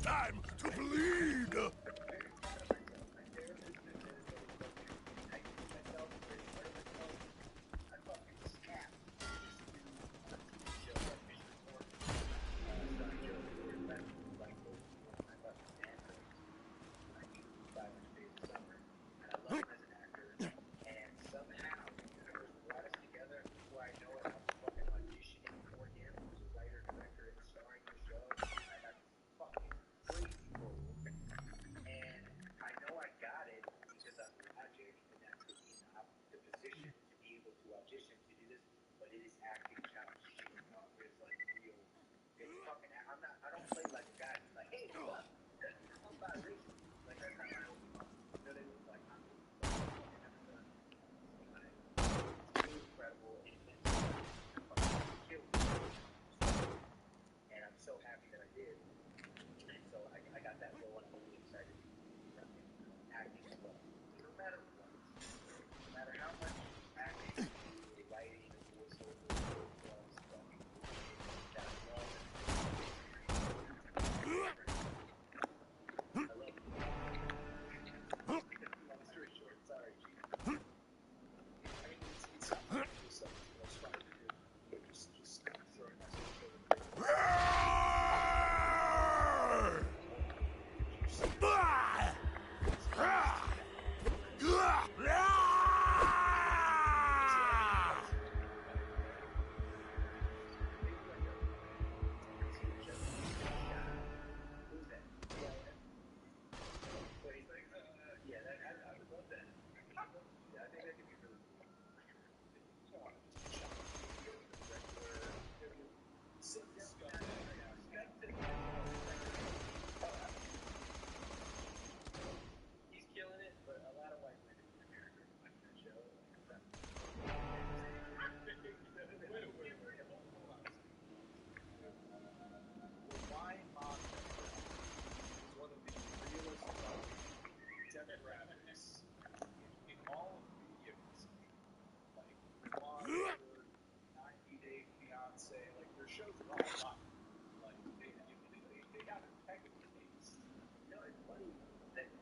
time to bleed!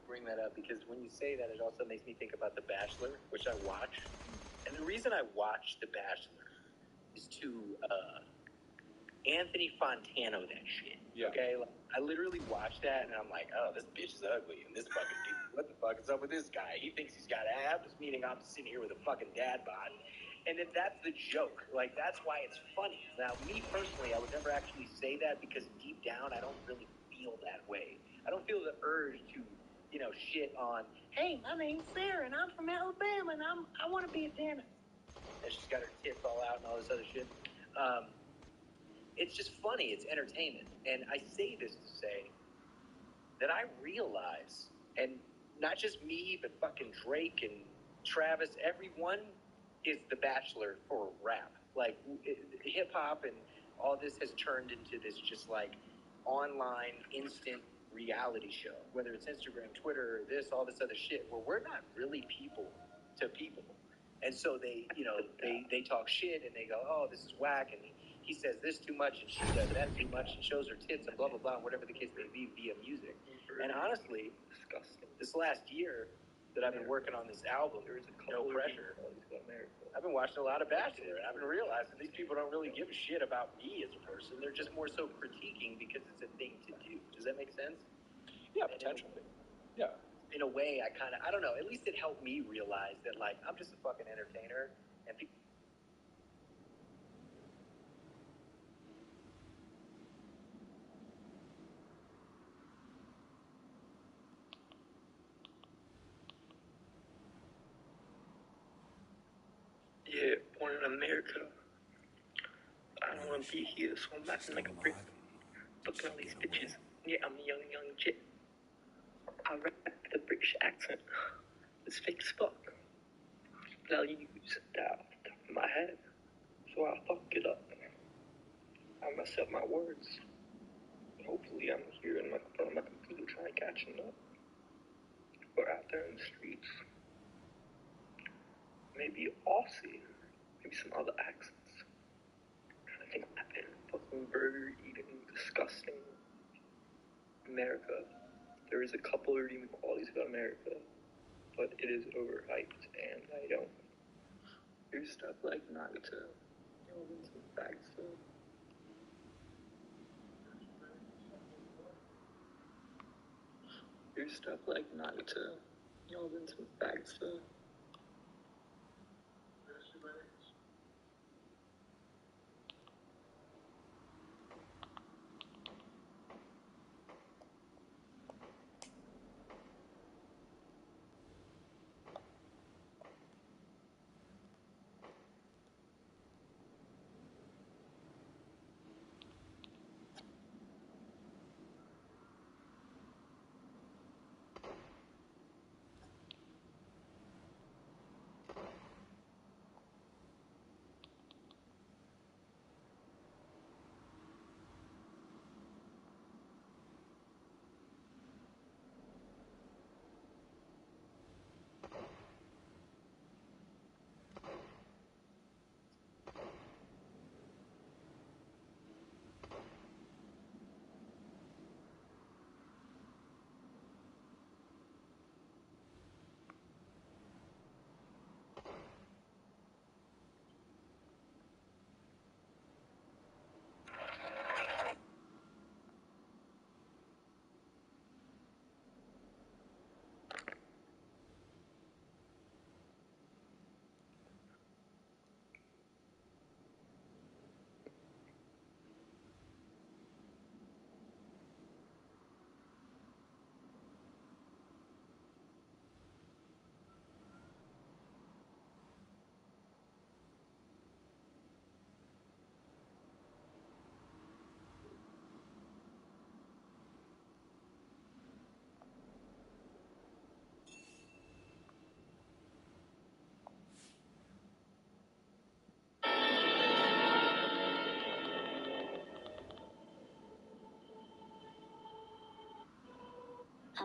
Bring that up because when you say that, it also makes me think about The Bachelor, which I watch. And the reason I watch The Bachelor is to Anthony Fontano that shit. Yeah. Okay? Like, I literally watch that and I'm like, oh, this bitch is ugly. And this fucking dude, what the fuck is up with this guy? He thinks he's got abs, meaning I'm sitting here with a fucking dad bod. And then that's the joke. Like, that's why it's funny. Now, me personally, I would never actually say that because deep down, I don't really feel that way. I don't feel the urge to, shit on, hey, my name's Sarah and I'm from Alabama and I want to be a dentist. And she's got her tits all out and all this other shit. It's just funny. It's entertainment. And I say this to say that I realize, and not just me, but fucking Drake and Travis, everyone is The Bachelor for rap. Like, hip-hop and all this has turned into this just, like, online, instant reality show. Whether it's Instagram, Twitter, this, all this other shit, where we're not really people to people. And so they, they talk shit and they go, oh, this is whack, and he says this too much and she does that too much and shows her tits and blah, blah, blah, and whatever the case may be via music. And honestly, this last year that I've been working on this album, No Pressure, I've been watching a lot of Bachelor, and I've been realizing these people don't really give a shit about me as a person. They're just more so critiquing because it's a thing to do. Does that make sense? Yeah, potentially. Yeah. In a way, I don't know, at least it helped me realize that, like, I'm just a fucking entertainer, and people... Yeah, born in America. I don't want to be here, so I'm acting like a brick. Looking at all these bitches. Yeah, I'm a young chick. I rap with a British accent. It's fake as fuck. But I'll use that off the top of my head. So I'll fuck it up. I'll mess up my words. Hopefully I'm here in front of my computer trying to catch them up. Or out there in the streets. Maybe Aussie. Maybe some other accents. I think I've been fucking burger eating, disgusting America. There is a couple of redeeming qualities about America, but it is overhyped, and I don't. Here's stuff like Naruto. Some facts. Here's stuff like Naruto. Some facts.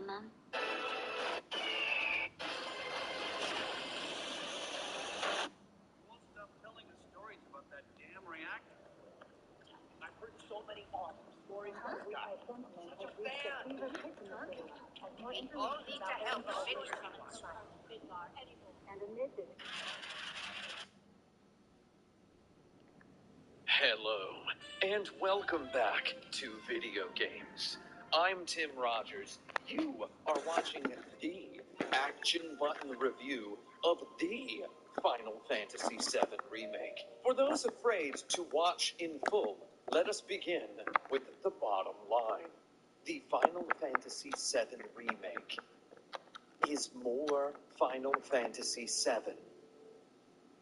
Mom? Won't stop telling us stories about that damn reactor. I've heard so many awesome stories about this guy. Such a fan. We all need to help the city. Hello, and welcome back to Video Games. I'm Tim Rogers. You are watching the action button review of the Final Fantasy VII Remake. For those afraid to watch in full, let us begin with the bottom line. The Final Fantasy VII Remake is more Final Fantasy VII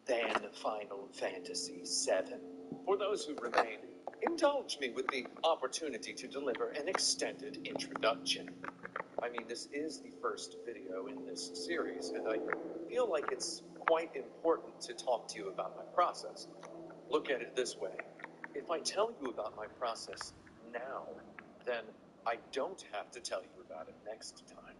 than Final Fantasy VII. For those who remain, indulge me with the opportunity to deliver an extended introduction. I mean, this is the first video in this series, and I feel like it's quite important to talk to you about my process. Look at it this way. If I tell you about my process now, then I don't have to tell you about it next time.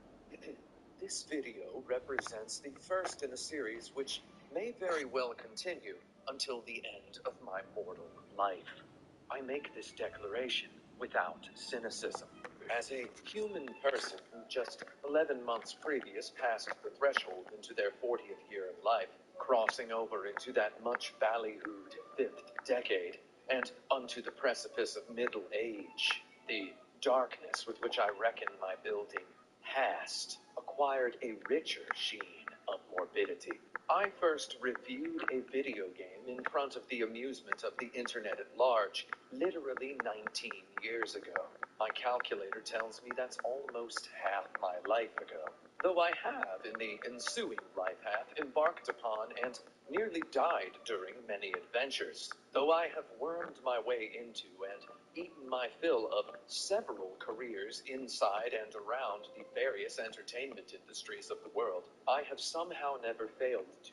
This video represents the first in a series which may very well continue until the end of my mortal life. I make this declaration without cynicism. As a human person who just 11 months previous passed the threshold into their 40th year of life, crossing over into that much ballyhooed 5th decade, and unto the precipice of middle age, the darkness with which I reckon my building hast acquired a richer sheen of morbidity. I first reviewed a video game in front of the amusement of the internet at large, literally 19 years ago. My calculator tells me that's almost half my life ago, though I have, in the ensuing life path, embarked upon and nearly died during many adventures, though I have wormed my way into and eaten my fill of several careers inside and around the various entertainment industries of the world. I have somehow never failed to,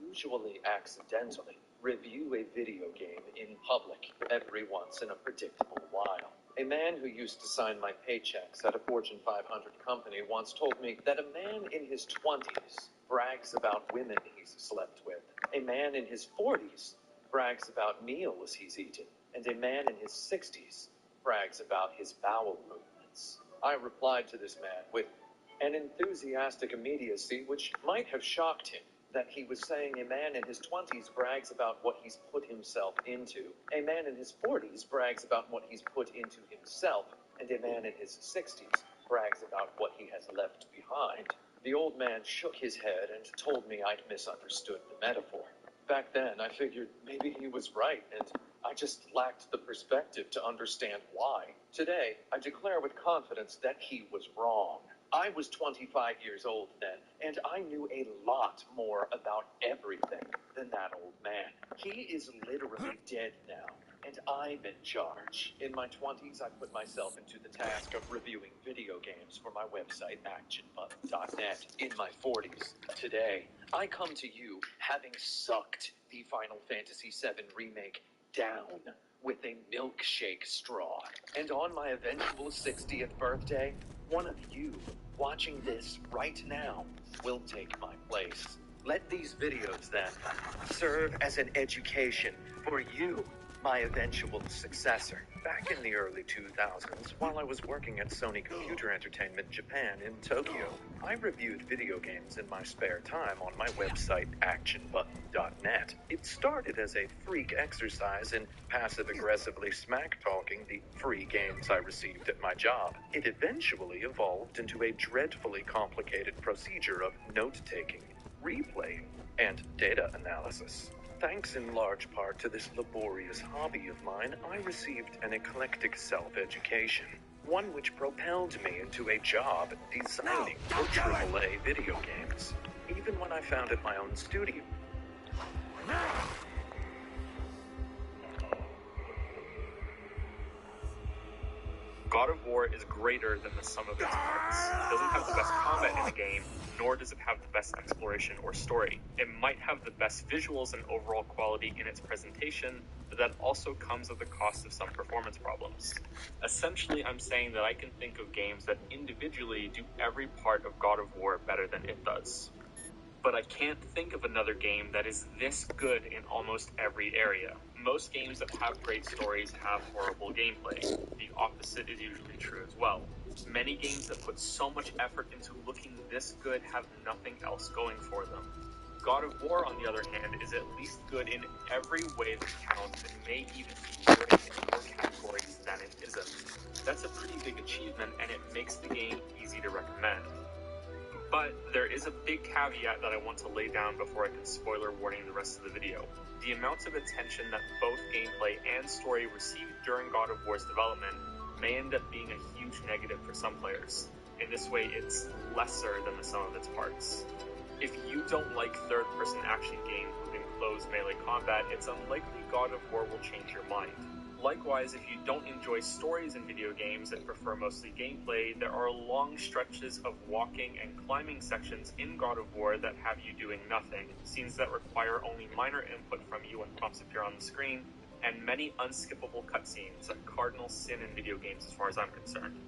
usually accidentally, review a video game in public every once in a predictable while. A man who used to sign my paychecks at a Fortune 500 company once told me that a man in his 20s brags about women he's slept with. A man in his 40s brags about meals he's eaten. And a man in his 60s brags about his bowel movements. I replied to this man with an enthusiastic immediacy which might have shocked him, that he was saying a man in his 20s brags about what he's put himself into, a man in his 40s brags about what he's put into himself, and a man in his 60s brags about what he has left behind. The old man shook his head and told me I'd misunderstood the metaphor. Back then, I figured maybe he was right, and I just lacked the perspective to understand why. Today, I declare with confidence that he was wrong. I was 25 years old then, and I knew a lot more about everything than that old man. He is literally dead now, and I'm in charge. In my 20s, I put myself into the task of reviewing video games for my website, actionbutton.net. In my 40s, today, I come to you having sucked the Final Fantasy VII Remake down with a milkshake straw. And on my eventual 60th birthday, one of you watching this right now will take my place. Let these videos then serve as an education for you, my eventual successor. Back in the early 2000s, while I was working at Sony Computer Entertainment Japan in Tokyo, I reviewed video games in my spare time on my website, actionbutton.net. It started as a freak exercise in passive-aggressively smack-talking the free games I received at my job. It eventually evolved into a dreadfully complicated procedure of note-taking, replaying, and data analysis. Thanks in large part to this laborious hobby of mine, I received an eclectic self-education, one which propelled me into a job designing for AAA video games, even when I founded my own studio. God of War is greater than the sum of its parts. It doesn't have the best combat in the game, nor does it have the best exploration or story. It might have the best visuals and overall quality in its presentation, but that also comes at the cost of some performance problems. Essentially, I'm saying that I can think of games that individually do every part of God of War better than it does. But I can't think of another game that is this good in almost every area. Most games that have great stories have horrible gameplay. The opposite is usually true as well. Many games that put so much effort into looking this good have nothing else going for them. God of War, on the other hand, is at least good in every way that counts and may even be good in more categories than it isn't. That's a pretty big achievement, and it makes the game easy to recommend. But there is a big caveat that I want to lay down before I can spoiler warning the rest of the video. The amount of attention that both gameplay and story received during God of War's development may end up being a huge negative for some players. In this way, it's lesser than the sum of its parts. If you don't like third-person action games with enclosed melee combat, it's unlikely God of War will change your mind. Likewise, if you don't enjoy stories in video games and prefer mostly gameplay, there are long stretches of walking and climbing sections in God of War that have you doing nothing, scenes that require only minor input from you when prompts appear on the screen, and many unskippable cutscenes, a cardinal sin in video games as far as I'm concerned.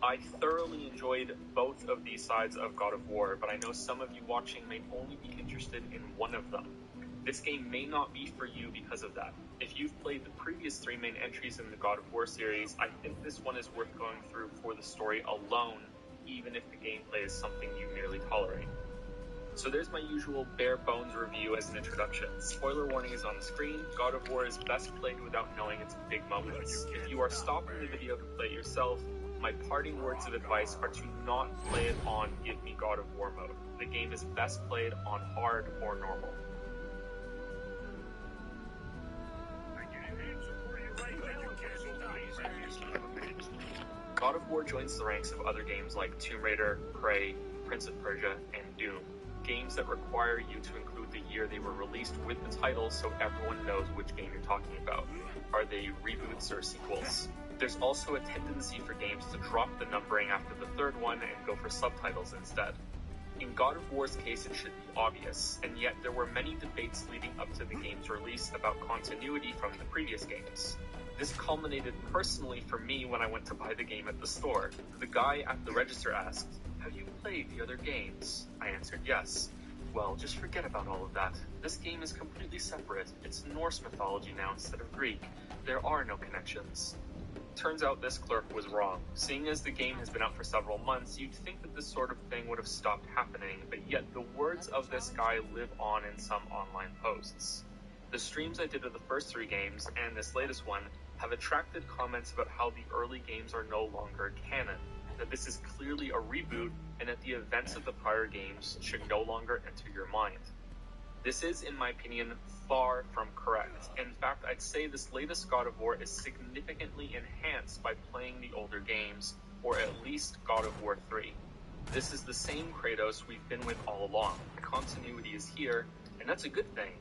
I thoroughly enjoyed both of these sides of God of War, but I know some of you watching may only be interested in one of them. This game may not be for you because of that. If you've played the previous three main entries in the God of War series, I think this one is worth going through for the story alone, even if the gameplay is something you merely tolerate. So there's my usual bare bones review as an introduction. Spoiler warning is on the screen. God of War is best played without knowing its big moments. If you are stopping the video to play it yourself, my parting words of advice are to not play it on Give Me God of War mode. The game is best played on hard or normal. God of War joins the ranks of other games like Tomb Raider, Prey, Prince of Persia, and Doom. Games that require you to include the year they were released with the title so everyone knows which game you're talking about. Are they reboots or sequels? There's also a tendency for games to drop the numbering after the third one and go for subtitles instead. In God of War's case, it should be obvious, and yet there were many debates leading up to the game's release about continuity from the previous games. This culminated personally for me when I went to buy the game at the store. The guy at the register asked, "Have you played the other games?" I answered yes. "Well, just forget about all of that. This game is completely separate. It's Norse mythology now instead of Greek. There are no connections." Turns out this clerk was wrong. Seeing as the game has been out for several months, you'd think that this sort of thing would have stopped happening, but yet the words of this guy live on in some online posts. The streams I did of the first 3 games, and this latest one, have attracted comments about how the early games are no longer canon, that this is clearly a reboot, and that the events of the prior games should no longer enter your mind. This is, in my opinion, far from correct. In fact, I'd say this latest God of War is significantly enhanced by playing the older games, or at least God of War 3. This is the same Kratos we've been with all along. Continuity is here, and that's a good thing.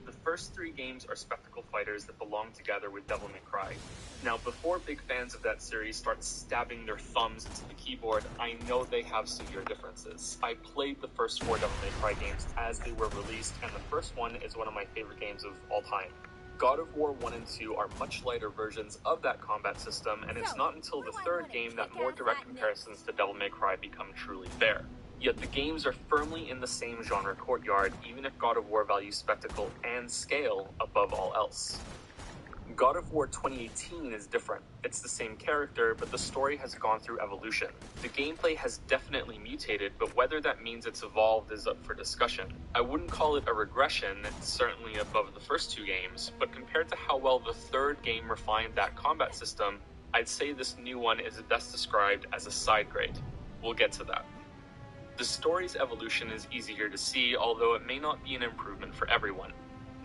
The first 3 games are spectacle fighters that belong together with Devil May Cry. Now, before big fans of that series start stabbing their thumbs into the keyboard, I know they have severe differences. I played the first 4 Devil May Cry games as they were released, and the first one is one of my favorite games of all time. God of War 1 and 2 are much lighter versions of that combat system, and it's not until the 3rd game that more direct comparisons to Devil May Cry become truly fair. Yet the games are firmly in the same genre courtyard, even if God of War values spectacle and scale above all else. God of War 2018 is different. It's the same character, but the story has gone through evolution. The gameplay has definitely mutated, but whether that means it's evolved is up for discussion. I wouldn't call it a regression, it's certainly above the first 2 games, but compared to how well the 3rd game refined that combat system, I'd say this new one is best described as a side grade. We'll get to that. The story's evolution is easier to see, although it may not be an improvement for everyone.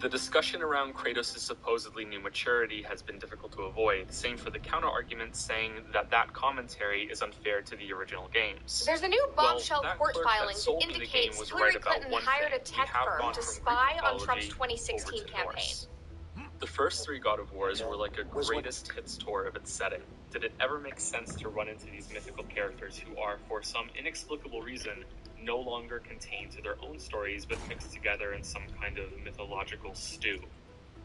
The discussion around Kratos' supposedly new maturity has been difficult to avoid, same for the counter-argument saying that that commentary is unfair to the original games. There's a new bombshell court filing that that indicates Hillary Clinton hired a tech firm to spy on Trump's 2016 campaign. The first 3 God of Wars were like a greatest hits tour of its setting. Did it ever make sense to run into these mythical characters who are, for some inexplicable reason, no longer contained to their own stories but mixed together in some kind of mythological stew?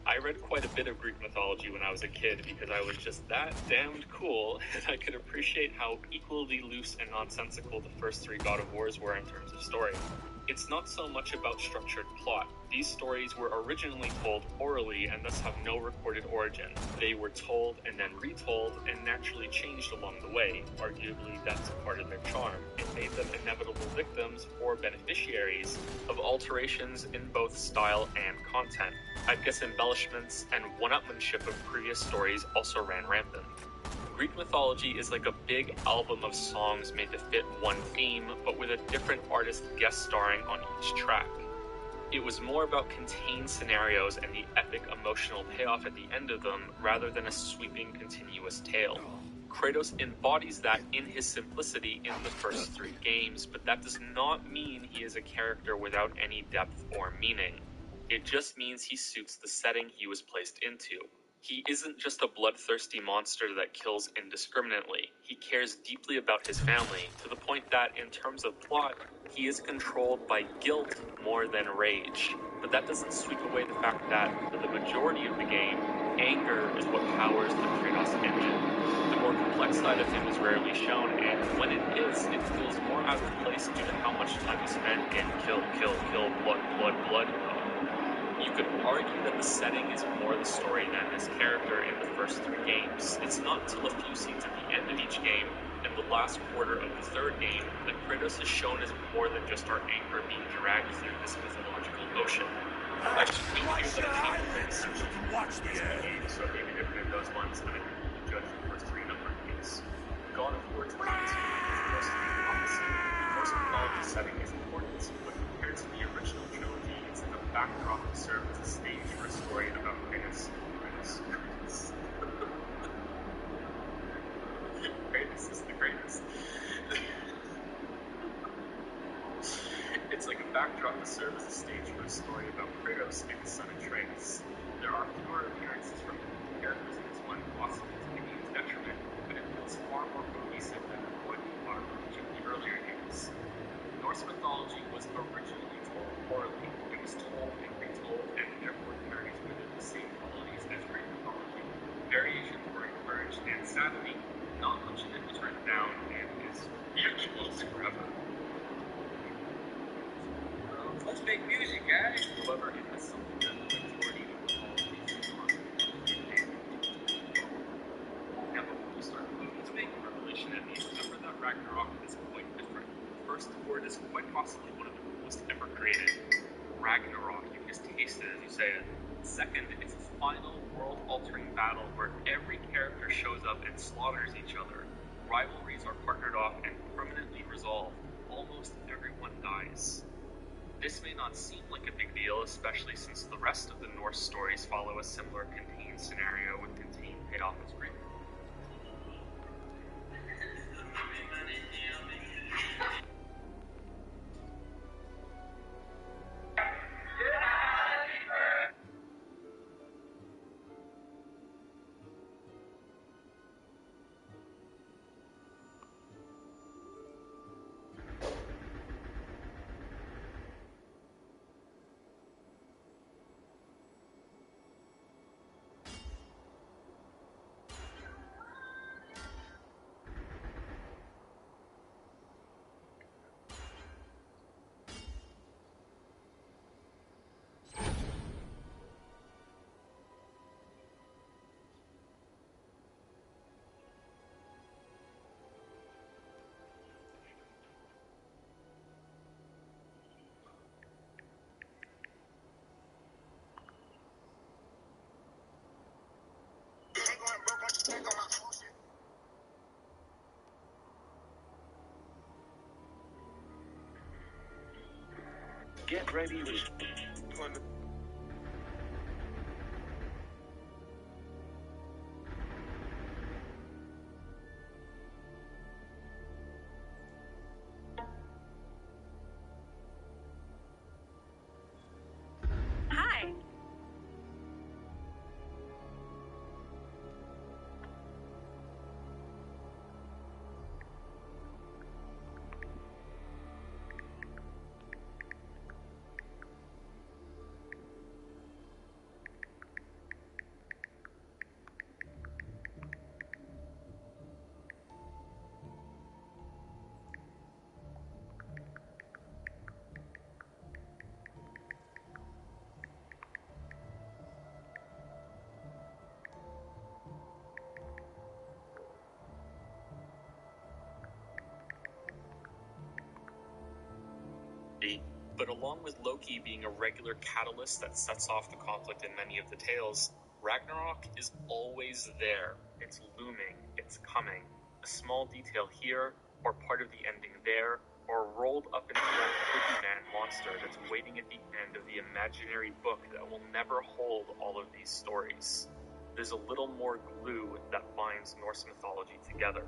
I read quite a bit of Greek mythology when I was a kid because I was just that damned cool, and I could appreciate how equally loose and nonsensical the first 3 God of Wars were in terms of story. It's not so much about structured plot. These stories were originally told orally and thus have no recorded origin. They were told and then retold and naturally changed along the way. Arguably, that's part of their charm. It made them inevitable victims or beneficiaries of alterations in both style and content. I guess embellishments and one-upmanship of previous stories also ran rampant. Greek mythology is like a big album of songs made to fit one theme, but with a different artist guest starring on each track. It was more about contained scenarios and the epic emotional payoff at the end of them, rather than a sweeping, continuous tale. Kratos embodies that in his simplicity in the first 3 games, but that does not mean he is a character without any depth or meaning. It just means he suits the setting he was placed into. He isn't just a bloodthirsty monster that kills indiscriminately. He cares deeply about his family, to the point that, in terms of plot, he is controlled by guilt more than rage. But that doesn't sweep away the fact that, for the majority of the game, anger is what powers the Kratos engine. The more complex side of him is rarely shown, and when it is, it feels more out of place due to how much time he spent in kill, blood mode. You could argue that the setting is more the story than his character in the first 3 games. It's not until a few scenes at the end of each game, and the last quarter of the 3rd game, that Kratos is shown as more than just our anger being dragged through this mythological ocean. I just feel like there's a couple things so maybe different in those ones, and I think you can judge the first 3 number of games. God of War 2018 is mostly the opposite. Most mythology setting is important, but compared to the original trilogy, it's in the backdrop to serve as a stage for a story about Kratos. Kratos is the greatest. It's like a backdrop to serve as a stage for a story about Kratos and his son Atreus. There are fewer appearances from characters in this one, possibly to the game's detriment, but it feels far more cohesive than what are in the earlier games. Norse mythology was originally told orally. It was told and retold, and therefore carries with it the same qualities as Greek mythology. Variations were encouraged, and sadly, not much of it was written down and is rituals forever. Let's make music, guys. However, it has something that the majority of mythology is on. Now, enemies, remember that Ragnarok is quite different. The first word is quite possibly one of the coolest ever created. Ragnarok, you can just taste it as you say it. Second, it's a final world-altering battle where every character shows up and slaughters each other. Rivalries are partnered off and permanently resolved. Almost everyone dies. This may not seem like a big deal, especially since the rest of the Norse stories follow a similar contained scenario with contained payoff as Greek. Get ready with Hi. But along with Loki being a regular catalyst that sets off the conflict in many of the tales, Ragnarok is always there. It's looming, it's coming. A small detail here, or part of the ending there, or rolled up into that boogeyman monster that's waiting at the end of the imaginary book that will never hold all of these stories. There's a little more glue that binds Norse mythology together.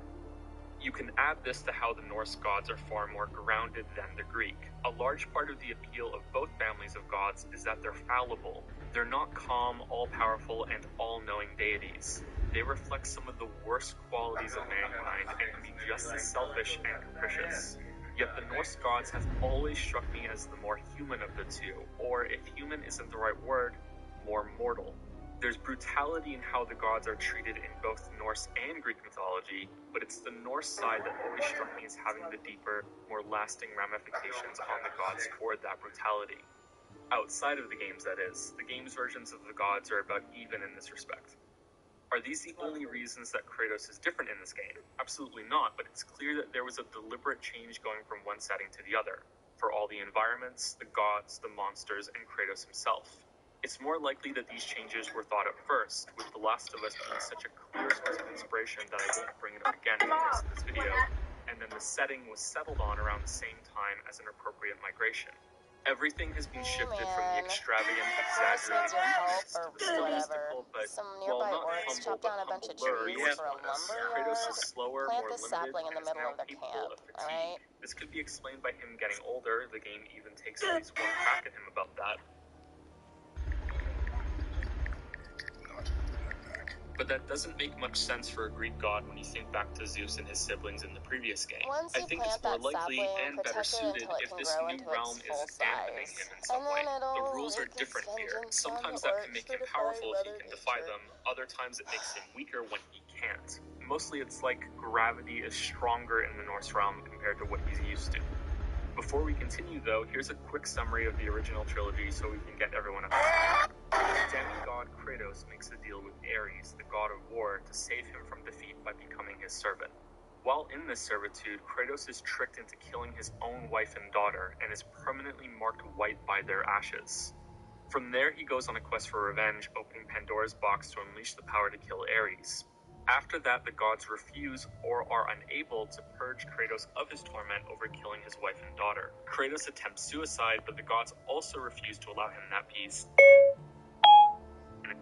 You can add this to how the Norse gods are far more grounded than the Greek. A large part of the appeal of both families of gods is that they're fallible. They're not calm, all-powerful, and all-knowing deities. They reflect some of the worst qualities of mankind and can be just as selfish and capricious. Yet the Norse gods have always struck me as the more human of the two, or if human isn't the right word, more mortal. There's brutality in how the gods are treated in both Norse and Greek mythology, but it's the Norse side that always struck me as having the deeper, more lasting ramifications on the gods toward that brutality. Outside of the games, that is, the games versions of the gods are about even in this respect. Are these the only reasons that Kratos is different in this game? Absolutely not, but it's clear that there was a deliberate change going from one setting to the other, for all the environments, the gods, the monsters, and Kratos himself. It's more likely that these changes were thought at first, with The Last of Us being such a clear source of inspiration that I won't bring it up again in this video, and then the setting was settled on around the same time as an appropriate migration. Everything has been shifted from the extravagant, exaggerated to the statistical, but while not humble but humbler Norse ones. Kratos is slower, more limited, and is now capable of fatigue. This could be explained by him getting older. The game even takes at least one crack at him about that. But that doesn't make much sense for a Greek god when you think back to Zeus and his siblings in the previous game. I think it's more likely and better suited if this new realm is dampening him in some way. The rules are different here. Sometimes that can make him powerful if he can defy them, other times it makes him weaker when he can't. Mostly it's like gravity is stronger in the Norse realm compared to what he's used to. Before we continue though, here's a quick summary of the original trilogy so we can get everyone up to speed. Demigod Kratos makes a deal with Ares, the god of war, to save him from defeat by becoming his servant. While in this servitude, Kratos is tricked into killing his own wife and daughter, and is permanently marked white by their ashes. From there, he goes on a quest for revenge, opening Pandora's box to unleash the power to kill Ares. After that, the gods refuse or are unable to purge Kratos of his torment over killing his wife and daughter. Kratos attempts suicide, but the gods also refuse to allow him that peace, and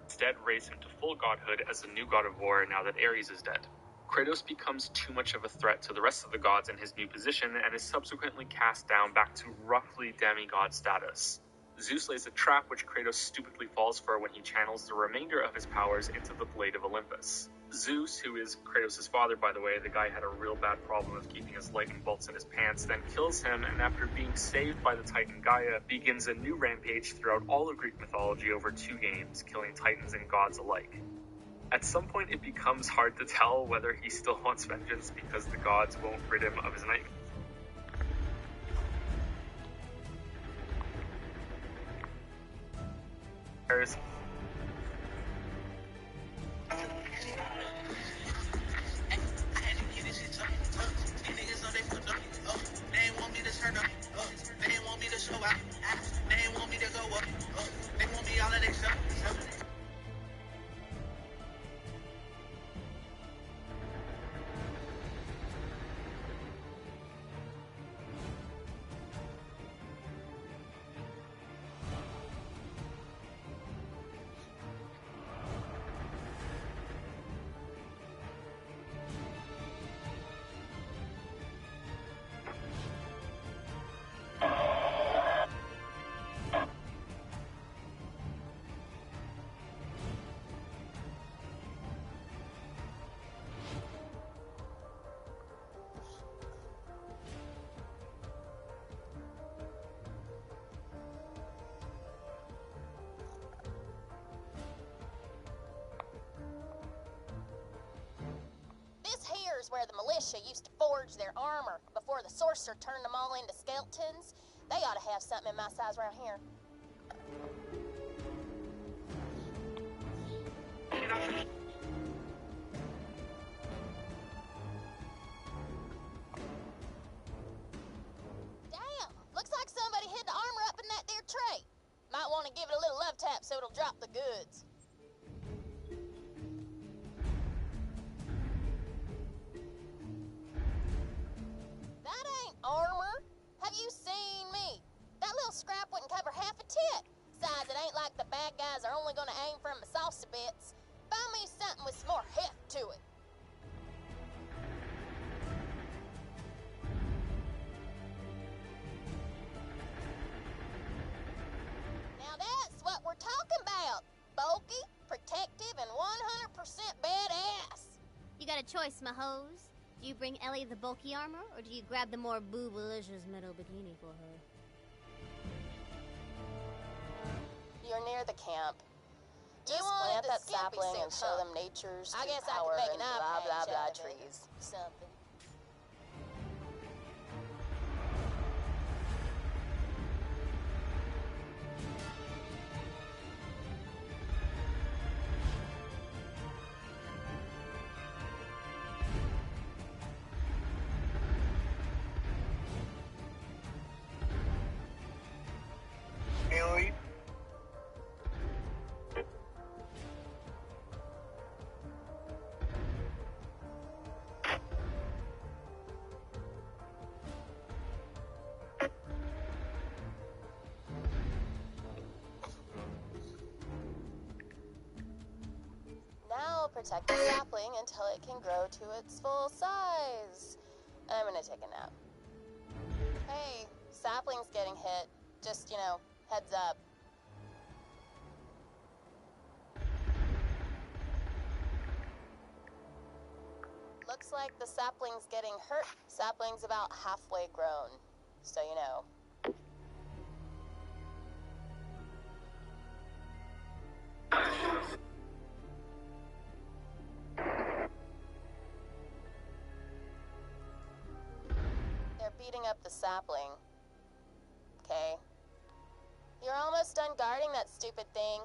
instead raise him to full godhood as the new god of war now that Ares is dead. Kratos becomes too much of a threat to the rest of the gods in his new position and is subsequently cast down back to roughly demigod status. Zeus lays a trap which Kratos stupidly falls for when he channels the remainder of his powers into the Blade of Olympus. Zeus, who is Kratos' father by the way, the guy had a real bad problem of keeping his lightning bolts in his pants, then kills him, and after being saved by the Titan Gaia, begins a new rampage throughout all of Greek mythology over 2 games, killing titans and gods alike. At some point it becomes hard to tell whether he still wants vengeance because the gods won't rid him of his nightmares. Here's where the militia used to forge their armor before the sorcerer turned them all into skeletons. They ought to have something in my size around here. Damn, looks like somebody hid the armor up in that there tray. Might want to give it a little love tap so it'll drop the goods. Armor? Have you seen me? That little scrap wouldn't cover half a tit. Besides, it ain't like the bad guys are only gonna aim from the saucy bits. Find me something with some more heft to it. Now that's what we're talking about. Bulky, protective, and 100% badass. You got a choice, my hose. Do you bring Ellie the bulky armor, or do you grab the more boobalicious metal bikini for her? You're near the camp. Just plant that sapling and show them nature's true power and blah blah blah trees. Something. Protect the sapling until it can grow to its full size. I'm gonna take a nap. Hey, sapling's getting hit. Just, heads up. Looks like the sapling's getting hurt. Sapling's about halfway grown, so you know. Beating up the sapling. Okay. You're almost done guarding that stupid thing.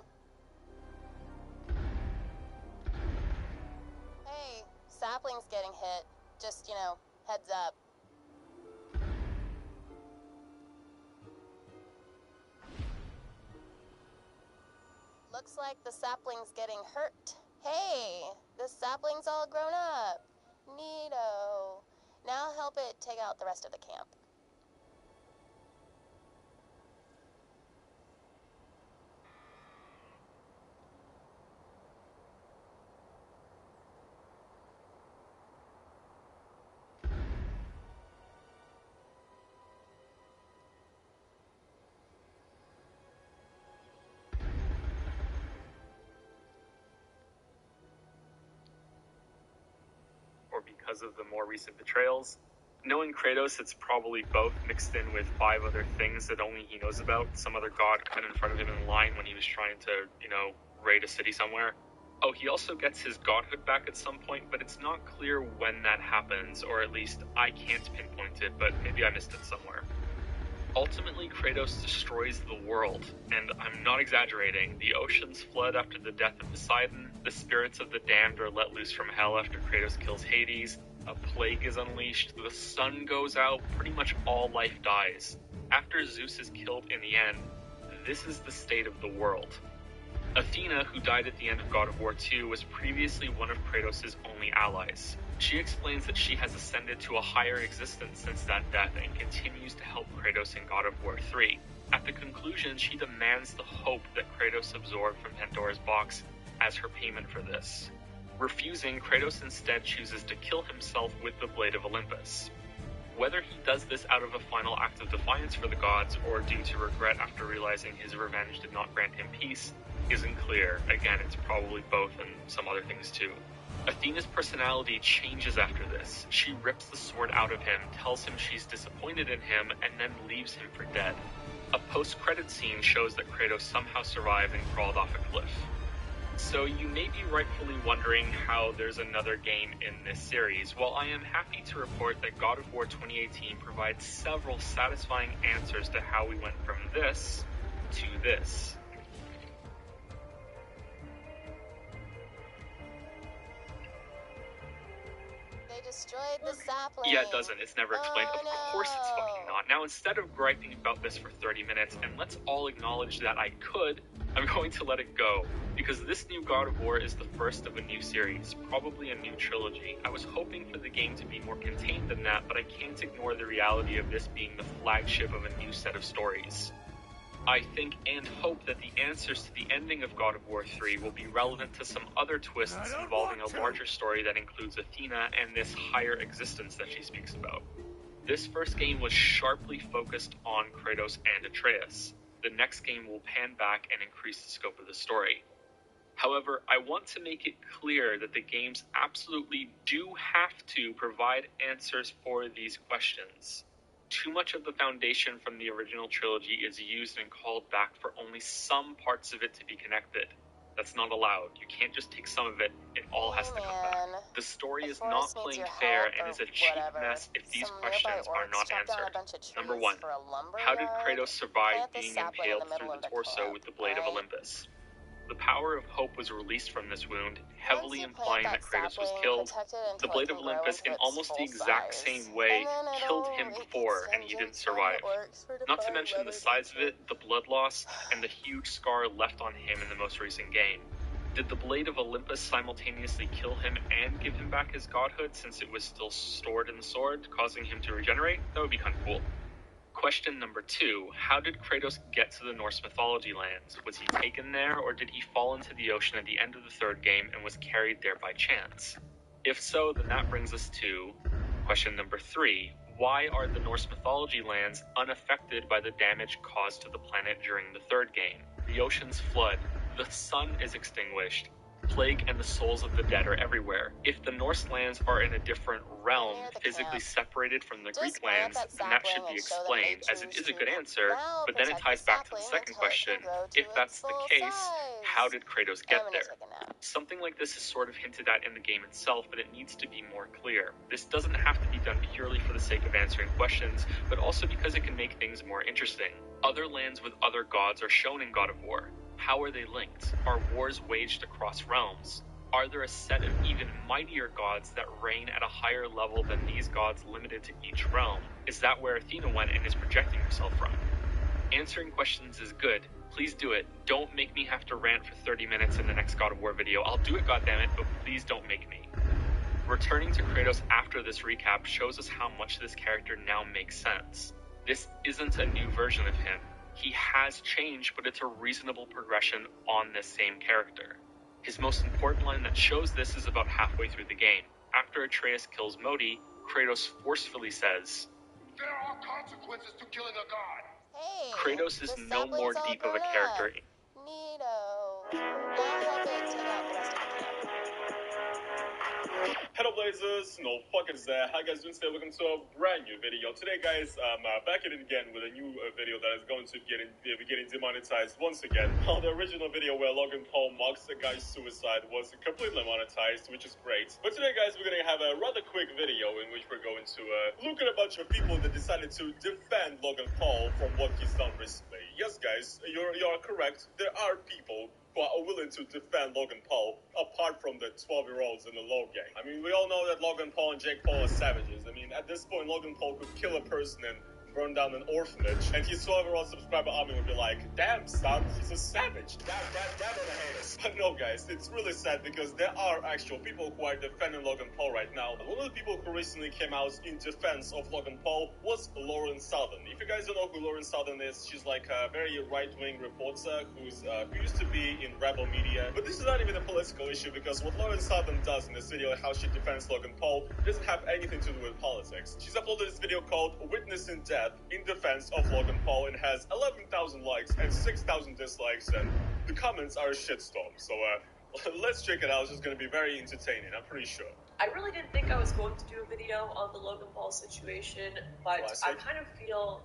Hey, sapling. sapling's getting hit. Just, heads up. Looks like the sapling's getting hurt. Hey, the sapling's all grown up. Neato. Now help it take out the rest of the camp. Or because of the more recent betrayals. Knowing Kratos, it's probably both mixed in with 5 other things that only he knows about. Some other god cut in front of him in line when he was trying to, raid a city somewhere. Oh, he also gets his godhood back at some point, but it's not clear when that happens, or at least I can't pinpoint it, but maybe I missed it somewhere. Ultimately, Kratos destroys the world, and I'm not exaggerating. The oceans flood after the death of Poseidon, the spirits of the damned are let loose from hell after Kratos kills Hades, a plague is unleashed, the sun goes out, pretty much all life dies. After Zeus is killed in the end, this is the state of the world. Athena, who died at the end of God of War 2, was previously one of Kratos' only allies. She explains that she has ascended to a higher existence since that death and continues to help Kratos in God of War 3. At the conclusion, she demands the hope that Kratos absorbed from Pandora's box as her payment for this. Refusing, Kratos instead chooses to kill himself with the Blade of Olympus. Whether he does this out of a final act of defiance for the gods or due to regret after realizing his revenge did not grant him peace isn't clear. Again, it's probably both and some other things too. Athena's personality changes after this. She rips the sword out of him, tells him she's disappointed in him, and then leaves him for dead. A post-credit scene shows that Kratos somehow survived and crawled off a cliff. So you may be rightfully wondering how there's another game in this series. Well, I am happy to report that God of War 2018 provides several satisfying answers to how we went from this to this. Destroyed the sapling. Yeah, it doesn't. It's never explained. Of course it's fucking not. Now, instead of griping about this for 30 minutes, and let's all acknowledge that I could, I'm going to let it go. Because this new God of War is the first of a new series, probably a new trilogy. I was hoping for the game to be more contained than that, but I can't ignore the reality of this being the flagship of a new set of stories. I think and hope that the answers to the ending of God of War 3 will be relevant to some other twists involving a larger story that includes Athena and this higher existence that she speaks about. This first game was sharply focused on Kratos and Atreus. The next game will pan back and increase the scope of the story. However, I want to make it clear that the games absolutely do have to provide answers for these questions. Too much of the foundation from the original trilogy is used and called back for only some parts of it to be connected. That's not allowed. You can't just take some of it, it all has to come back. The story is not playing fair and is a cheap mess if these questions are not answered. Number 1. How did Kratos survive being impaled through the torso with the Blade of Olympus? The power of hope was released from this wound, heavily implying that Kratos was killed. The Blade of Olympus, in almost the exact same way, killed him before, and he didn't survive. Not to mention the size of it, the blood loss, and the huge scar left on him in the most recent game. Did the Blade of Olympus simultaneously kill him and give him back his godhood since it was still stored in the sword, causing him to regenerate? That would be kind of cool. Question number 2, how did Kratos get to the Norse mythology lands? Was he taken there, or did he fall into the ocean at the end of the third game and was carried there by chance? If so, then that brings us to question number 3. Why are the Norse mythology lands unaffected by the damage caused to the planet during the third game? The oceans flood, the sun is extinguished, plague and the souls of the dead are everywhere. If the Norse lands are in a different realm, physically separated from the Greek lands, then that should be explained, as it is a good answer, but then it ties back to the second question. If that's the case, how did Kratos get there? Something like this is sort of hinted at in the game itself, but it needs to be more clear. This doesn't have to be done purely for the sake of answering questions, but also because it can make things more interesting. Other lands with other gods are shown in God of War. How are they linked? Are wars waged across realms? Are there a set of even mightier gods that reign at a higher level than these gods limited to each realm? Is that where Athena went and is projecting herself from? Answering questions is good. Please do it. Don't make me have to rant for 30 minutes in the next God of War video. I'll do it, goddammit, but please don't make me. Returning to Kratos after this recap shows us how much this character now makes sense. This isn't a new version of him. He has changed, but it's a reasonable progression on this same character. His most important line that shows this is about halfway through the game. After Atreus kills Modi, Kratos forcefully says, "There are consequences to killing a god." Hey, Kratos is no more deep of a character. Neato. Now help it take out the rest of the camp. Hello Blazers, no fuckers there. How you guys doing today? Welcome to a brand new video. Today guys, I'm back at it again with a new video that is going to be getting demonetized once again. The original video where Logan Paul mocks a guy's suicide was completely monetized, which is great. But today guys, we're gonna have a rather quick video in which we're going to look at a bunch of people that decided to defend Logan Paul from what he's done recently. Yes guys, you're correct. There are people who are willing to defend Logan Paul, apart from the 12-year-olds in the low gang. I mean, we all know that Logan Paul and Jake Paul are savages. I mean, at this point, Logan Paul could kill a person and burn down an orphanage, and his 12-year-old subscriber army would be like, "Damn, son, he's a savage. Damn, on the haters." But no, guys, it's really sad because there are actual people who are defending Logan Paul right now. One of the people who recently came out in defense of Logan Paul was Lauren Southern. If you guys don't know who Lauren Southern is, she's like a very right-wing reporter who used to be in Rebel Media. But this is not even a political issue because what Lauren Southern does in this video, how she defends Logan Paul, doesn't have anything to do with politics. She's uploaded this video called "Witnessing Death" in defense of Logan Paul and has 11,000 likes and 6,000 dislikes, and the comments are a shitstorm. So let's check it out. It's just going to be very entertaining, I'm pretty sure. I really didn't think I was going to do a video on the Logan Paul situation, but Classic. I kind of feel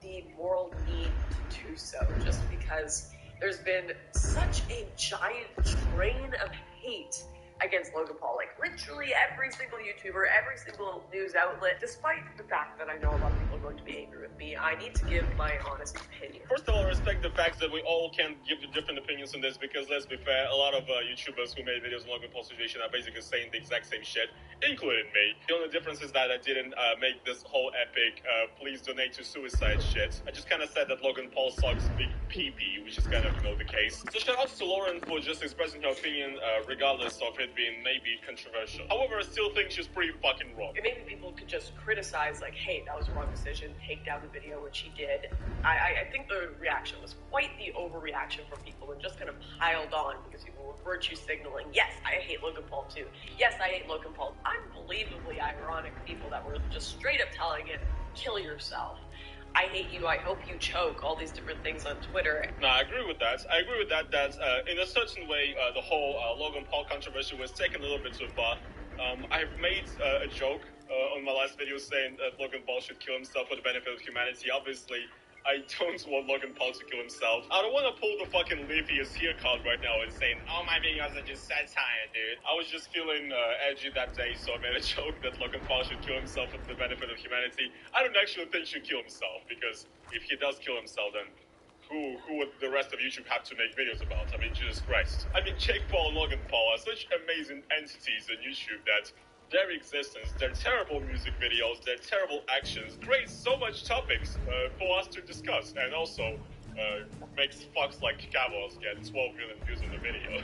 the moral need to do so just because there's been such a giant train of hate against Logan Paul. Like, literally every single YouTuber, every single news outlet, despite the fact that I know a lot of people are going to be angry with me, I need to give my honest opinion. First of all, I respect the fact that we all can give the different opinions on this because, let's be fair, a lot of YouTubers who made videos on Logan Paul's situation are basically saying the exact same shit, including me. The only difference is that I didn't make this whole epic, please donate to suicide shit. I just kind of said that Logan Paul sucks big pee-pee, which is kind of, the case. So shout out to Lauren for just expressing her opinion, regardless of it being maybe controversial. However, I still think she's pretty fucking wrong. And maybe people could just criticize, like, hey, that was a wrong decision, take down the video, which he did. I think the reaction was quite the overreaction from people and just kind of piled on because people were virtue signaling, yes, I hate Logan Paul too. Yes, I hate Logan Paul. Unbelievably ironic people that were just straight up telling him, kill yourself. I hate you, I hope you choke, all these different things on Twitter. No, I agree with that. That in a certain way, the whole Logan Paul controversy was taken a little bit too far. I've made a joke on my last video saying that Logan Paul should kill himself for the benefit of humanity. Obviously, I don't want Logan Paul to kill himself. I don't want to pull the fucking Leafy is here card right now and saying, "Oh, my videos are just satire, dude." I was just feeling edgy that day, so I made a joke that Logan Paul should kill himself for the benefit of humanity. I don't actually think he should kill himself, because if he does kill himself, then who would the rest of YouTube have to make videos about? I mean, Jesus Christ. I mean, Jake Paul and Logan Paul are such amazing entities on YouTube that their existence, their terrible music videos, their terrible actions create so much topics for us to discuss, and also makes fucks like Cavos get 12 million views on the video.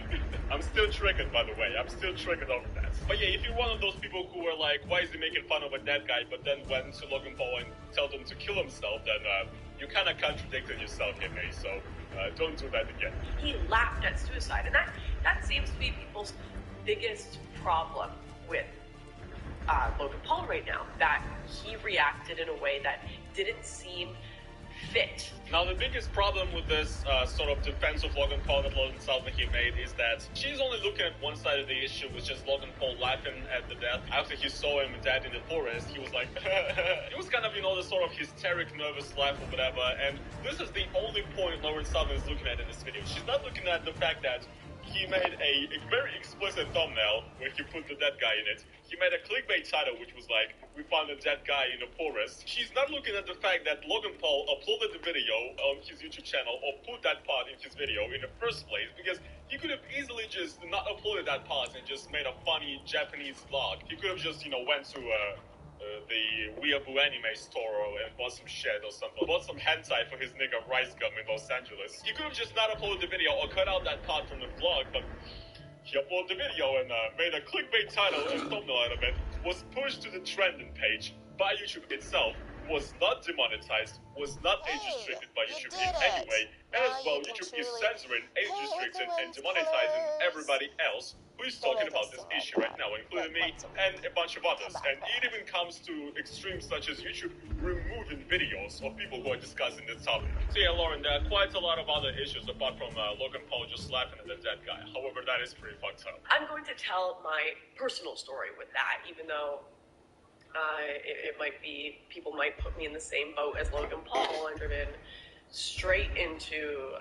I'm still triggered, by the way. I'm still triggered over that. But yeah, if you're one of those people who are like, why is he making fun of a dead guy, but then went to Logan Paul and told him to kill himself, then you kind of contradicted yourself here, mate. So don't do that again. He laughed at suicide, and that seems to be people's biggest problem with Logan Paul right now, that he reacted in a way that didn't seem fit. Now, the biggest problem with this sort of defense of Logan Paul that Lauren Southern here made is that she's only looking at one side of the issue, which is Logan Paul laughing at the death. After he saw him dead in the forest, he was like, it was kind of, this sort of hysteric, nervous laugh or whatever, and this is the only point Lauren Southern is looking at in this video. She's not looking at the fact that he made a very explicit thumbnail where he put the dead guy in it. He made a clickbait title which was like, "We found a dead guy in a forest." She's not looking at the fact that Logan Paul uploaded the video on his YouTube channel or put that part in his video in the first place, because He could have easily just not uploaded that part and just made a funny Japanese vlog. He could have just, went to the Weeaboo anime store and bought some shit or something. Bought some hentai for his nigga Rice Gum in Los Angeles. He could have just not uploaded the video or cut out that part from the vlog, but he uploaded the video and made a clickbait title and thumbnail out of it. Was pushed to the trending page by YouTube itself. Was not demonetized, was not age restricted by YouTube in any way, and as well YouTube is censoring, age restricting, and demonetizing everybody else who is talking about this issue right now, including me and a bunch of others. And it even comes to extremes such as YouTube removing videos of people who are discussing this topic. So yeah, Lauren, there are quite a lot of other issues apart from Logan Paul just laughing at the dead guy. However, that is pretty fucked up. I'm going to tell my personal story with that, even though it might be, people might put me in the same boat as Logan Paul. I'm driven straight into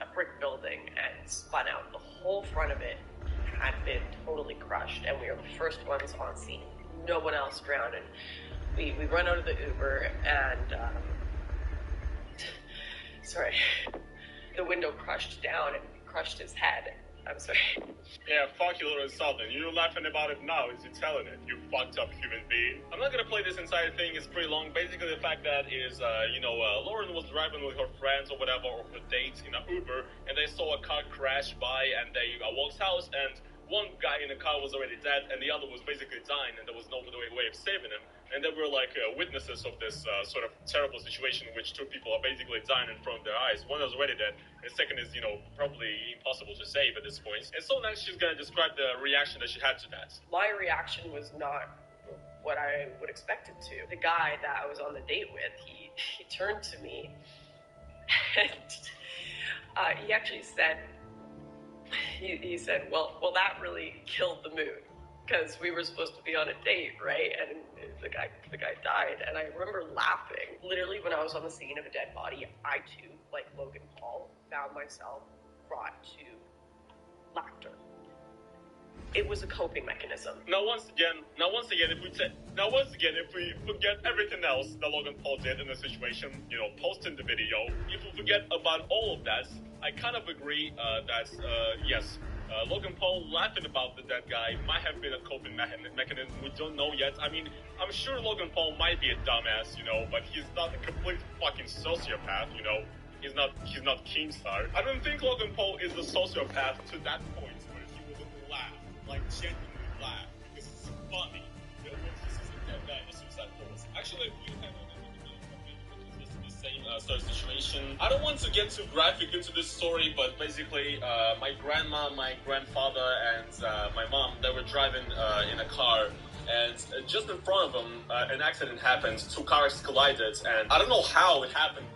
a brick building and spun out. The whole front of it had been totally crushed, and we were the first ones on scene. No one else drowned, and we run out of the Uber, and sorry, the window crushed down and crushed his head. I'm sorry. Yeah, fuck you, little Southern. You're laughing about it now as you're telling it, you fucked up human being. I'm not gonna play this entire thing, it's pretty long. Basically, the fact that is, Lauren was driving with her friends or whatever, or her dates in an Uber, and they saw a car crash by, and they walked out, and one guy in the car was already dead, and the other was basically dying, and there was no way of saving him. And they were like witnesses of this sort of terrible situation in which two people are basically dying in front of their eyes. One is already dead, and the second is, probably impossible to save at this point. And so next she's going to describe the reaction that she had to that. My reaction was not what I would expect it to. The guy that I was on the date with, he turned to me, and he actually said, he said, well, that really killed the mood. Because we were supposed to be on a date, right? And the guy died, and I remember laughing. Literally, when I was on the scene of a dead body, I too, like Logan Paul, found myself brought to laughter. It was a coping mechanism. Now once again, if we forget everything else that Logan Paul did in the situation, posting the video, if we forget about all of that, I kind of agree that yes. Logan Paul laughing about the dead guy might have been a coping mechanism. We don't know yet. I mean, I'm sure Logan Paul might be a dumbass, but he's not a complete fucking sociopath, He's not Keemstar. I don't think Logan Paul is a sociopath to that point where he wouldn't laugh, like genuinely laugh, because it's funny. This is a dead guy in a suicide force. Actually, we have the same sort of situation. I don't want to get too graphic into this story, but basically, my grandma, my grandfather, and my mom, they were driving in a car, and just in front of them, an accident happened. Two cars collided, and I don't know how it happened.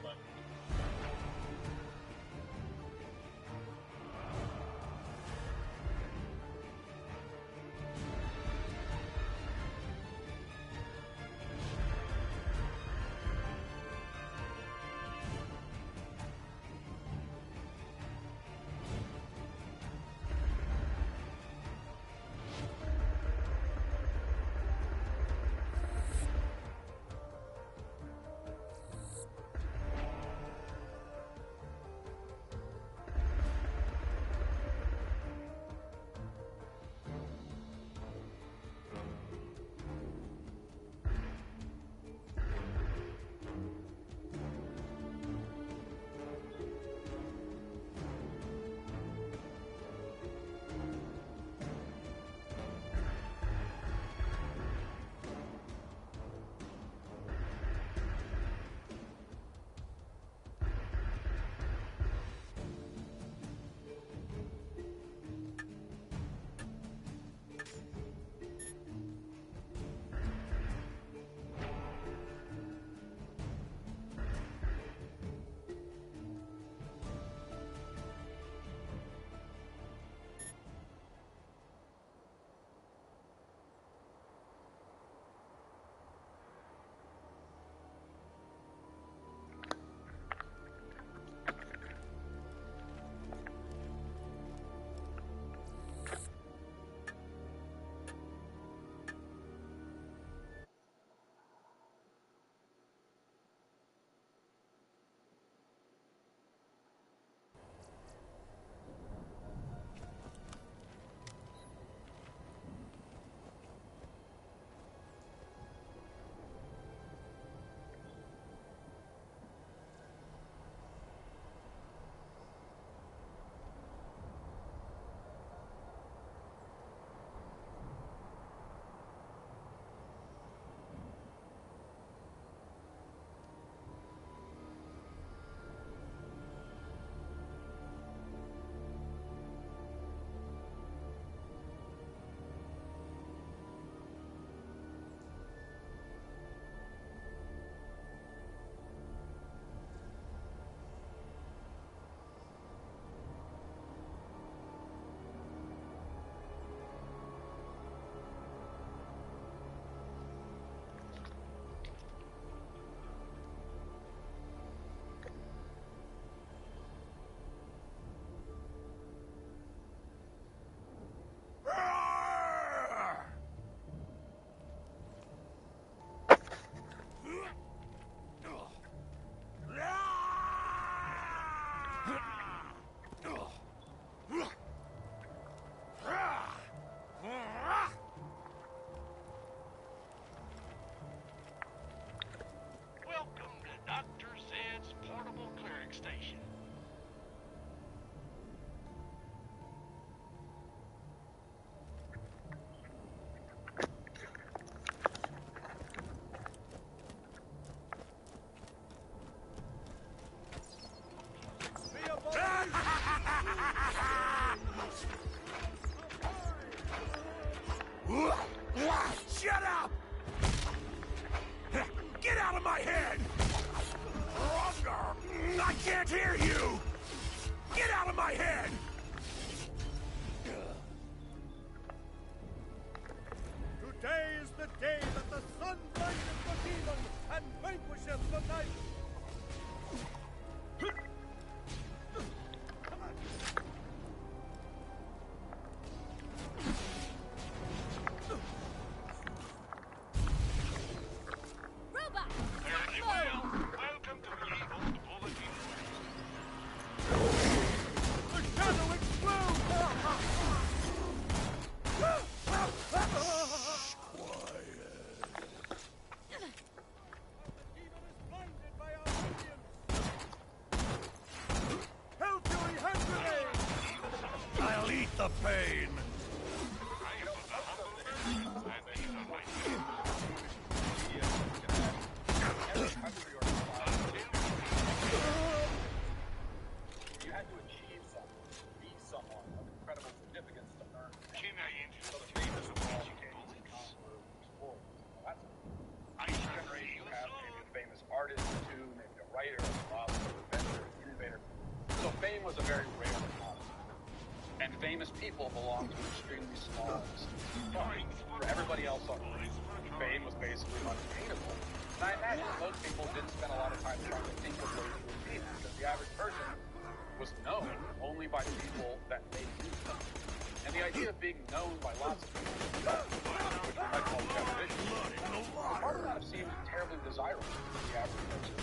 can't hear you! Get out of my head! Today is the day that the sun bindeth the demon and vanquisheth the night! I'll eat the pain! You had to achieve something, be someone of incredible significance to earn so the famous educated conqueror, explorer. That's each generation you have maybe a famous artist or two, maybe a writer, a philosopher, inventor, innovator. So fame was a very rare commodity. And famous people belonged to an extremely small group. For everybody else on Earth, fame was basically unattainable. And I imagine most people didn't spend a lot of time trying to think of ways to achieve it, because the average person was known only by the people that they knew. And the idea of being known by lots of people, which we might call definition, part of that seemed terribly desirable to the average person.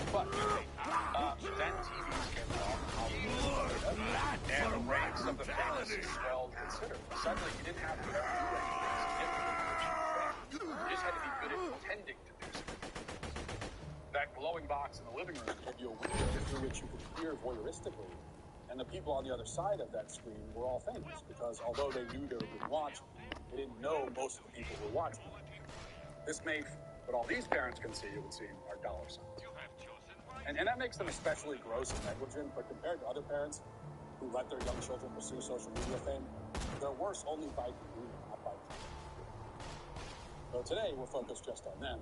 But then TVs came along, and the ranks of the famous swelled considerably. Suddenly, you didn't have to do anything significant to achieve fame. You just had to be good at pretending to do something. That glowing box in the living room gave you a window through which you could peer voyeuristically, and the people on the other side of that screen were all famous, because although they knew they were being watched, they didn't know most of the people who were watching. This made what all these parents can see, it would seem, are dollar signs. And that makes them especially gross and negligent, but compared to other parents who let their young children pursue social media fame, they're worse only by degree, not by degree. So today, we're focused just on them.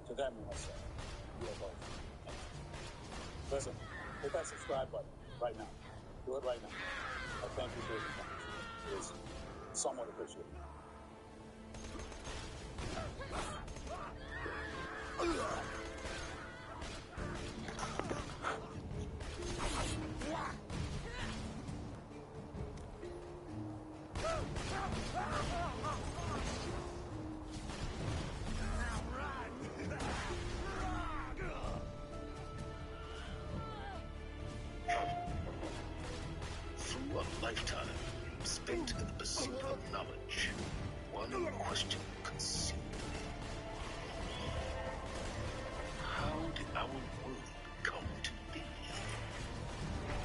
To them, we must say, you are both. Listen, hit that subscribe button right now. Do it right now. I thank you for your comments. It is somewhat appreciated. Through a lifetime spent in the pursuit of knowledge, one question consumed me. How did our world come to be?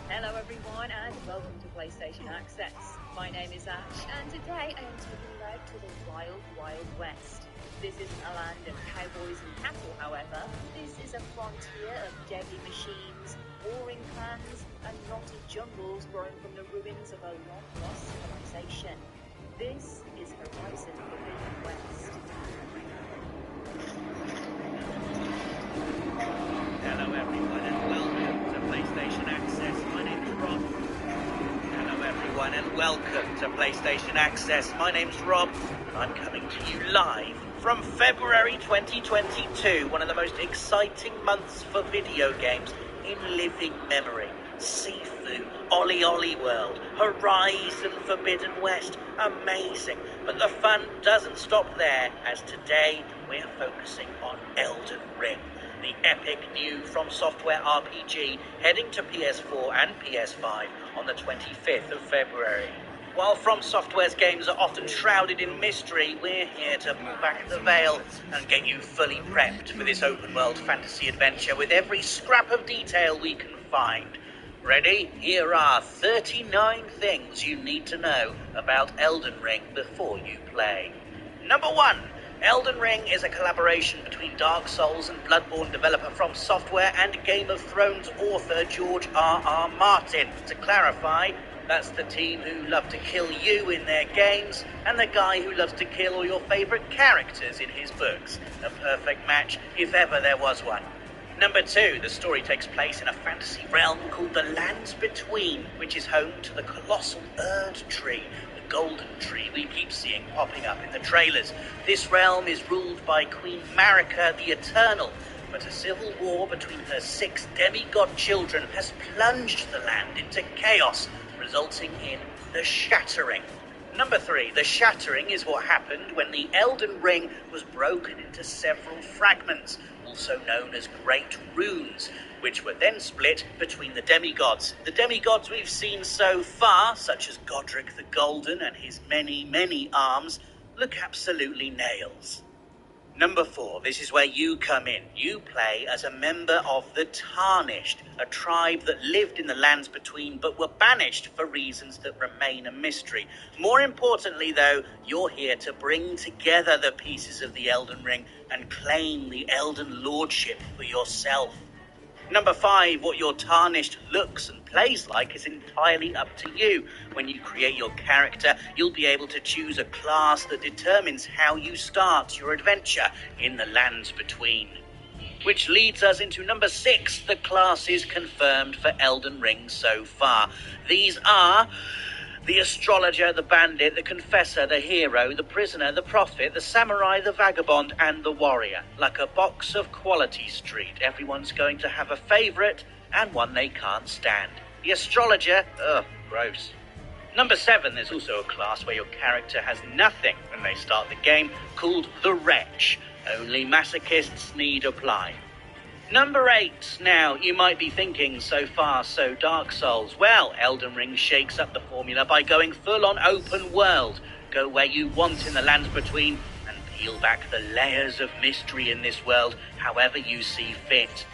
Hello everyone and welcome to PlayStation Access. My name is Ash and today I am taking you out to the wild, wild west. This isn't a land of cowboys and cattle, however. This is a frontier of deadly machines, warring clans, and knotted jungles growing from the ruins of a long-lost civilization. This is Horizon Forbidden West. Hello everyone and welcome to PlayStation Access. My name's Rob. Hello everyone and welcome to PlayStation Access. My name's Rob. I'm coming to you live from February 2022, one of the most exciting months for video games in living memory. Sifu, Ollie Ollie World, Horizon Forbidden West, amazing. But the fun doesn't stop there, as today we're focusing on Elden Ring, the epic new From Software RPG heading to PS4 and PS5 on the 25th of February. While From Software's games are often shrouded in mystery, we're here to pull back the veil and get you fully prepped for this open-world fantasy adventure with every scrap of detail we can find. Ready? Here are 39 things you need to know about Elden Ring before you play. Number 1. Elden Ring is a collaboration between Dark Souls and Bloodborne developer From Software and Game of Thrones author George R.R. Martin. To clarify, that's the team who love to kill you in their games, and the guy who loves to kill all your favourite characters in his books. A perfect match, if ever there was one. Number 2, the story takes place in a fantasy realm called the Lands Between, which is home to the colossal Erd Tree, the golden tree we keep seeing popping up in the trailers. This realm is ruled by Queen Marika the Eternal, but a civil war between her 6 demigod children has plunged the land into chaos, resulting in the Shattering. Number 3, the Shattering is what happened when the Elden Ring was broken into several fragments, also known as Great Runes, which were then split between the demigods. The demigods we've seen so far, such as Godric the Golden and his many, many arms, look absolutely nails. Number 4, this is where you come in. You play as a member of the Tarnished, a tribe that lived in the Lands Between but were banished for reasons that remain a mystery. More importantly, though, you're here to bring together the pieces of the Elden Ring and claim the Elden Lordship for yourself. Number 5, what your Tarnished looks and plays like is entirely up to you. When you create your character, you'll be able to choose a class that determines how you start your adventure in the Lands Between. Which leads us into number 6, the classes confirmed for Elden Ring so far. These are the astrologer, the bandit, the confessor, the hero, the prisoner, the prophet, the samurai, the vagabond, and the warrior. Like a box of Quality Street, everyone's going to have a favourite and one they can't stand. The astrologer, gross. Number 7, there's also a class where your character has nothing when they start the game, called the Wretch. Only masochists need apply. Number 8. Now, you might be thinking, so far, so Dark Souls. Well, Elden Ring shakes up the formula by going full-on open world. Go where you want in the Lands Between and peel back the layers of mystery in this world, however you see fit.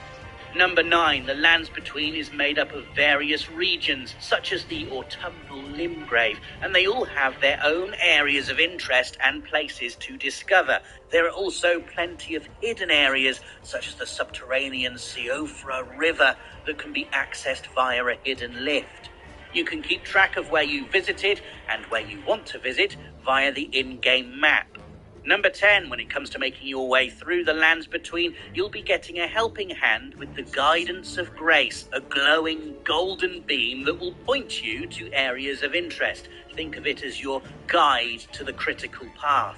Number 9. The Lands Between is made up of various regions, such as the Autumnal Limgrave, and they all have their own areas of interest and places to discover. There are also plenty of hidden areas, such as the subterranean Siofra River, that can be accessed via a hidden lift. You can keep track of where you visited and where you want to visit via the in-game map. Number 10, when it comes to making your way through the Lands Between, you'll be getting a helping hand with the Guidance of Grace, a glowing golden beam that will point you to areas of interest. Think of it as your guide to the critical path.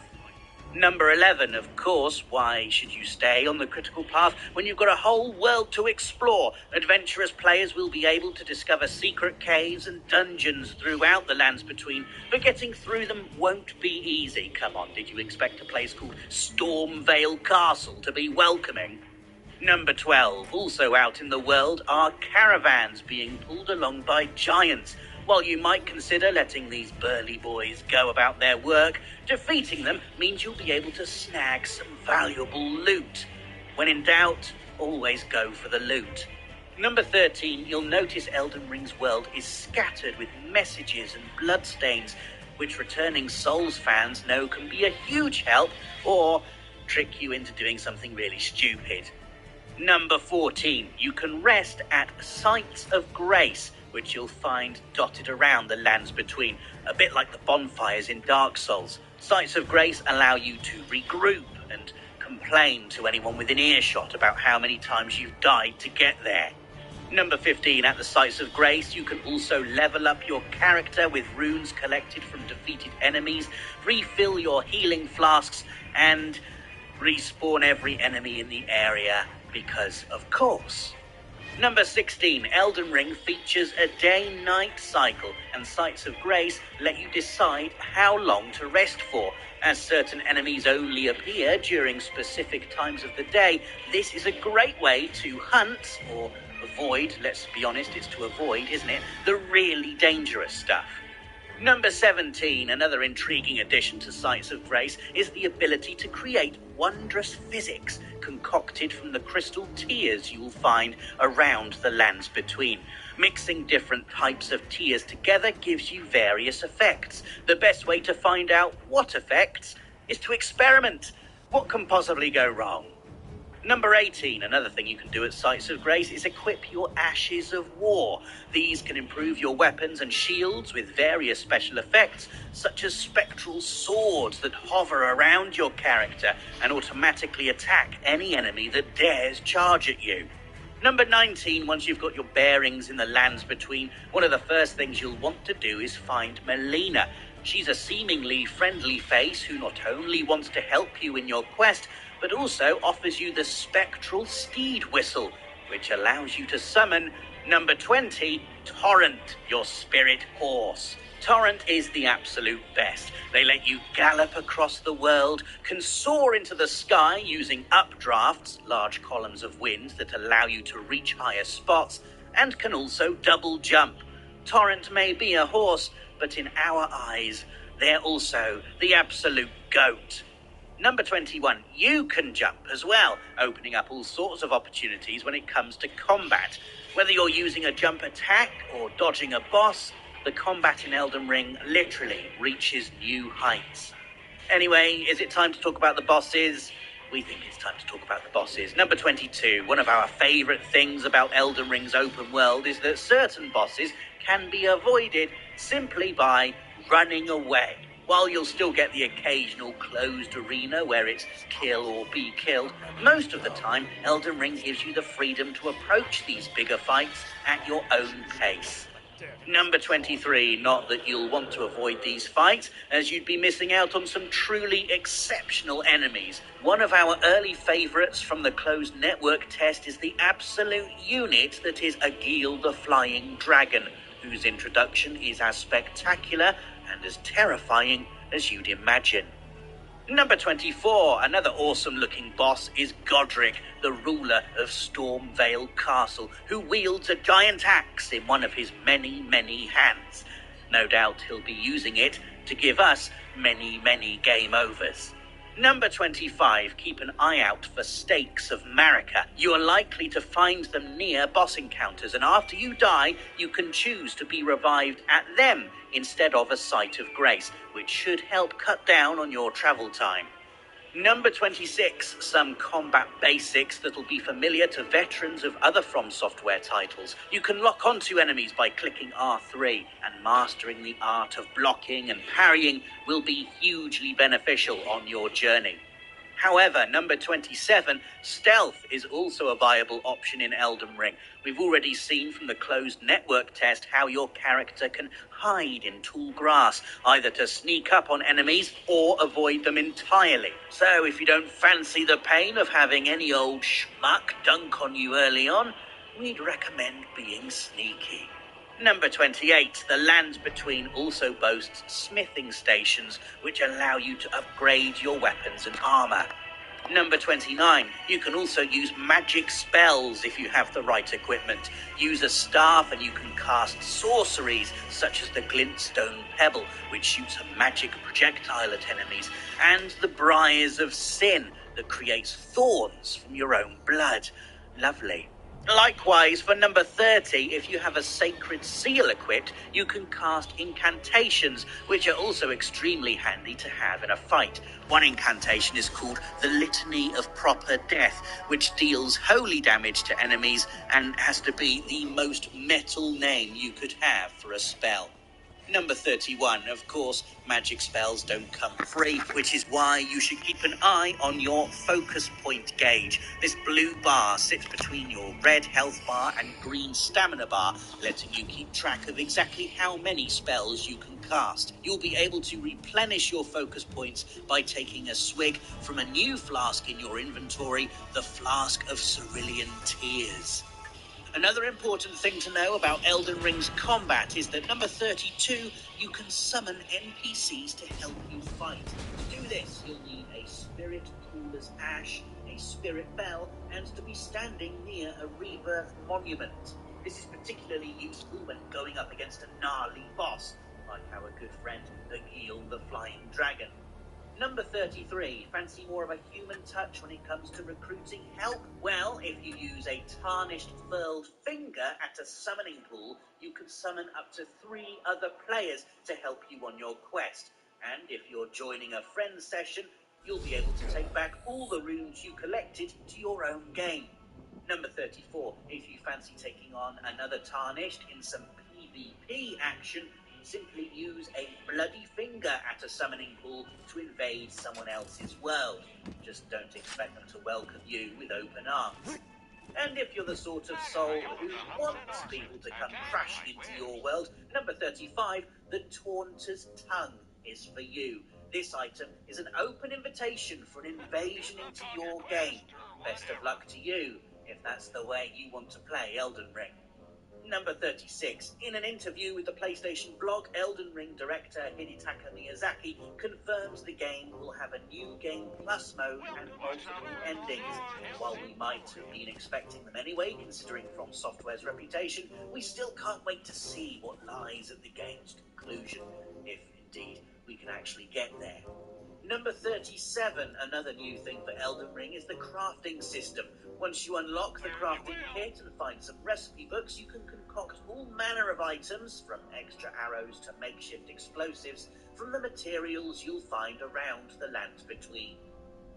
Number 11, of course, why should you stay on the critical path when you've got a whole world to explore? Adventurous players will be able to discover secret caves and dungeons throughout the Lands Between, but getting through them won't be easy. Come on, did you expect a place called Stormvale Castle to be welcoming? Number 12, also out in the world, are caravans being pulled along by giants. While you might consider letting these burly boys go about their work, defeating them means you'll be able to snag some valuable loot. When in doubt, always go for the loot. Number 13, you'll notice Elden Ring's world is scattered with messages and bloodstains, which returning Souls fans know can be a huge help or trick you into doing something really stupid. Number 14, you can rest at Sites of Grace, which you'll find dotted around the Lands Between, a bit like the bonfires in Dark Souls. Sites of Grace allow you to regroup and complain to anyone within earshot about how many times you've died to get there. Number 15, at the Sites of Grace, you can also level up your character with runes collected from defeated enemies, refill your healing flasks, and respawn every enemy in the area, because of course. Number 16, Elden Ring features a day-night cycle, and Sites of Grace let you decide how long to rest for. As certain enemies only appear during specific times of the day, this is a great way to hunt, or avoid, let's be honest, it's to avoid, isn't it, the really dangerous stuff. Number 17, another intriguing addition to Sites of Grace, is the ability to create wondrous physics concocted from the crystal tears you'll find around the Lands Between. Mixing different types of tears together gives you various effects. The best way to find out what effects is to experiment. What can possibly go wrong? Number 18, another thing you can do at Sites of Grace is equip your Ashes of War. These can improve your weapons and shields with various special effects, such as spectral swords that hover around your character and automatically attack any enemy that dares charge at you. Number 19, once you've got your bearings in the lands between, one of the first things you'll want to do is find Melina. She's a seemingly friendly face who not only wants to help you in your quest, but also offers you the spectral steed whistle, which allows you to summon number 20, Torrent, your spirit horse. Torrent is the absolute best. They let you gallop across the world, can soar into the sky using updrafts, large columns of wind that allow you to reach higher spots, and can also double jump. Torrent may be a horse, but in our eyes, they're also the absolute goat. Number 21, you can jump as well, opening up all sorts of opportunities when it comes to combat. Whether you're using a jump attack or dodging a boss, the combat in Elden Ring literally reaches new heights. Anyway, is it time to talk about the bosses? We think it's time to talk about the bosses. Number 22, one of our favourite things about Elden Ring's open world is that certain bosses can be avoided simply by running away. While you'll still get the occasional closed arena where it's kill or be killed, most of the time Elden Ring gives you the freedom to approach these bigger fights at your own pace. Number 23, not that you'll want to avoid these fights, as you'd be missing out on some truly exceptional enemies. One of our early favourites from the closed network test is the absolute unit that is Agil the Flying Dragon, whose introduction is as spectacular and as terrifying as you'd imagine. Number 24, another awesome-looking boss is Godric, the ruler of Stormvale Castle, who wields a giant axe in one of his many, many hands. No doubt he'll be using it to give us many, many game overs. Number 25, keep an eye out for Stakes of Marika. You are likely to find them near boss encounters, and after you die, you can choose to be revived at them instead of a Site of Grace, which should help cut down on your travel time. Number 26, some combat basics that'll be familiar to veterans of other From Software titles. You can lock onto enemies by clicking R3, and mastering the art of blocking and parrying will be hugely beneficial on your journey. However, number 27, stealth is also a viable option in Elden Ring. We've already seen from the closed network test how your character can hide in tall grass, either to sneak up on enemies or avoid them entirely. So if you don't fancy the pain of having any old schmuck dunk on you early on, we'd recommend being sneaky. Number 28, the Land Between also boasts smithing stations, which allow you to upgrade your weapons and armor. Number 29, you can also use magic spells if you have the right equipment. Use a staff and you can cast sorceries, such as the Glintstone Pebble, which shoots a magic projectile at enemies, and the Briars of Sin, that creates thorns from your own blood. Lovely. Likewise, for number 30, if you have a Sacred Seal equipped, you can cast incantations, which are also extremely handy to have in a fight. One incantation is called the Litany of Proper Death, which deals holy damage to enemies and has to be the most metal name you could have for a spell. Number 31, of course, magic spells don't come free, which is why you should keep an eye on your focus point gauge. This blue bar sits between your red health bar and green stamina bar, letting you keep track of exactly how many spells you can cast. You'll be able to replenish your focus points by taking a swig from a new flask in your inventory, the Flask of Cerulean Tears. Another important thing to know about Elden Ring's combat is that number 32, you can summon NPCs to help you fight. To do this, you'll need a spirit cool as ash, a spirit bell, and to be standing near a rebirth monument. This is particularly useful when going up against a gnarly boss, like our good friend Agil the Flying Dragon. Number 33, fancy more of a human touch when it comes to recruiting help? Well, if you use a tarnished furled finger at a summoning pool, you can summon up to 3 other players to help you on your quest. And if you're joining a friend session, you'll be able to take back all the runes you collected to your own game. Number 34, if you fancy taking on another Tarnished in some PvP action, simply use a bloody finger at a summoning pool to invade someone else's world. Just don't expect them to welcome you with open arms. And if you're the sort of soul who wants people to come crash into your world, number 35, the Taunter's Tongue is for you. This item is an open invitation for an invasion into your game. Best of luck to you, if that's the way you want to play Elden Ring. Number 36. In an interview with the PlayStation blog, Elden Ring director Hidetaka Miyazaki confirms the game will have a new Game Plus mode and multiple endings. While we might have been expecting them anyway, considering From Software's reputation, we still can't wait to see what lies at the game's conclusion, if indeed we can actually get there. Number 37, another new thing for Elden Ring, is the crafting system. Once you unlock the crafting kit and find some recipe books, you can concoct all manner of items, from extra arrows to makeshift explosives, from the materials you'll find around the Lands Between.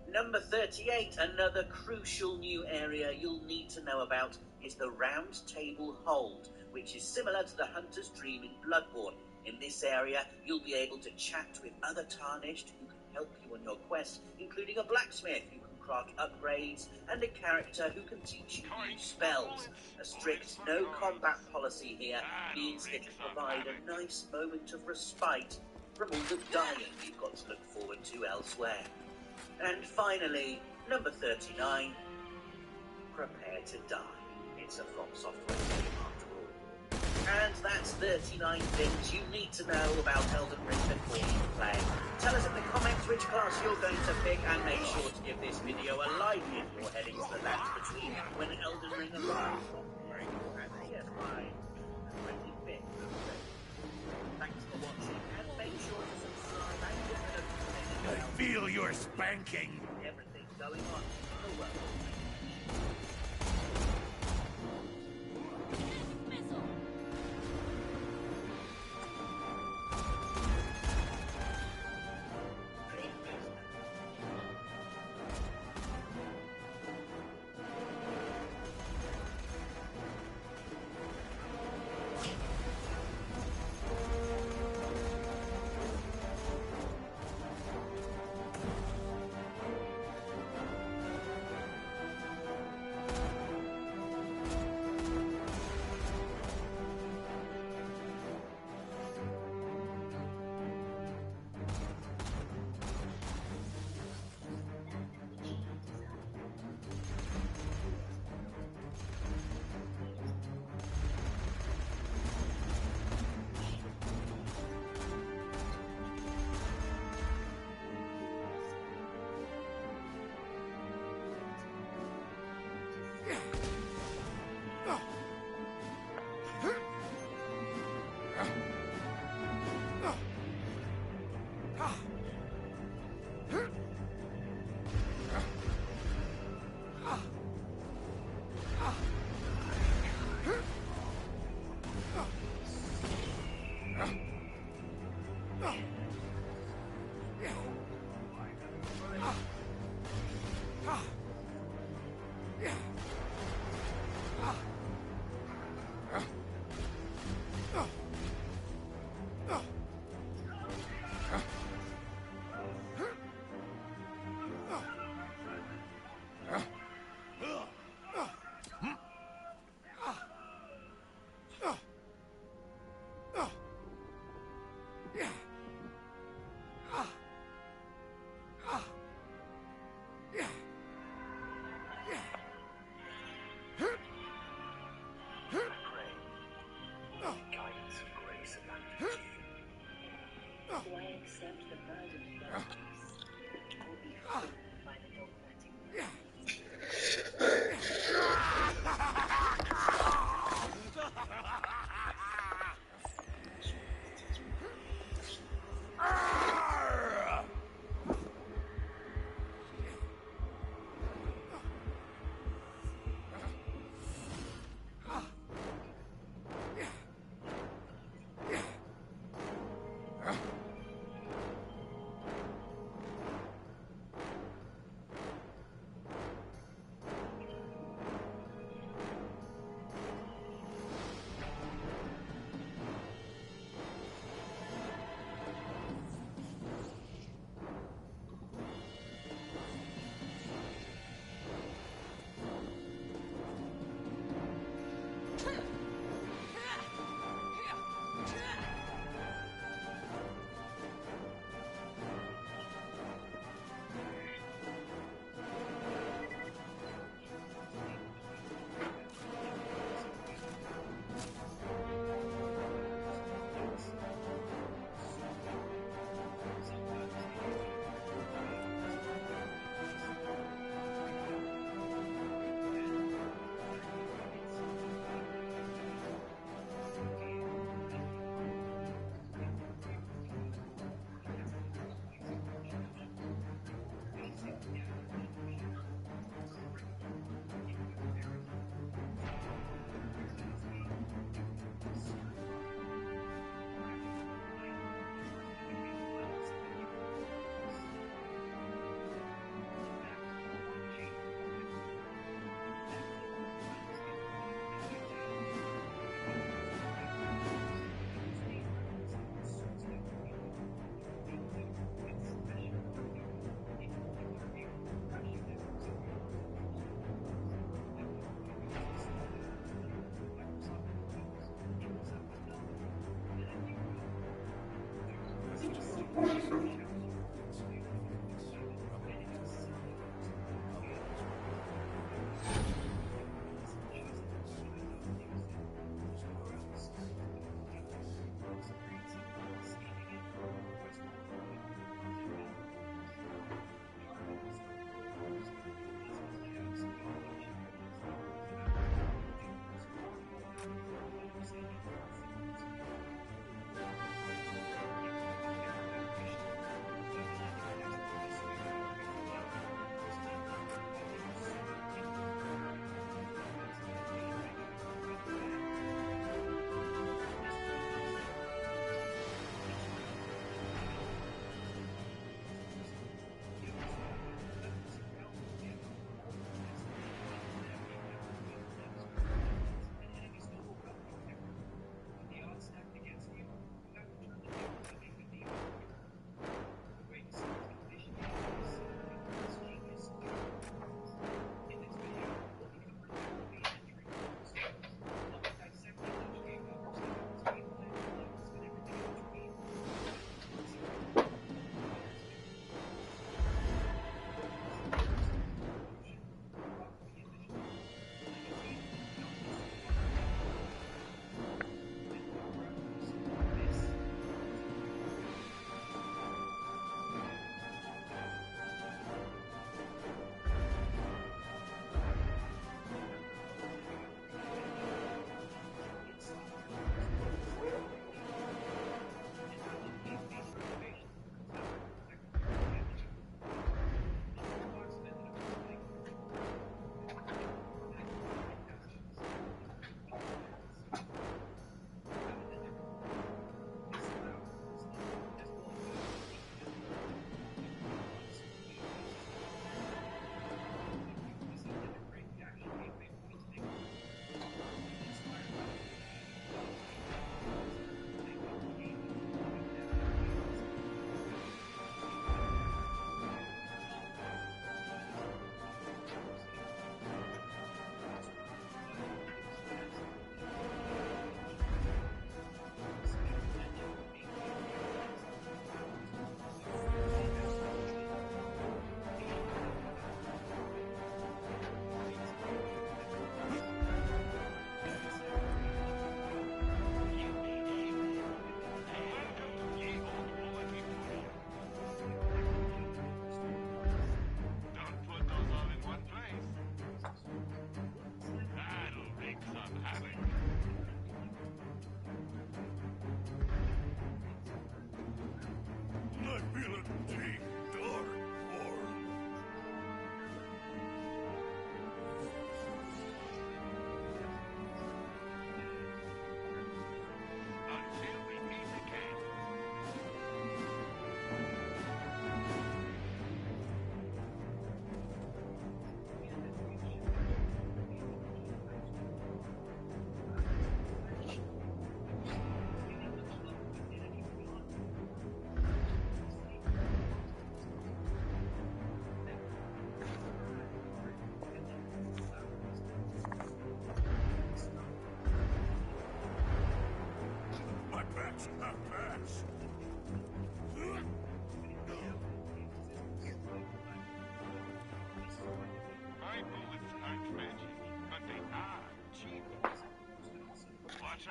Number 38, another crucial new area you'll need to know about, is the Round Table Hold, which is similar to the Hunter's Dream in Bloodborne. In this area, you'll be able to chat with other Tarnished who can help you on your quest, including a blacksmith who can craft upgrades and a character who can teach you new spells. A strict no-combat policy here means it'll provide a nice moment of respite from all the dying you've got to look forward to elsewhere. And finally, number 39, prepare to die. It's a From Software game after all. And that's 39 things you need to know about Elden Ring before you play. Tell us in the comments which class you're going to pick, and make sure to give this video a like if you're heading to the Lands Between when Elden Ring arrives on PS5 and 25th of February. Thanks for watching, and make sure to subscribe and hit the notification bell. I feel your spanking. Everything going on in the world.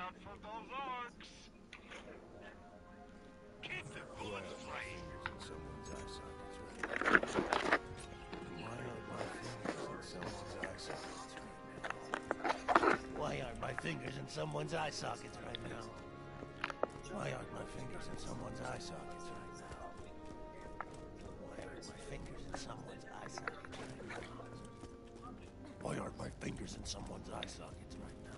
out for those orcs. Keep the bullets right. Someone's eye sockets right. Why aren't my fingers in someone's eye sockets right now? Why aren't my fingers in someone's eye sockets right now? Why aren't my fingers in someone's eye sockets right now? Why aren't my fingers in someone's eye sockets right now? Why aren't my fingers in someone's eye sockets right now?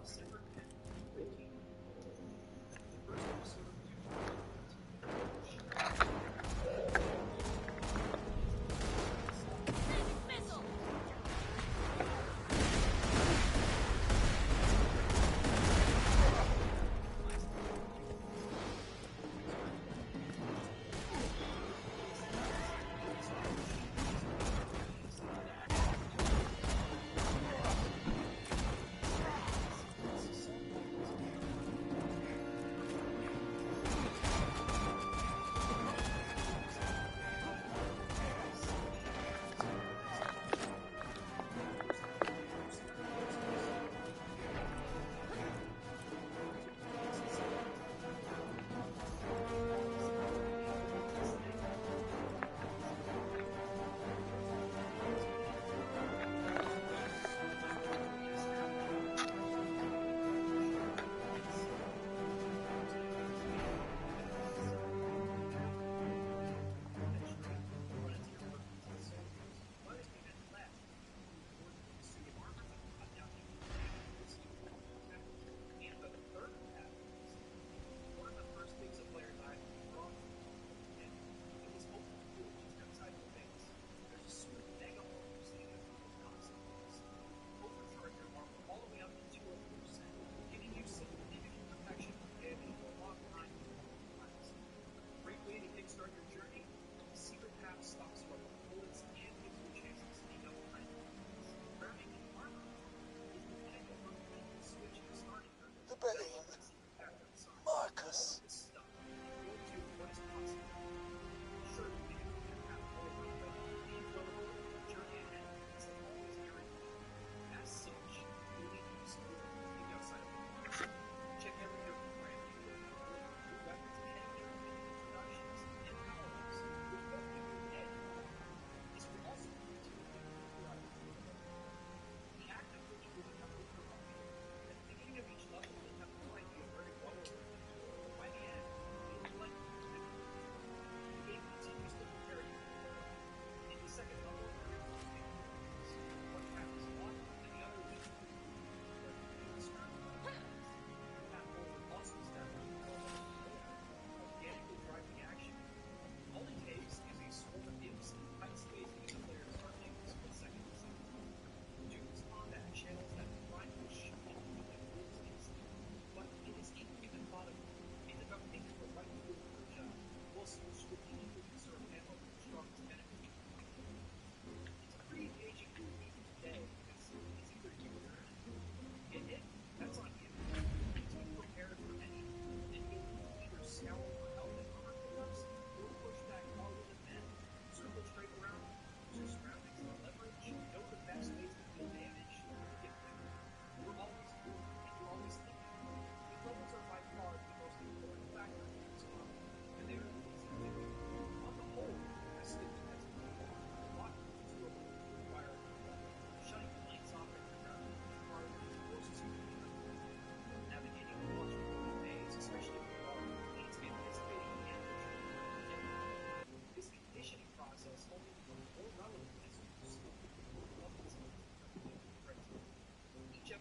Marcus.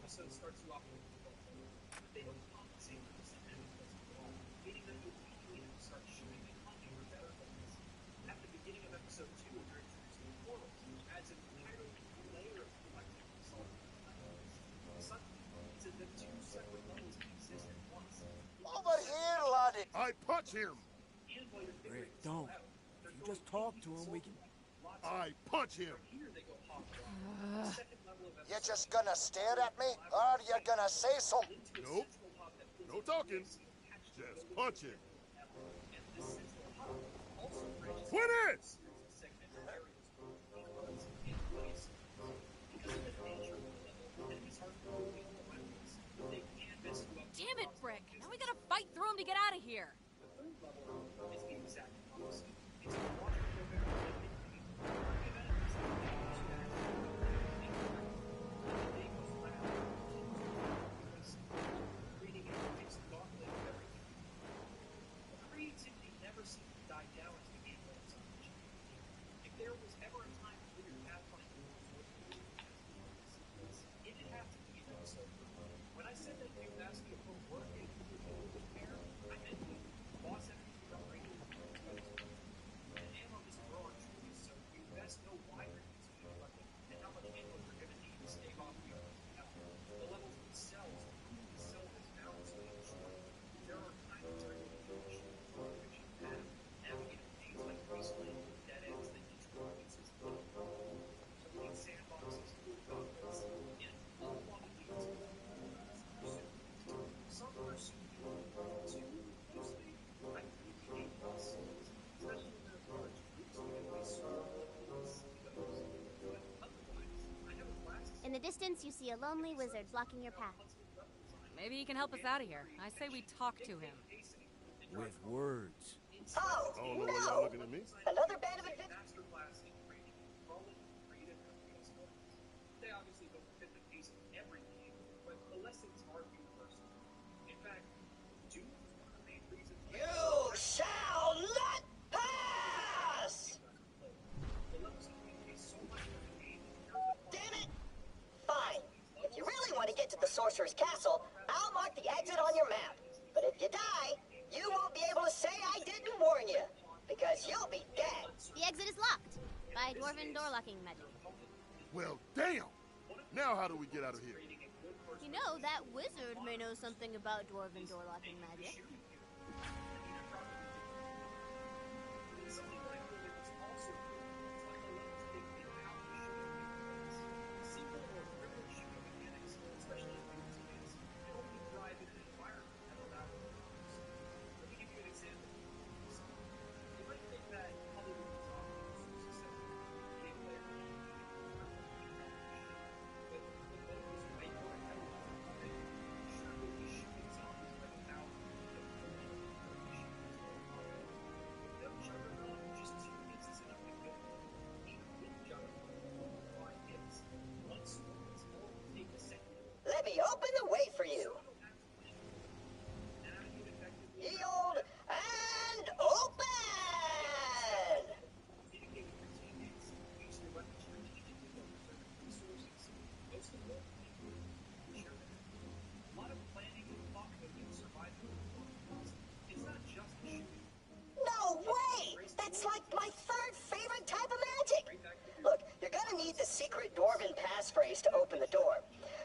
episode starts you off with a but they don't compensate for the significance at all, meaning that you immediately start shooting and hunting for better things. At the beginning of episode 2, you're introduced to portals, which adds an entirely new layer of complexity to solving the levels. Suddenly, it's as if two separate levels exist at once. Over here, laddie! I punch him! Rick, don't. If you just talk to him, we can... I punch him! You just gonna stare at me? Or you gonna say something? Nope. No talking. Just punching. Quit it! Damn it, Brick! the distance, you see a lonely wizard blocking your path. Maybe he can help us out of here. I say we talk to him. With words. Oh, I don't know no! why y'all looking at me. Another band of adventure. They obviously don't fit the pace of every game, but the lessons are universal. In fact, Doom is one of the main reasons. You shall not pass! Damn it! Fine. If you really want to get to the Sorcerer's Castle, I'll mark the exit on your map. But if you die, you won't be able to say I didn't warn you, because you'll be dead. The exit is locked by dwarven door locking magic. Well, damn! Now how do we get out of here? You know, that wizard may know something about dwarven door locking magic. Let me open the way for you. Yield and open! No way! That's like my third favorite type of magic. Look, you're gonna need the secret dwarven passphrase to open the door.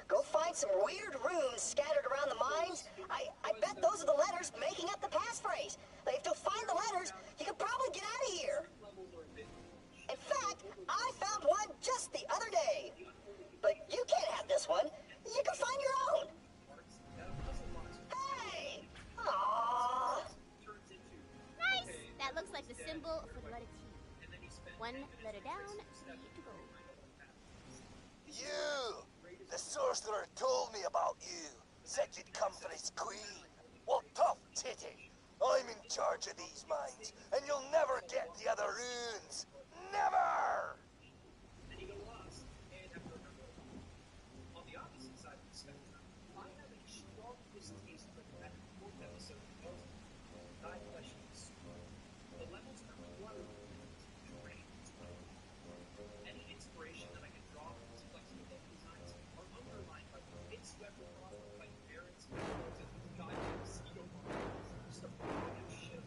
Go find some weird runes scattered around the mines. I bet those are the letters making up the passphrase. If you'll find the letters, you could probably get out of here. In fact, I found one just the other day. But you can't have this one. You can find your own. Hey! Aww. Nice! That looks like the symbol for the letter T. One letter down, T to go. You! The sorcerer told me about you. Said you'd come for his queen. Well, tough titty. I'm in charge of these mines, and you'll never get the other runes. Never! On the opposite side of the spectrum, I have a strong distaste for the fourth episode of Ghost. Die questions. The levels are cluttered with trains. Any inspiration that I can draw from these flexible level designs are underlined by the mid-swept across by parents and goddamn mosquito monsters. Just a bunch of shit.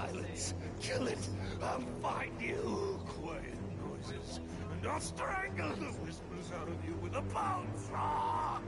silence. Kill it. I'll find you. Quiet noises. And I'll strangle the whispers out of you with a bone saw.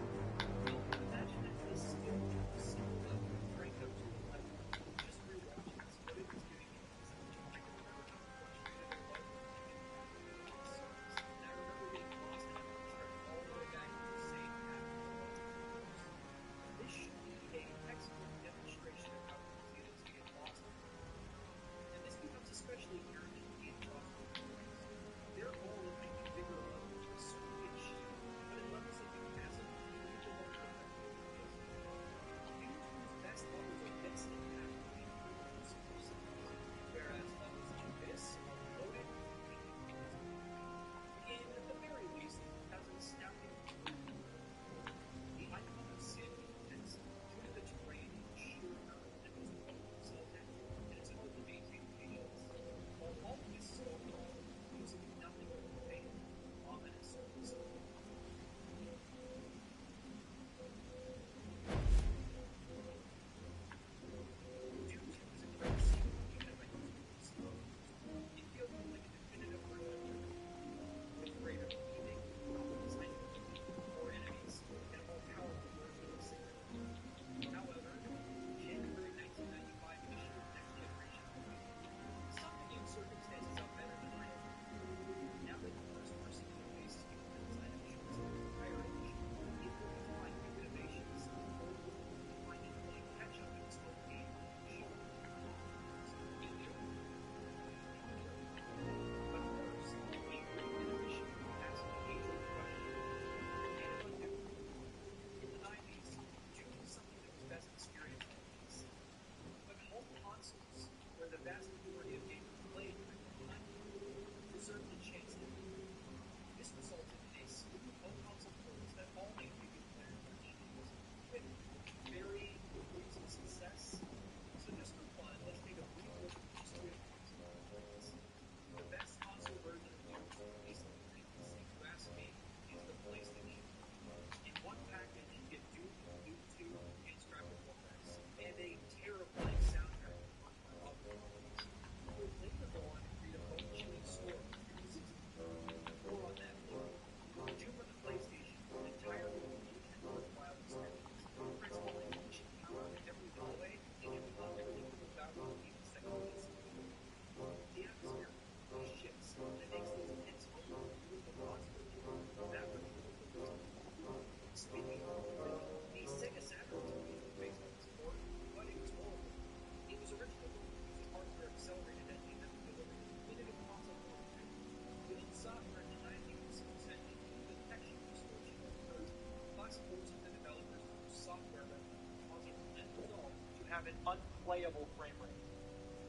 Have an unplayable frame rate.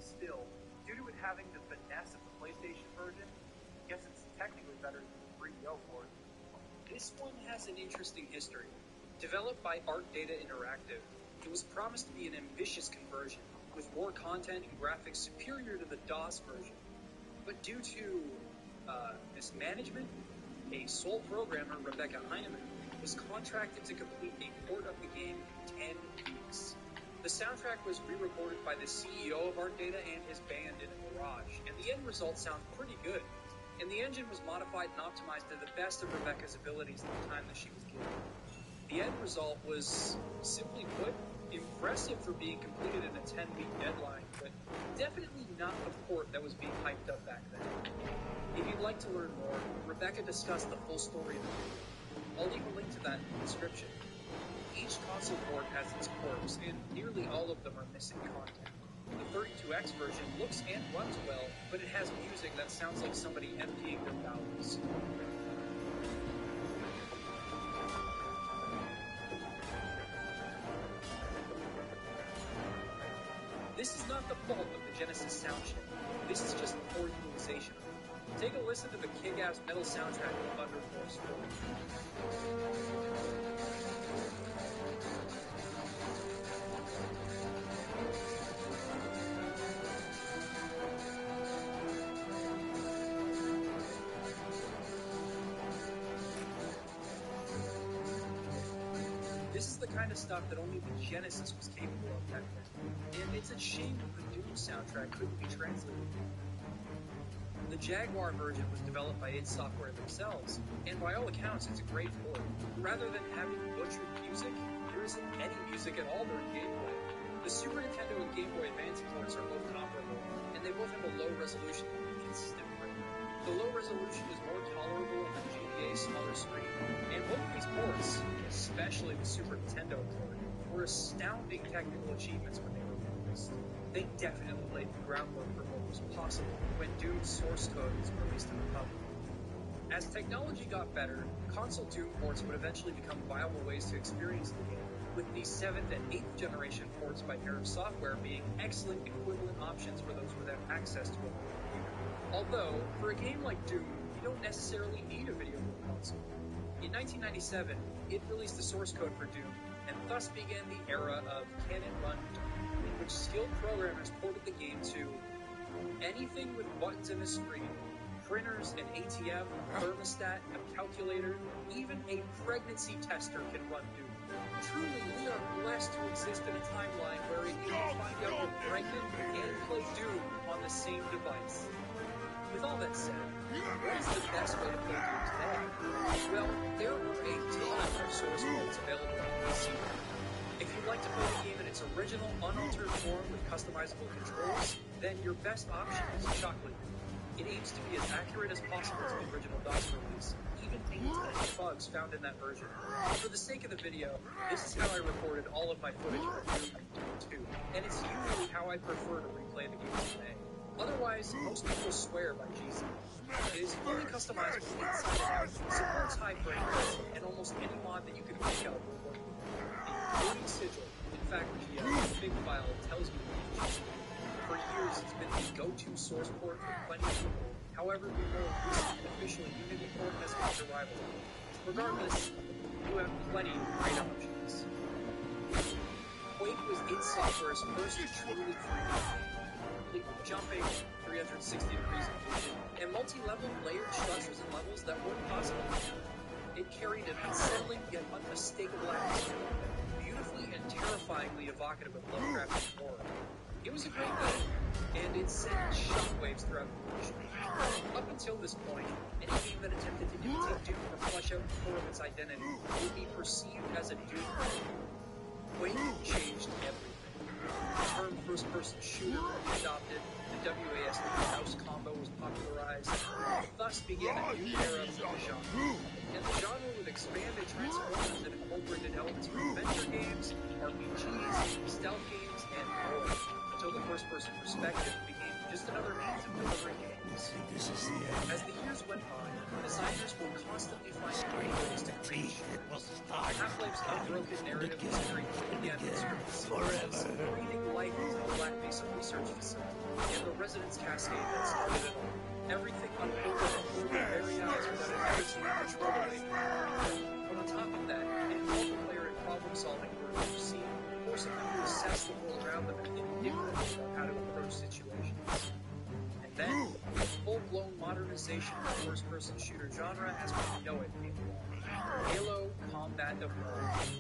Still, due to it having the finesse of the PlayStation version, I guess it's technically better than the 3DO port. This one has an interesting history. Developed by Art Data Interactive, it was promised to be an ambitious conversion, with more content and graphics superior to the DOS version. But due to mismanagement, a sole programmer, Rebecca Heinemann, was contracted to complete a port of the game in 10 weeks. The soundtrack was re-recorded by the CEO of Art Data and his band in a garage, and the end result sounds pretty good. And the engine was modified and optimized to the best of Rebecca's abilities at the time that she was given. The end result was, simply put, impressive for being completed in a 10-week deadline, but definitely not the port that was being hyped up back then. If you'd like to learn more, Rebecca discussed the full story of the game. I'll leave a link to that in the description. Each console port has its quirks, and nearly all of them are missing content. The 32X version looks and runs well, but it has music that sounds like somebody emptying their bowels. This is not the fault of the Genesis sound chip. This is just poor utilization. Take a listen to the kick-ass metal soundtrack of Thunder Force 4. This is the kind kind of stuff that only the Genesis was capable of back then. And it's a shame that the Doom soundtrack couldn't be translated. The Jaguar version was developed by id Software themselves, and by all accounts it's a great port. Rather than having butchered music, there isn't any music at all during gameplay. The Super Nintendo and Game Boy Advance ports are both comparable, and they both have a low resolution and consistent frame. The low resolution is more tolerable on the GBA's smaller screen, and both of these ports, especially the Super Nintendo port, were astounding technical achievements when they were released. They definitely laid the groundwork for what was possible when Doom's source code was released to the public. As technology got better, console Doom ports would eventually become viable ways to experience the game, with the 7th and 8th generation ports by id Software being excellent equivalent options for those without access to a home computer. Although, for a game like Doom, you don't necessarily need a video game console. In 1997, it released the source code for Doom, and thus began the era of Can It Run Doom, in which skilled programmers ported the game to anything with buttons and a screen, printers, an ATM, a thermostat, a calculator, even a pregnancy tester can run Doom. Truly, we are blessed to exist in a timeline where you can find out you're pregnant and play Doom on the same device. With all that said, what is the best way to play Doom today? Well, there are a ton of source codes available on PC. If you'd like to play the game in its original, unaltered form with customizable controls, then your best option is Chocolate. It aims to be as accurate as possible to the original DOS release, even maintaining bugs found in that version. For the sake of the video, this is how I recorded all of my footage for Doom 2, and it's usually how I prefer to replay the game today. Otherwise, most people swear by GC. It is fully customizable inside and out, supports high frame rates, and almost any mod that you can think of will work. Including Sigil. In fact, the big file tells you what GC. For years, it's been the go-to source port for plenty of people. However, the more recent and official Unity port has come to rival it. Regardless, you have plenty of great options. Quake was id Software's first truly 3D game. Jumping 360 degrees of vision, and multi-level layered structures and levels that weren't possible. It carried an unsettling yet unmistakable atmosphere, beautifully and terrifyingly evocative of Lovecraftian horror. It was a great game, and it sent shockwaves throughout the nation. Up until this point, any game that attempted to imitate Doom or flesh out the core of its identity would be perceived as a Doom game. Quake changed everything. The term first-person shooter was adopted, the WASD mouse combo was popularized, thus began a new era of the genre. And the genre would expand and transform as it incorporated elements from adventure games, RPGs, stealth games, and more, until the first-person perspective became just another means of delivering games. As the years went by, designers will constantly find new ways to create shooters. Half-Life's unbroken narrative was carried again forever, breathing life into the Black Mesa Research Facility, and the Residence Cascade that started it all. Everything unfolded before their very eyes without an ever team control away. But on top of that, any multiplayer and problem-solving were foreseen, forcing them to assess the world around them and think differently about how to approach situations. And then, the full-blown modernization of the first-person shooter genre as we know it came along. Halo Combat Evolved.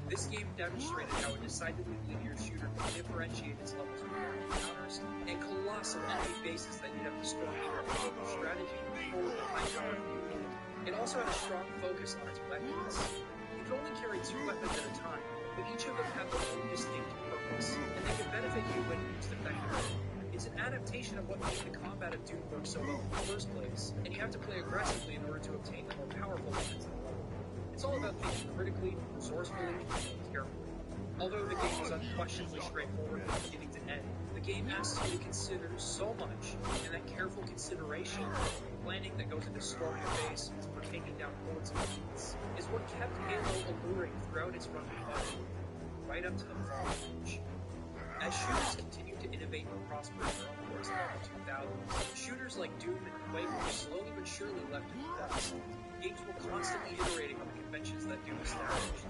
This game demonstrated how a decidedly linear shooter can differentiate its levels from encounters and colossal enemy bases that you'd have to storm through with local strategy forward to high-powered view. It also had a strong focus on its weapons. You could only carry 2 weapons at a time, but each of them had their own distinct purpose, and they could benefit you when used effectively. It's an adaptation of what made the combat of Doom work so well in the first place, and you have to play aggressively in order to obtain the more powerful weapons in the level. It's all about thinking critically, resourcefully, and carefully. Although the game is unquestionably straightforward from beginning to end, the game asks you to consider so much, and that careful consideration, the planning that goes into storming a base or taking down hordes of enemies, is what kept Halo alluring throughout its run with Bungie, right up to the fall launch. As shooters continued to innovate and prosper in their own course in the 2000s, shooters like Doom and Quake were slowly but surely left in the dust. Games were constantly iterating on the conventions that Doom established.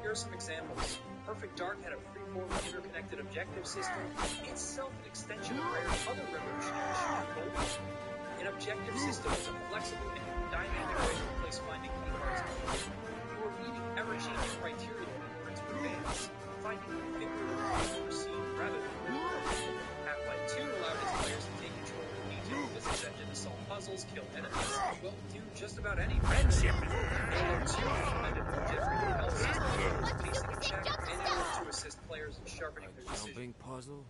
Here are some examples. Perfect Dark had a freeform interconnected objective system, itself an extension of Rare's other revolutionary shooter goal. An objective system was a flexible and dynamic way to replace finding key cards. You were meeting ever-changing criteria in order to fans, finding the figure of the scene rather than critical. Half-Life 2 allowed its players to take control of the detailed physics engine to solve puzzles, kill enemies, well, do just about anything. Friendship. Halo 2 implemented more generated health systems, pacing and check, and able to assist players in sharpening their decisions. Puzzle.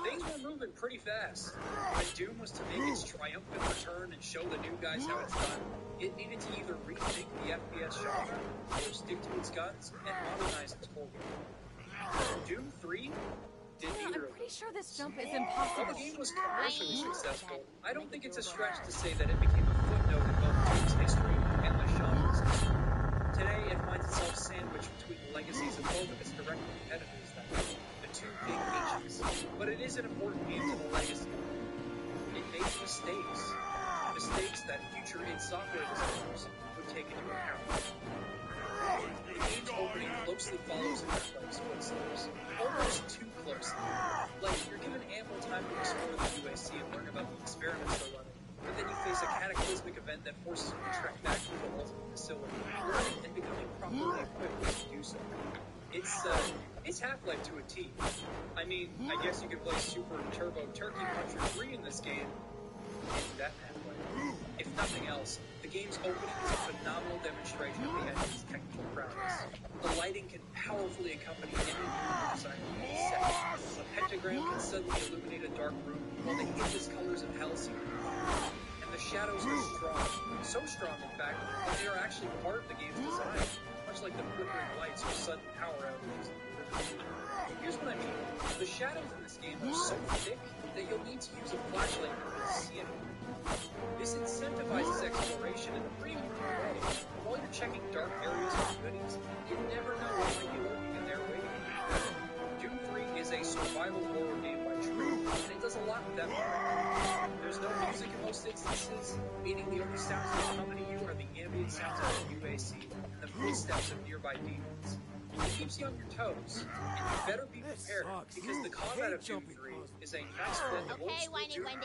Things were moving pretty fast. When Doom was to make its triumphant return and show the new guys how it's done, it needed to either rethink the FPS genre or stick to its guns and modernize its core game. Doom 3 did neither I'm pretty sure this jump is impossible. While the game was commercially successful, I don't think it's a stretch to say that it became a footnote in both Doom's history and the genre's history. Today, it finds itself sandwiched between the legacies of both of its direct competitors, the two big H's. But it is an important game to the legacy. It made mistakes. Mistakes that future id Software designers would take into account. The game's opening closely follows in Half-Life's footsteps, almost too closely. Like, you're given ample time to explore the UAC and learn about the experiments they're running, but then you face a cataclysmic event that forces you to trek back to the ultimate facility, learning and becoming properly equipped to do so. It's Half-Life to a T. I mean, I guess you could play Super Turbo Turkey Puncher 3 in this game. Maybe that Half-Life. If nothing else, the game's opening is a phenomenal demonstration of the engine's technical prowess. The lighting can powerfully accompany any movement designer can set. A pentagram can suddenly illuminate a dark room, while the hideous colors of hell seem to come. And the shadows are strong. So strong, in fact, that they are actually part of the game's design, much like the flickering lights or sudden power outages. Here's what I mean. The shadows in this game are so thick that you'll need to use a flashlight in order to see anything. This incentivizes exploration in a pretty weird way. While you're checking dark areas for goodies, you never know what might be lurking in there waiting for you. Doom 3 is a survival horror game by truth, and it does a lot with that part. There's no music in most instances, meaning the only sounds that accompany you are the ambient sounds of the UAC and the footsteps of nearby demons. It keeps you on your toes, and you better be prepared, because the combat of Doom 3 is a nice blend of old school Doom and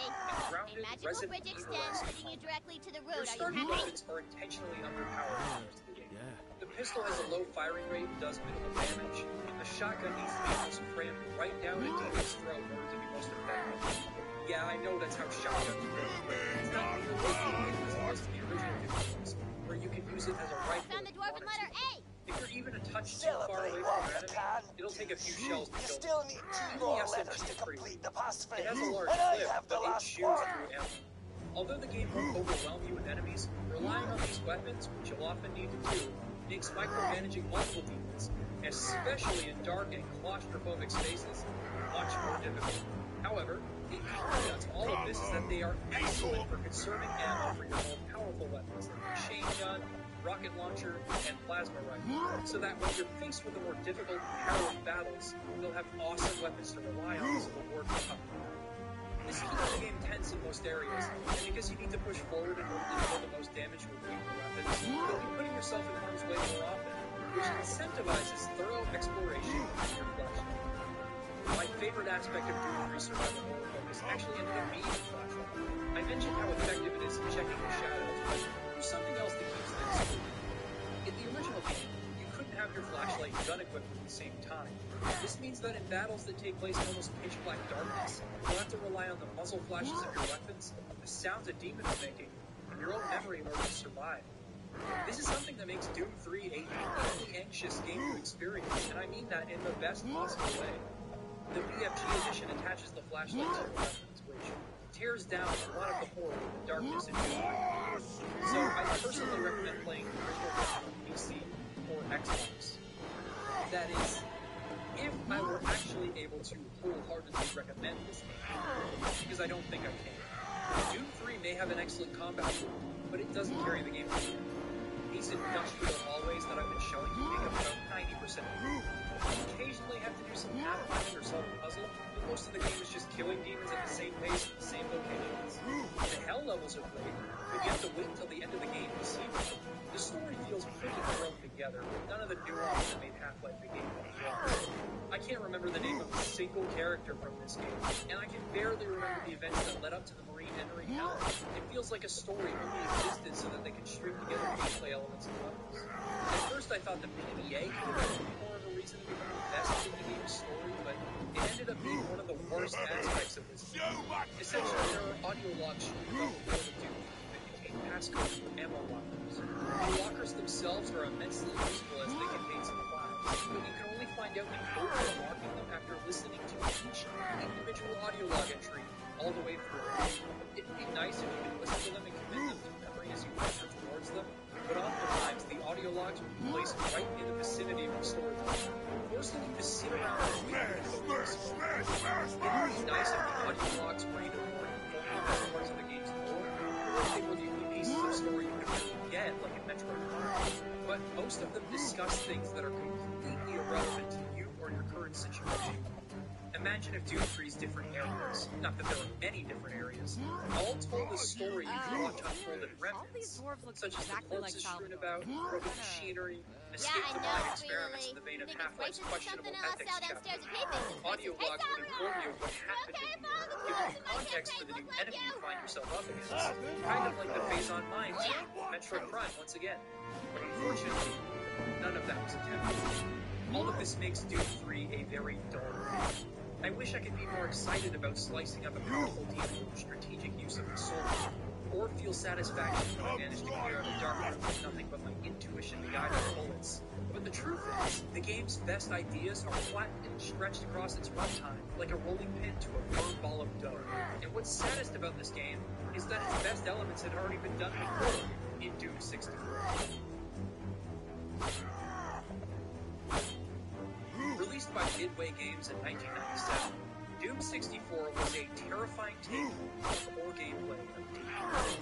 grounded Resident Evil. Leading you directly to the road. Your starting weapons are intentionally underpowered in most of the game. The pistol has a low firing rate and does minimal damage, and the shotgun needs to be almost crammed right down a demon's throat in order to be most effective. Yeah, I know that's how shotguns work, but it's not nearly as convenient as it was to the original Doom games, where you can use it as a rifle. Found the dwarven letter A. If you're even a touch too far away from an enemy, it'll take a few shells to kill. You still need 2 more letters to complete the passphrase. It has a large clip, but it shears through ammo. Although the game won't overwhelm you with enemies, relying on these weapons, which you'll often need to do, makes micromanaging multiple demons, especially in dark and claustrophobic spaces, much more difficult. However, the caveat to all of this is that they are excellent for conserving ammo for your more powerful weapons like the chain gun, rocket launcher, and plasma rifle, so that when you're faced with the more difficult and harrowing battles, you'll have awesome weapons to rely on as it will work out. This keeps the game tense in most areas, and because you need to push forward in order to deal the most damage with weaker weapons, you'll be putting yourself in harm's way more often, which incentivizes thorough exploration of your flashlight. My favorite aspect of Doom 3 survival horror focus actually ended up being the flashlight. I mentioned how effective it is in checking the shadows, but there's something else that keeps things smooth. In the original game, you couldn't have your flashlight and gun equipped at the same time. This means that in battles that take place in almost pitch-black darkness, you'll have to rely on the muzzle flashes of your weapons, the sounds a demon is making, and your own memory in order to survive. This is something that makes Doom 3 a uniquely anxious game to experience, and I mean that in the best possible way. The BFG edition attaches the flashlight to your weapons, which tears down a lot of the horror of the darkness in Doom 3. So I personally recommend playing the original version on PC or Xbox. That is, if I were actually able to wholeheartedly recommend this game, because I don't think I can. Doom 3 may have an excellent combat loop, but it doesn't carry the game forward. These industrial hallways that I've been showing you make up about 90% of the game. You occasionally have to do some pathfinding or solve a puzzle, but most of the game is just killing demons at the same pace at the same locations. The hell levels are great, but you have to wait until the end of the game to see them. The story feels pretty thrown together, with none of the nuance that made Half-Life the game that was. I can't remember the name of a single character from this game, and I can barely remember the events that led up to the Marine entering hell. It feels like a story only existed so that they could string together gameplay elements and levels. At first I thought the PBA could have been more of a reason considered to be the best video game story, but it ended up being one of the worst aspects of this game. Essentially, there are audio logs streamed about the world of Doom that contain passcodes for ammo lockers. The lockers themselves are immensely useful as they contain some files, but you can only find out the code for unlocking them after listening to each individual audio log entry all the way through. It'd be nice if you could listen to them and commit them to memory as you venture towards them, but oftentimes the audio logs would be placed right in the vicinity of the storyline, forcing you to sit around and wait for the focus. It would be nice if the audio logs were either more informative parts of the game's lore, or if they were the only pieces of story you could really get, like in Metroid Prime. But most of them discuss things that are completely irrelevant to you or your current situation. Imagine if Doom 3's different areas, not that there are any different areas, all told a story you can watch unfold in remnants, such as the corpses strewn about, broken machinery, escape to mind experiments in the vein of Half-Life's questionable ethics chapter. Audio logs would inform you of what happened in the era, giving you context for the new enemy you find yourself up against. Kind of like the Phazon Mines in Metroid Prime once again. But unfortunately, none of that was attempted. All of this makes Doom 3 a very dull game. I wish I could be more excited about slicing up a powerful demon with strategic use of the sword, or feel satisfaction when I manage to clear out a dark room with nothing but my intuition to guide my bullets. But the truth is, the game's best ideas are flattened and stretched across its runtime, like a rolling pin to a firm ball of dough. And what's saddest about this game is that its best elements had already been done before in Doom 64. Released by Midway Games in 1997, Doom 64 was a terrifying take on the core gameplay of Doom.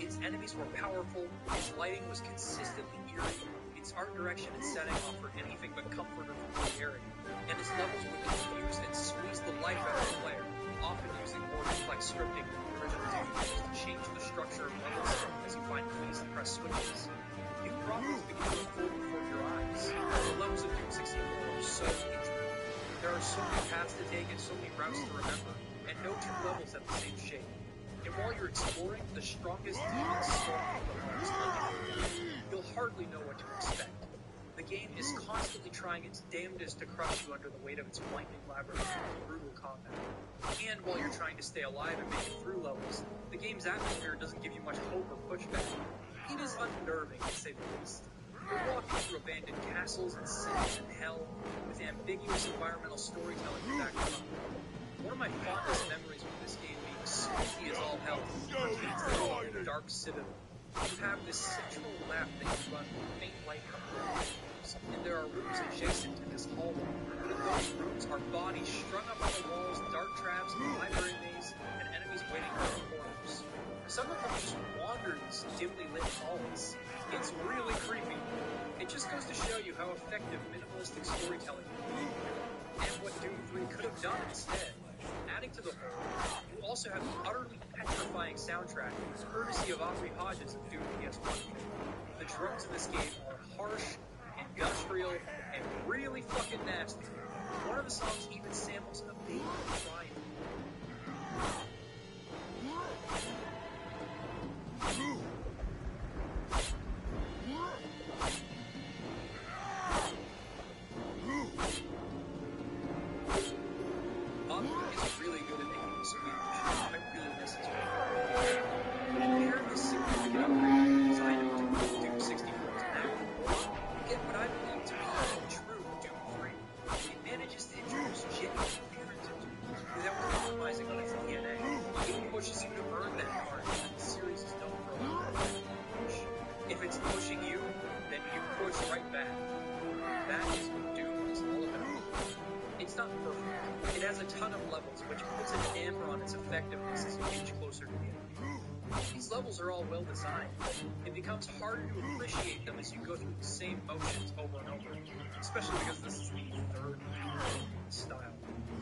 Its enemies were powerful, its lighting was consistently eerie, its art direction and setting offered anything but comfort or familiarity, and its levels would confuse and squeeze the life out of the player, often using more complex scripting than the original Doom used to change the structure of levels as you find keys and press switches. New problems begin to unfold before your eyes. The levels of Doom 64 are so intricate. There are so many paths to take and so many routes to remember, and no two levels have the same shape. And while you're exploring, the strongest demons storm from the hardest limit. You'll hardly know what to expect. The game is constantly trying its damnedest to crush you under the weight of its winding labyrinth of brutal combat. And while you're trying to stay alive and make it through levels, the game's atmosphere doesn't give you much hope or pushback. It is unnerving, to say the least. You're walking through abandoned castles and cities in hell, with ambiguous environmental storytelling in the background. One of my fondest memories with this game being spooky as all hell pertains to the Dark Citadel. You have this central map that you run with faint light coming from the rooms, and there are rooms adjacent to this hallway. But in those rooms are bodies strung up on the walls, dark traps, a library maze, and enemies waiting in the corners. Some of them just wander these dimly lit halls. It's really creepy. It just goes to show you how effective minimalistic storytelling can be, and what Doom 3 could have done instead. Adding to the whole, you also have the utterly petrifying soundtrack, courtesy of Aubrey Hodges of Doom PS1. The drums in this game are harsh, industrial, and really fucking nasty. One of the songs even samples a baby crying. Are all well designed. It becomes harder to appreciate them as you go through the same motions over and over, especially because this is the third style.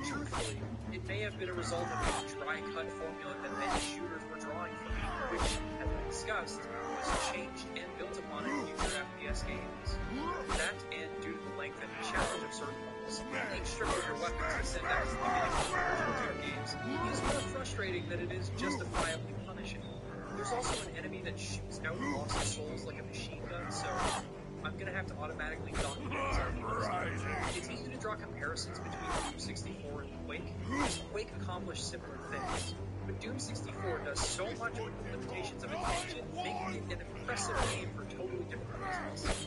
Truthfully, it may have been a result of the dry-cut formula that many shooters were drawing from, which, as we discussed, was changed and built upon in future FPS games. That, and due to the length and challenge of certain levels, being stripped of your weapons and sent back to the beginning of the original games is more frustrating than it is justifiably punishing. There's also an enemy that shoots out lost souls like a machine gun, so I'm gonna have to automatically document this. It's easy to draw comparisons between Doom 64 and Quake, because Quake accomplished similar things. But Doom 64 does so much with the limitations of its engine, making it an impressive game for totally different reasons.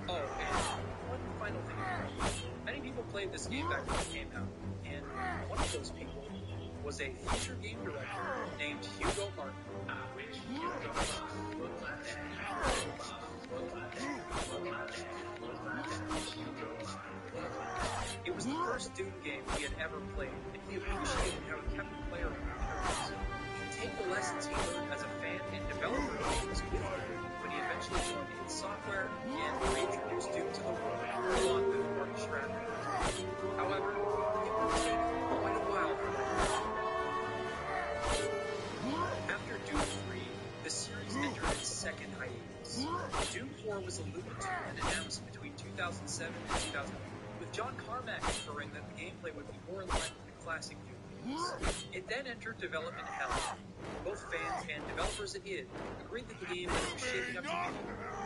Oh, and one final thing. Many people played this game back when it came out, and one of those people was a future game director named Hugo Martin. It was the first Doom game he had ever played, and he appreciated how it kept the player interested. He'd take the lessons he learned as a fan and developer of games with him when he eventually joined id Software and reintroduced Doom to the world along with Martin Stratton. However, it would take quite a while for that. After Doom 3, the series entered its second hiatus. Doom 4 was alluded to and announced between 2007 and 2008, with John Carmack inferring that the gameplay would be more in line with the classic Doom games. It then entered development hell. Both fans and developers at id agreed that the game was shaping up to be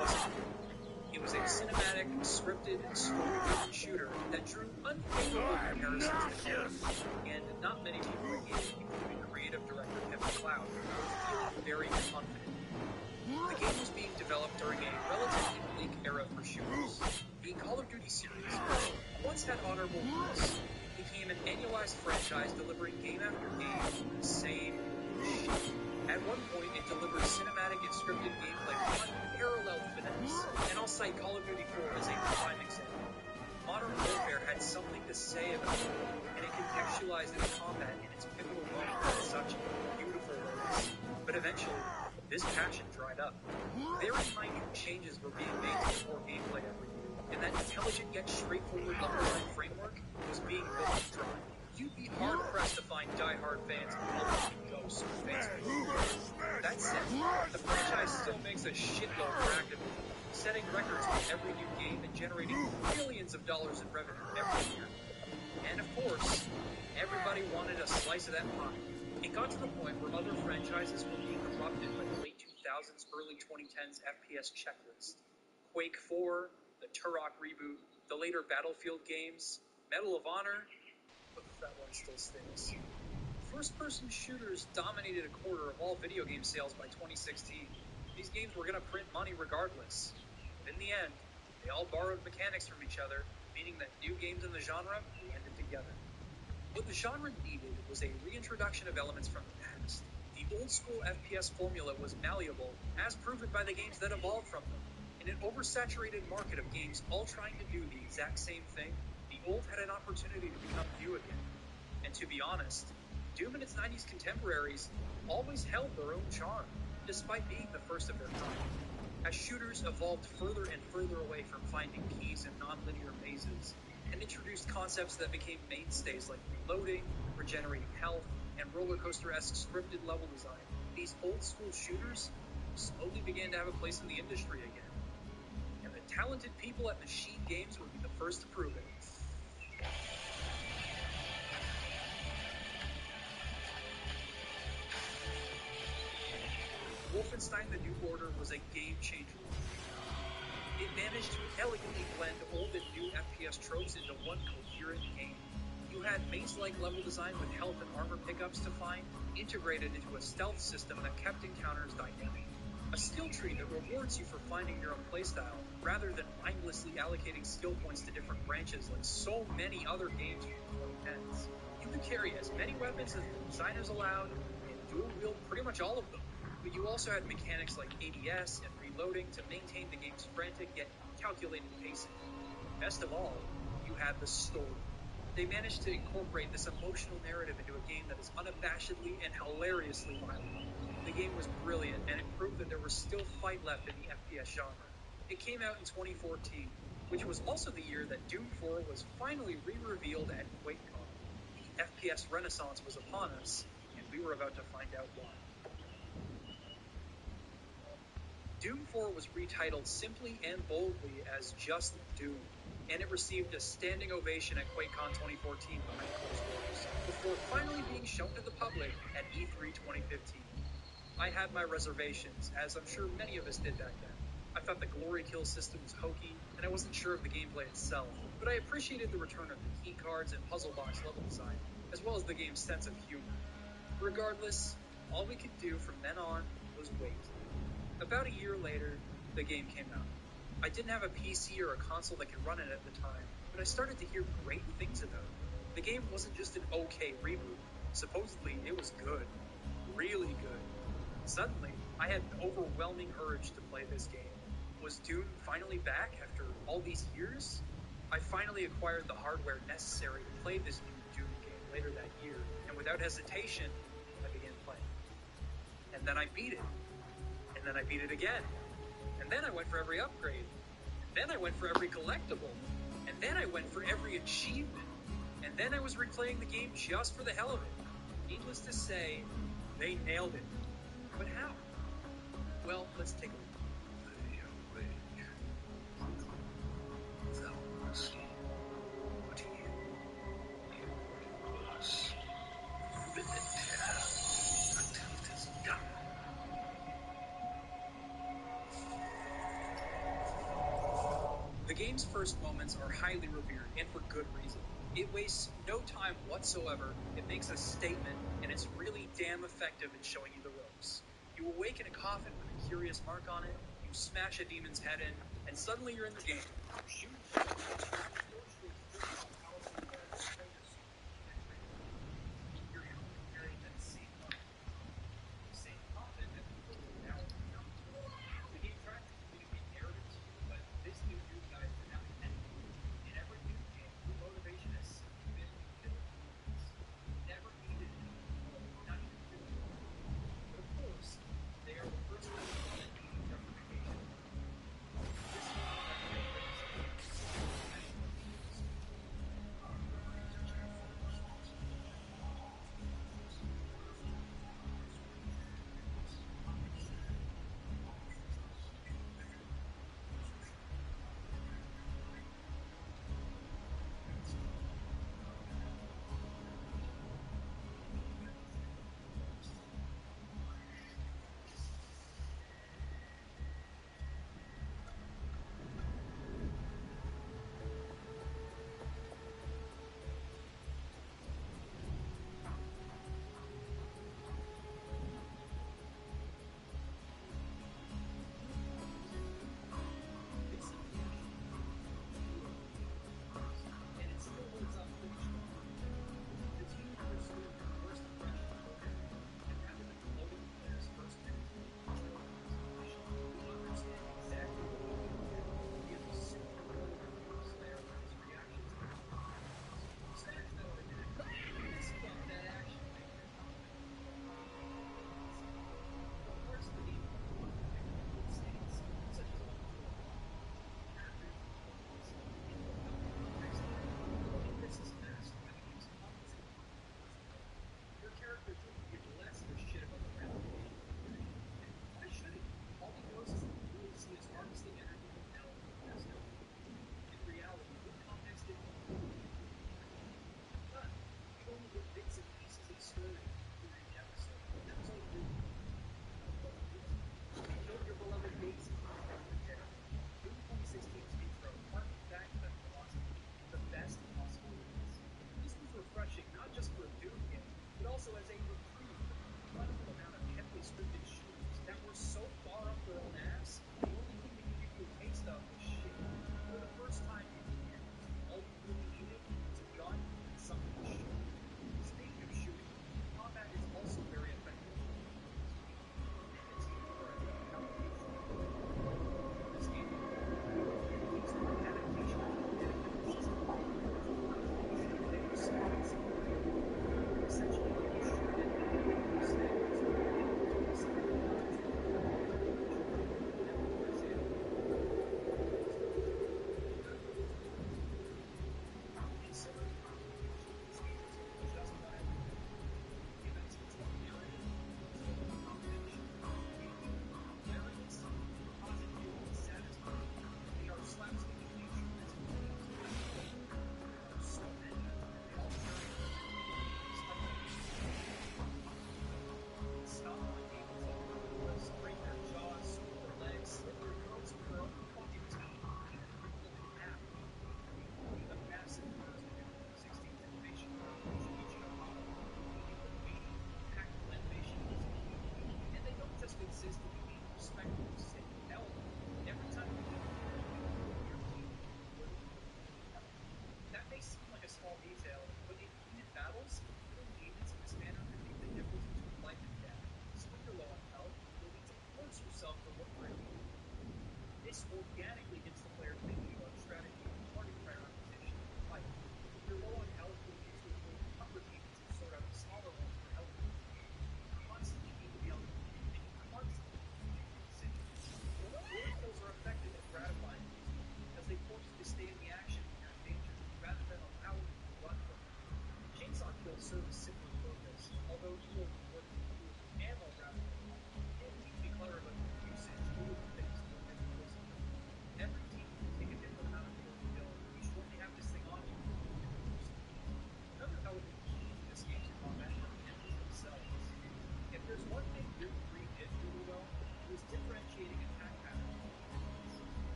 wasn't good. It was a cinematic, scripted, story-driven shooter that drew unfavorable comparisons to Call, and not many people at id, including creative director Kevin MacLeod, were feeling very confident. The game was being developed during a relatively bleak era for shooters. The Call of Duty series, which once had honorable roots, became an annualized franchise delivering game after game with the same shit. At one point, it delivered cinematic and scripted gameplay with unparalleled finesse, and I'll cite Call of Duty 4 as a prime example. Modern Warfare had something to say about it, and it contextualized its combat in its pivotal moment in such beautiful ways. But eventually, this passion dried up. Very minute changes were being made to the core gameplay every year, and that intelligent yet straightforward level design framework was being built dry. You'd be hard-pressed to find die-hard fans of Call of Duty Ghosts on Facebook. That said, the franchise still makes a shitload for Activision, setting records with every new game and generating millions of dollars in revenue every year. And of course, everybody wanted a slice of that pie. It got to the point where other franchises were being corrupted by the late 2000s, early 2010s FPS checklist. Quake 4, the Turok reboot, the later Battlefield games, Medal of Honor, that one still stings. First-person shooters dominated a quarter of all video game sales by 2016. These games were going to print money regardless. But in the end, they all borrowed mechanics from each other, meaning that new games in the genre landed together. What the genre needed was a reintroduction of elements from the past. The old-school FPS formula was malleable, as proven by the games that evolved from them. In an oversaturated market of games all trying to do the exact same thing, the old had an opportunity to become new again. And to be honest, Doom and its 90s contemporaries always held their own charm, despite being the first of their kind. As shooters evolved further and further away from finding keys in non-linear mazes, and introduced concepts that became mainstays like reloading, regenerating health, and roller coaster-esque scripted level design, these old-school shooters slowly began to have a place in the industry again. And the talented people at Machine Games would be the first to prove it. Wolfenstein: The New Order was a game-changer. It managed to elegantly blend old and new FPS tropes into one coherent game. You had maze-like level design with health and armor pickups to find, integrated into a stealth system that kept encounters dynamic. A skill tree that rewards you for finding your own playstyle, rather than mindlessly allocating skill points to different branches like so many other games from the 2010s. You could carry as many weapons as the designers allowed, and dual-wield pretty much all of them. But you also had mechanics like ADS and reloading to maintain the game's frantic yet calculated pacing. Best of all, you had the story. They managed to incorporate this emotional narrative into a game that is unabashedly and hilariously violent. The game was brilliant, and it proved that there was still fight left in the FPS genre. It came out in 2014, which was also the year that Doom 4 was finally re-revealed at QuakeCon. The FPS renaissance was upon us, and we were about to find out why. Doom 4 was retitled simply and boldly as just Doom, and it received a standing ovation at QuakeCon 2014 behind closed doors, before finally being shown to the public at E3 2015. I had my reservations, as I'm sure many of us did back then. I thought the glory kill system was hokey, and I wasn't sure of the gameplay itself, but I appreciated the return of the key cards and puzzle box level design, as well as the game's sense of humor. Regardless, all we could do from then on was wait. About a year later, the game came out. I didn't have a PC or a console that could run it at the time, but I started to hear great things about it. The game wasn't just an okay reboot. Supposedly, it was good. Really good. Suddenly, I had an overwhelming urge to play this game. Was Doom finally back after all these years? I finally acquired the hardware necessary to play this new Doom game later that year, and without hesitation, I began playing. And then I beat it. And then I beat it again. And then I went for every upgrade. And then I went for every collectible. And then I went for every achievement. And then I was replaying the game just for the hell of it. Needless to say, they nailed it. But how? Well, let's take a look. The game's first moments are highly revered, and for good reason. It wastes no time whatsoever, it makes a statement, and it's really damn effective in showing you the ropes. You awaken a coffin with a curious mark on it, you smash a demon's head in, and suddenly you're in the game. Shoot.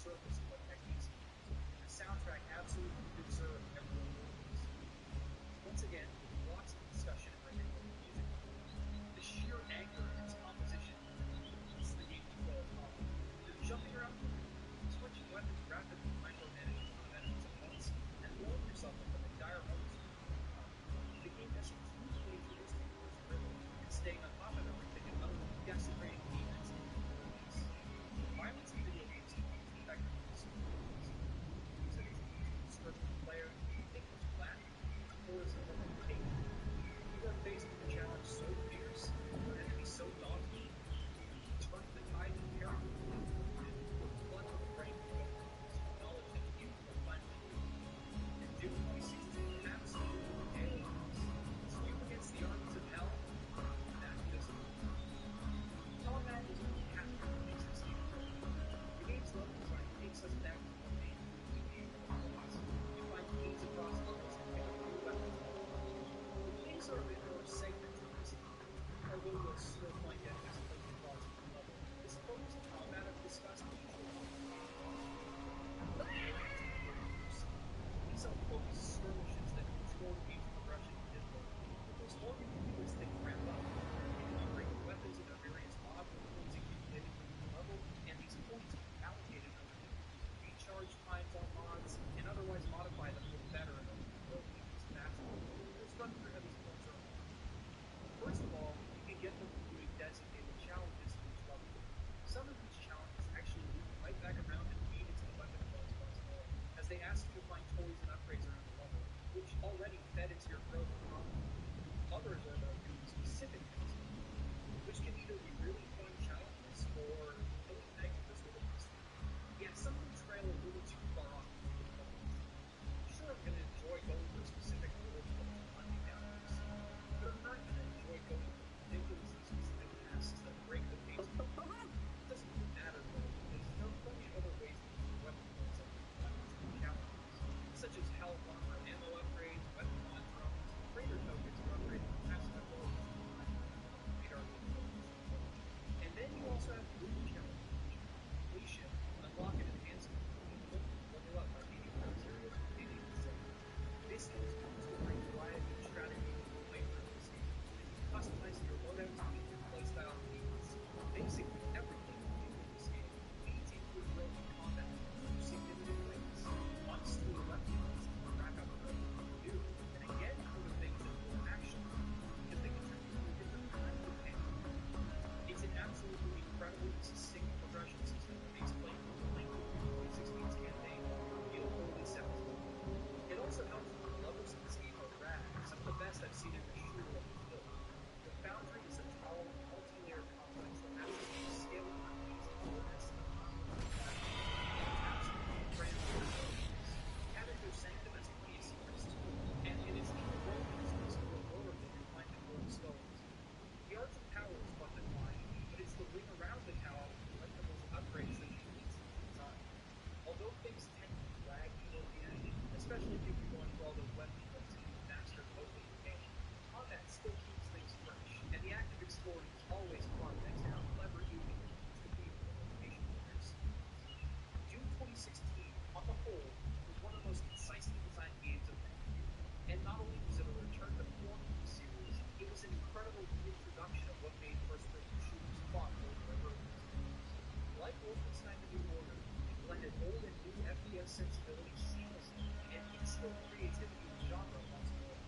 surface of what techniques he used. The soundtrack absolutely deserved everyone notice. Once again, lots of discussion and writing over the music. The sheer anger in its composition leads the game to flow off. Jumping around, switching weapons rapidly, micromanaging some enemies at once, and throwing yourself into the dire moments. The game has hugely introduced you to its rhythm and staying on top of everything and utterly desecrating demons in the release. Violence in video games can be effectively stories. Use it as a means to discourage the player, think it's flat, or as a weapon to take. You are faced with a challenge so fierce, an enemy so daunting, turn the tide and carry the fleet, with blood to the brain of knowledge and evil will finally be. And Doom 2016 absolutely nailed this. It's you against the armies of hell, and that's just combat is only half of what makes this game great. The game's level design takes us back to what made the game lost. You find keys across levels and get new weapons. The things are a bit more segmented this time, although you'll still find enemies placed across each level. This focus on combat I've discussed usually these are focused skirmishes that control the game's progression and difficulty. There's more you can do as things ramp up. You can upgrade your weapons and their various mods with points accumulated from each level, and these points can be allocated underneath recharge times on mods, and otherwise modify them for the better in order to grow the game's faster. Let's run through how these points are applied. First of all, you can get them from doing designated challenges in each level. Some of these challenges actually loop right back around and feed into the weapon builds once more, as they ask you to find toys and upgrades around the level, which already fed into your growth and confidence. Others are about doing specific things, which can either be really fun challenges or really negative results. Yeah, some of them trail a little too far off. Sure, I'm going to enjoy going for a specific goal and hunting down this, but I'm not going to enjoy going for ridiculously specific tasks that break the pace of the game. It doesn't really matter though, because there are plenty of other ways to use weapon points and weapons and challenges, such as health armor, ammo upgrades, weapon mod drones, freighter tokens for upgrading passive abilities and radar capabilities. And then you also have loot challenges, which are completion, unlock an enhancement, and level up by beating materials and gaining safe. This is used to bring variety and strategy to the playthrough of this game, and you customize your loadout to meet your playstyle needs. Basically, everything in this game feeds into a growth in combat in significant ways. Once through the weapons to rack up growth you do, and again through the things that will actually because they contribute to a different kind of gameplay. It's an absolutely incredible and succinct progression system that makes playing through the length of 2016's campaign feel totally satisfying. It also helps that the levels in this game are rad, some of the best I've seen in a shooter of the build. The Foundry is a tall, multi-layered complex that matches the scale of ease and awareness of absolutely crammed with resources. Canada Sanctum has plenty of secrets too, and it is even rolling its piece of Aurora that you'll find in Gold Skulls. The Arts of Power is fun to climb, but it's the ring around the tower, like the most upgrades that completes the design. Although things tend to be laggy toward the end, especially if you're going for all those weapon points and the faster mode of the game, combat still keeps things fresh, and the act of exploring is always fun thanks to how clever you can use the vehicle and location for your scenes. Doom 2016, on the whole, was one of the most concisely designed games of that year, and not only was it a return to form in the series, it was an incredible reintroduction of what made first-person shooters fun over earlier years. Like Wolfenstein: The New Order, it blended old and new FPS sensibilities seamlessly, and instilled creativity in the genre once more.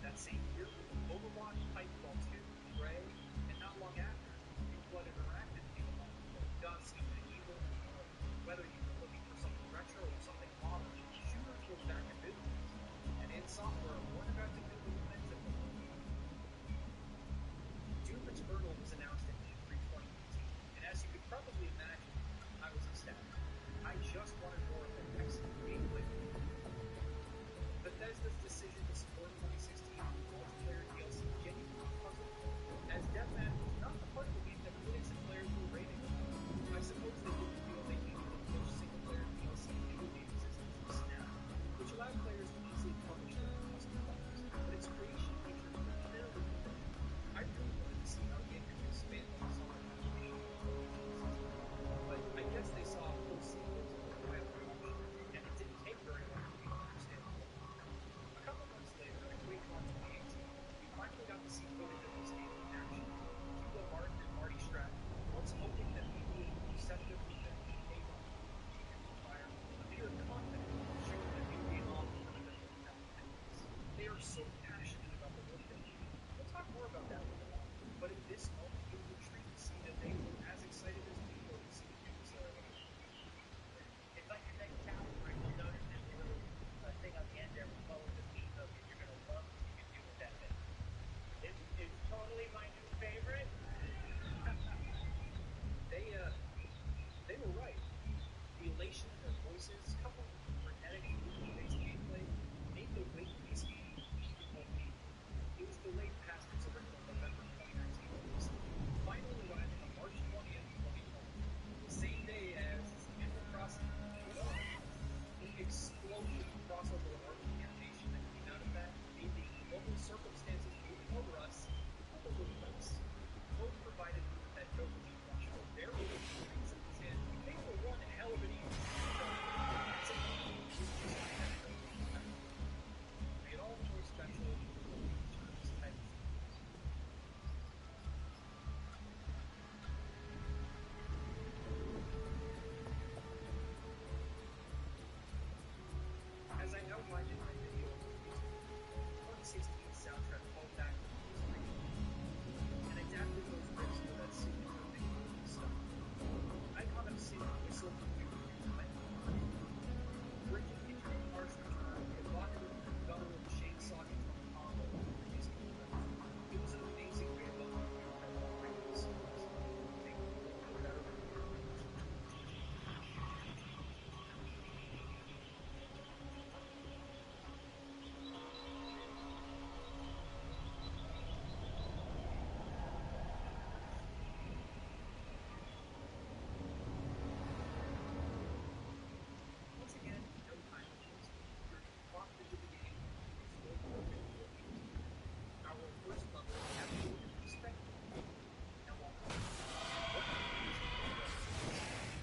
That same year, Overwatch, Titanfall 2, Prey, and not long after, New Blood Interactive came along with Dusk, Medieval, and more. Whether you were looking for something retro or something modern, shooters were back in business, and id Software weren't about to do the offensive anymore. Doom Eternal was announced in E3 2018, and as you could probably imagine, I was ecstatic. I just wanted more of that excellent gameplay. Bethesda's decision to support 2016 multiplayer DLC genuinely puzzled me, as Deathmatch was not the part of the game that critics and are so passionate about the work they do. We'll talk more about that later on. But in this moment, it was a treat to see that they were as excited as we were to see the new facility. It's like your next challenge, right? You'll notice there's a little thing on the end there with colors and themes of it. You're going to love what you can do with that thing. It's totally my new favorite. They were right. The elation in their voices, coupled with the frenetic, movement-based gameplay, made the wait piece even more meaningful. It was delayed past its original November 2019 release, finally arriving on March 20th, 2020, the same day as Animal Crossing New Dawn. The explosion of crossover art and animation that came out of that made the global circumstances moving over us look a little less. Code provided me with that dopamine rush for their original reasons, and they were one hell of an evening. Made all the more special for this type of series. As I outlined in my video on music, 2016 soundtrack called back to the and adapted those riffs for that signature big style. Iconic city whistle from Bridget featuring harsh return, evocative guttural and chainsaw from the combo of the previous gameplay. It was an amazing way of unlocking that great of the series, making it a little bit better than the original. Once again, no time was wasted. You're locked into the game and explored the location. Our first level navigated and respected the game. Now, while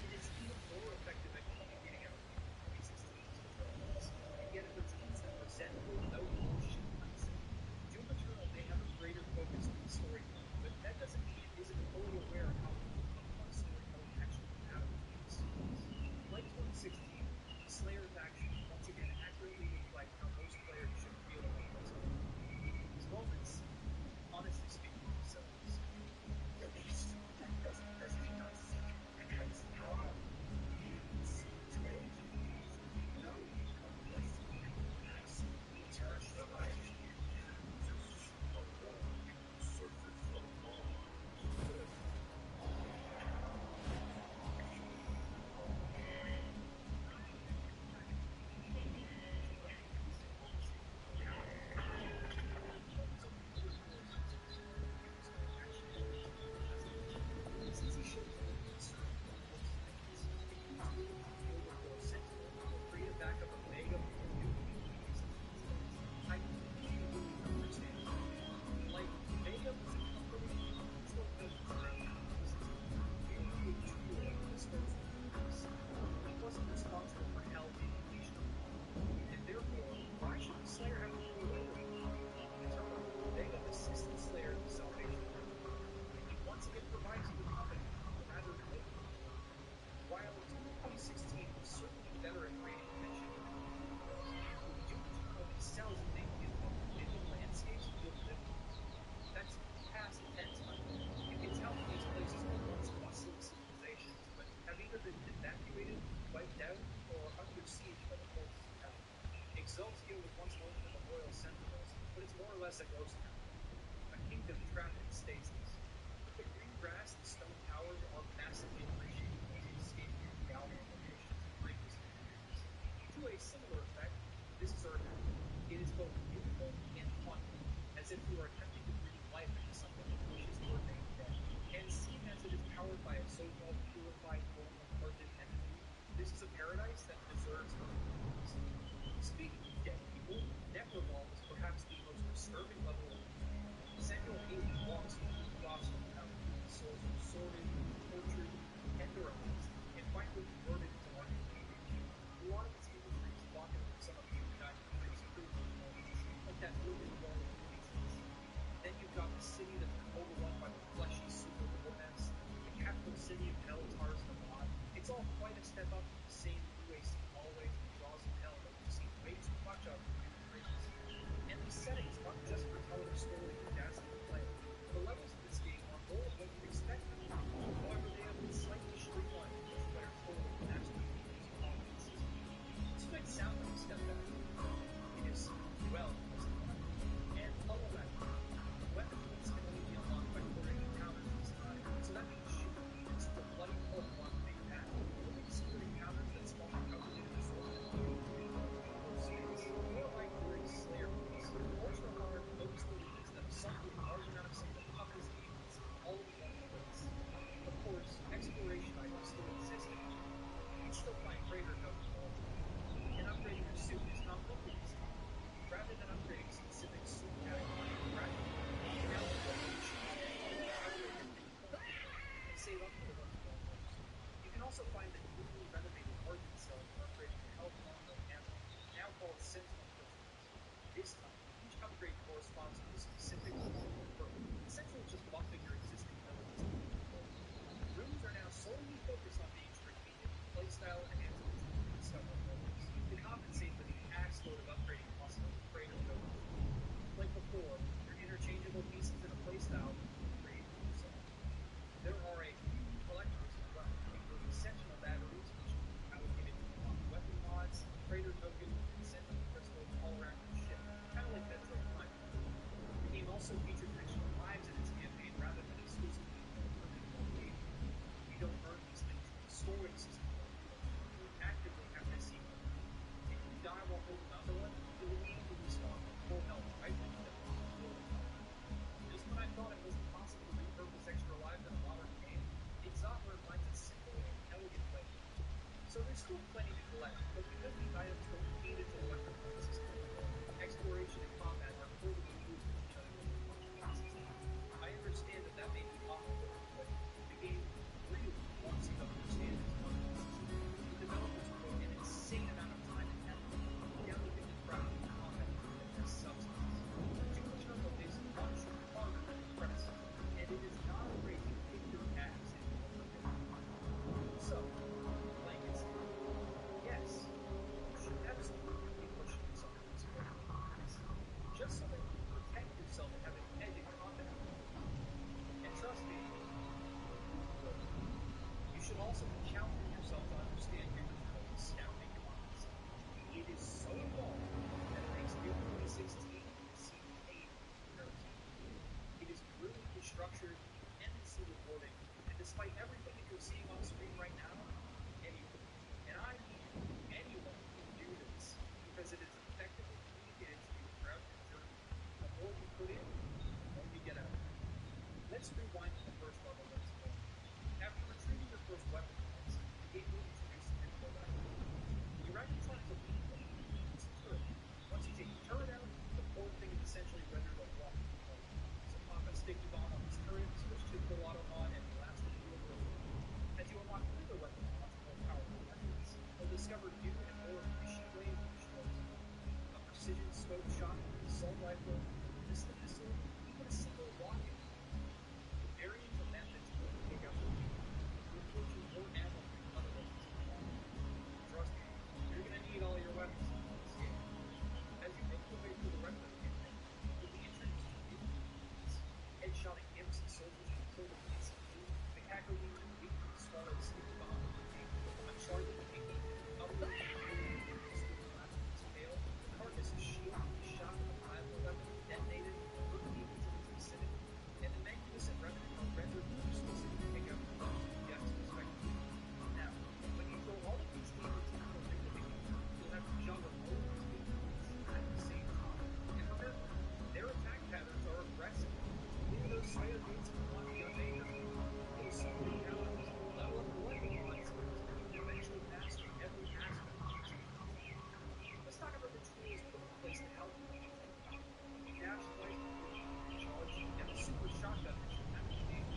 it is even more effective at communicating out the 2016's controls, and yet it retains the presentable, no bullshit mindset. Doom Eternal may have a greater focus on the storytelling, but that doesn't mean it isn't fully aware of how fun storytelling actually matters in the series. Like 2016, Slayer's actions once again accurately reflect how most players should feel about what's going on. These moments, honestly speak for themselves. Since he shows no concern for close things, it used William to deal with your Sentinel or create a backup of Mega before new capabilities in these days. I completely understand that. Like, Mega was a company whose focus was merely a tool to dispose of things. He wasn't responsible for hell being unleashed on him. And therefore, why should the Slayer have to do away with him? Eternal, Mega assisted Slayer in the salvation of Earth. He once again provides you with company, or rather hope. While Doom 2016 was certainly better at creating tension than Doom Eternal excels at making you in the landscapes you live in. That's past tense, by the way. You can tell that these places were once bustling civilizations, but have either been evacuated, wiped out, or under siege by the forces of hell. Exaltia was once known for the Royal Sentinels, but it's more or less a ghost town. A kingdom trapped in stasis. The green grass and stone towers are massively appreciated as you escape from the Galvan locations and previous communities. To a similar effect, this is Earth. It is both beautiful and haunted, as if you are attempting to breathe life into something that wishes to remain dead. And seen as it is powered by a so-called purified form of earthen energy, this is a paradise that deserves improvements. Speaking of dead people, Necroval is perhaps the most disturbing level of the game. Samuel Hayden walks you through the crossroads of how human souls are sorted, tortured, tenderized, and finally converted into organs. A lot of its imagery is evocative of some of the documentaries previously released, like that living wall of faces. Then you've got the city that's been overrun by the fleshy super hornets, the capital city of Hell, Tars Nabad. It's all quite a step up from the same UAC hallways and jaws of hell that we've seen way too much of in previously. And the settings aren't just for telling a story and dazzling the player. The levels in this game are more of what you'd expect them to be. However, they have been slightly streamlined to push better story and master features and combat system. This might sound like a step back. It is, well, and follow that. Weapon points can only be unlocked by clearing encounters this time, so that means shooting units to the bloody hole on the big path. You'll be secret encounters that spawn a calculated assortment of more like clearing Slayer points. Ultra hard, focused elites that have sunk through large amount of some of the toughest demons all in one place. Of course, exploration items still exist in it. You can still find crater tokens all the time, and upgrading your suit is not limited this time. Rather than upgrading specific suit categories or graphics, you can now upgrade your shoes and save up for the ones you want most. You can also find the newly renovated Argent cell for upgrading your health, armor, and ammo, now called Sentinel Crystals. This time, each upgrade corresponds to a specific powerful perk, essentially just buffing your existing abilities. Rooms are now solely focused on being strategic, playstyle enhancements and discovery levels to compensate for the axe load of upgrading costs of crater tokens. Like before, your interchangeable pieces in a playstyle can be created yourself. There are a few collectibles as well, including Sentinel batteries, which can be allocated to unlock weapon mods, crater tokens, and Sentinel crystals all around your ship, kind of like Metroid Prime. The game also features extra lives in its campaign rather than exclusively the game. You don't earn these things through the scoring system, you actively have to seek them. If you die while holding onto one, it will immediately respawn with full health right when you die. Just when I thought it was impossible to repurpose extra lives in a modern game, Exotica finds a simple and elegant way. So there's still plenty to collect, but because these items don't feed into the weapon point system, exploration and combat are further removed from each other in the classes. I understand that may be off-putting, but the game really wants you to understand its combat system. The developers put an insane amount of time and effort down to make the craft of combat that has substance. Doom Eternal is much harder than its predecessor, and it is not afraid to kick your ass if you want to. So, playing it safe. Yes, you should absolutely be pushing yourself to explore new areas, just so that you can protect yourself and have an edge in combat. And trust me, you will. You should also be challenging yourself to understand your scouting concept. It is so long that it makes Doom 2016 seem tame in comparison. It is brilliantly structured, endlessly rewarding, and despite everything that you're seeing on screen right now, anyone, and I mean anyone, can do this because it is effectively communicated to you throughout your journey. The more you put in, the more you get out. Let's rewind to the first level once more. After retrieving your first weapon points, the game will introduce you into the rifle. The Iraqitron is a lead weapon. It's a turret. Once you take the turret out, the whole thing is essentially rendered a walking point. So pop a sticky bomb on this turret, switch to full auto mod, and blast it through a building. As you unlock further weapon mods and more powerful weapons, you'll discover new and more efficient ways to destroy something. A precision scope shot, assault rifle, ballistic missile, even a single rocket. The varying of methods you can take out the game will afford you more ammo than other weapons. Trust me, you're going to need all your weapons in this game. As you make your way through the rest of the campaign, you'll be introduced to new enemies. Headshotting imps and soldiers can kill them instantly. The Cackle Legion weakly swallow sticky bomb with the game. A charging pinky can uproot the pistol blast with its tail. The Carcass' shield can be shot with a plasma weapon, detonated, and hurt demons in its vicinity. And the Manculus and Revenant are rendered useless if you take out the guns and jets respectively. Now, when you throw all of these demons into a ring of enemies, you'll have to juggle all of these demons at the same time. And remember, their attack patterns are aggressive. Even though Slayer gates cannot be unmade, you'll summon encounters, level up your weapon mod skills, and eventually master every aspect of this game. Let's talk about the tools put in place to help you. Dash twice before you can charge, and the super shotgun mission after the game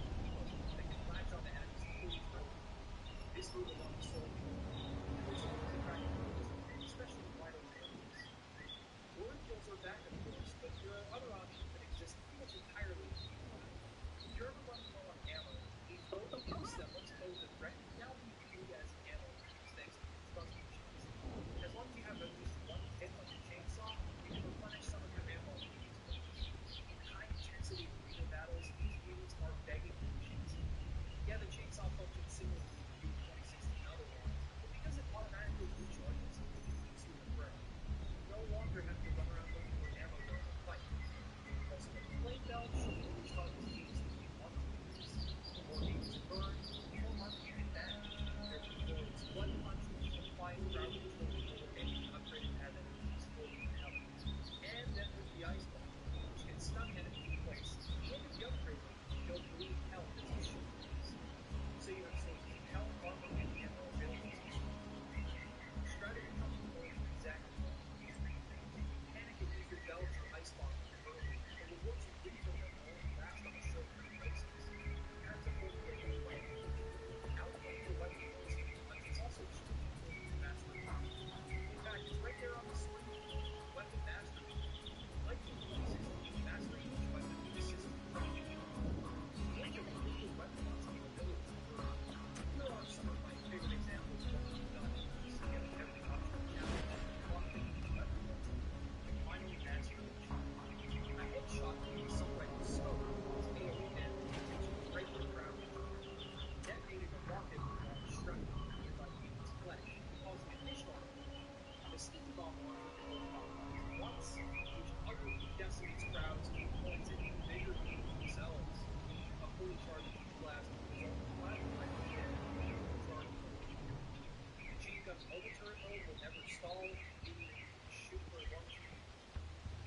that can latch onto enemies and pull you through. This move alone is sold you. There's always a practical reason, especially in wide open areas. Glory kills are back, of course, but there are other options that exist pretty much entirely in the game. If you're ever running low on ammo, a golden piece that once posed a threat can now be viewed as ammo thanks to the trust machines. As long as you have at least one tip on your chainsaw, you can replenish some of your ammo will never stall, even if you shoot for a long time.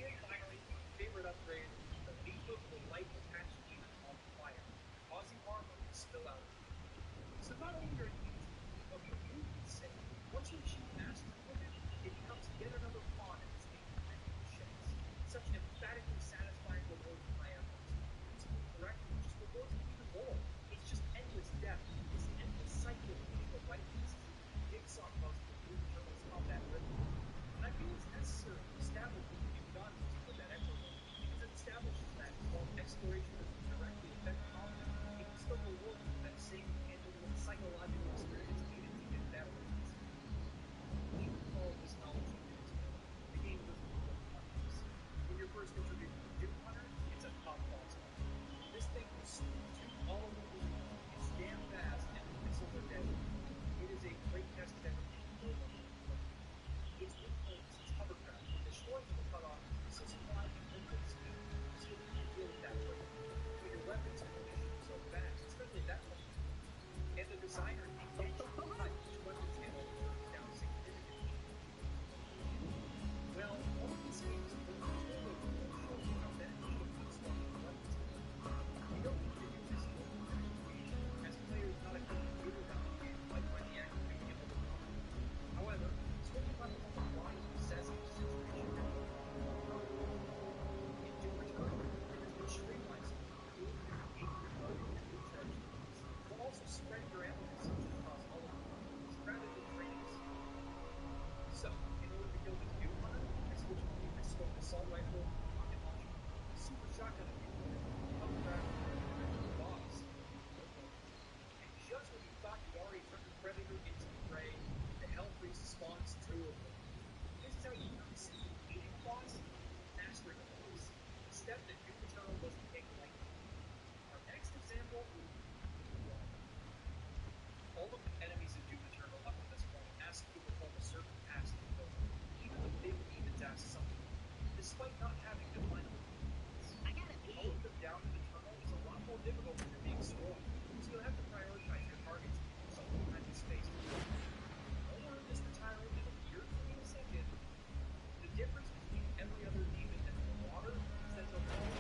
And finally, my favorite upgrade, the Leaper will light attached unit on fire, causing armor to spill out. So not only are you using it, but for movement's sake, once you achieve mastery with it, it becomes yet another pawn in this game of chess. Such an emphatically satisfying reward for my efforts. Using it correctly just rewards me even more. It's just endless depth, this endless cycle of putting the right pieces into the jigsaw puzzle of Doom Eternal's combat rhythm. And I feel it's necessary to establish what the new gun using with that Echo Ring, because it establishes that while exploration doesn't directly affect combat, it can still reward you with that same tangible psychological experience needed to get better at this. Even with all of this knowledge you can explore, the game doesn't feel obvious. When you're first introduced to Doom Hunter, it's a tough boss fight. This thing will sweep you all over the room. It's damn fast, and the missiles are deadly. It is a great test of everything you know about it. Its weak point is its hovercraft. When destroying it will cut off missile supply and limited speed, so you'll need to deal with that quickly. But your weapons can only shoot so fast, especially that one. And the designer intentionally cut each weapon's ammo reserves down significantly. Well, all of this game is full of tutorial videos showing you how beneficial these swapping weapons are. You don't need to do this in order to finish the game, as players not a computer bound game might find the act of doing it overwhelming. However, switching weapons on the fly is a necessity situation that will be in Doom Eternal, it has been streamlined so you can create and create reloading and recharge speeds, while also spreading your ammo consumption across all of the weapons, rather than training a single weapon. So, in order to kill this Doom Hunter, I switched between my scoped assault rifle, rocket launcher, super shotgun accumulator, hovercraft, and the boss. And just when you thought you'd already turned the Predator into the prey, the Hellpriest spawns two of them. This is how you succeed in beating a boss, mastering a boss. A step that Doom Eternal doesn't take lightly. Our next example would be all of the enemies in Doom Eternal up to this point ask you to perform a certain task to kill them. Even the big demons ask something, despite not having definable movements. Holding them down in the tunnel is a lot more difficult when you're being swarmed, so you'll have to prioritize your targets and give yourself the kind of space to do it. Or, Mr. Tyler, it'll be yours for me in a second. The difference between every other demon and the water is that the water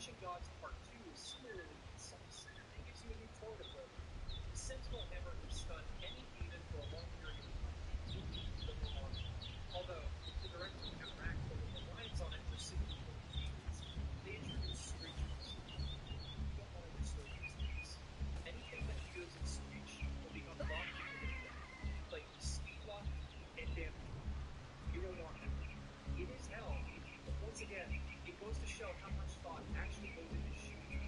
Ancient Gods Part 2 is similarly concise. It gives you a new tour to play. The Sentinel Hammer can stun any demon for a long period of time, the more armor. Although, to directly counteract the reliance on it for single point demons, they introduce screechers. You don't want to restore these days. Anything that hears a screech will become locked into the field, like speed lock and damage. You don't want that. It is hell, but once again, it goes to show how much thought actually goes into shooting.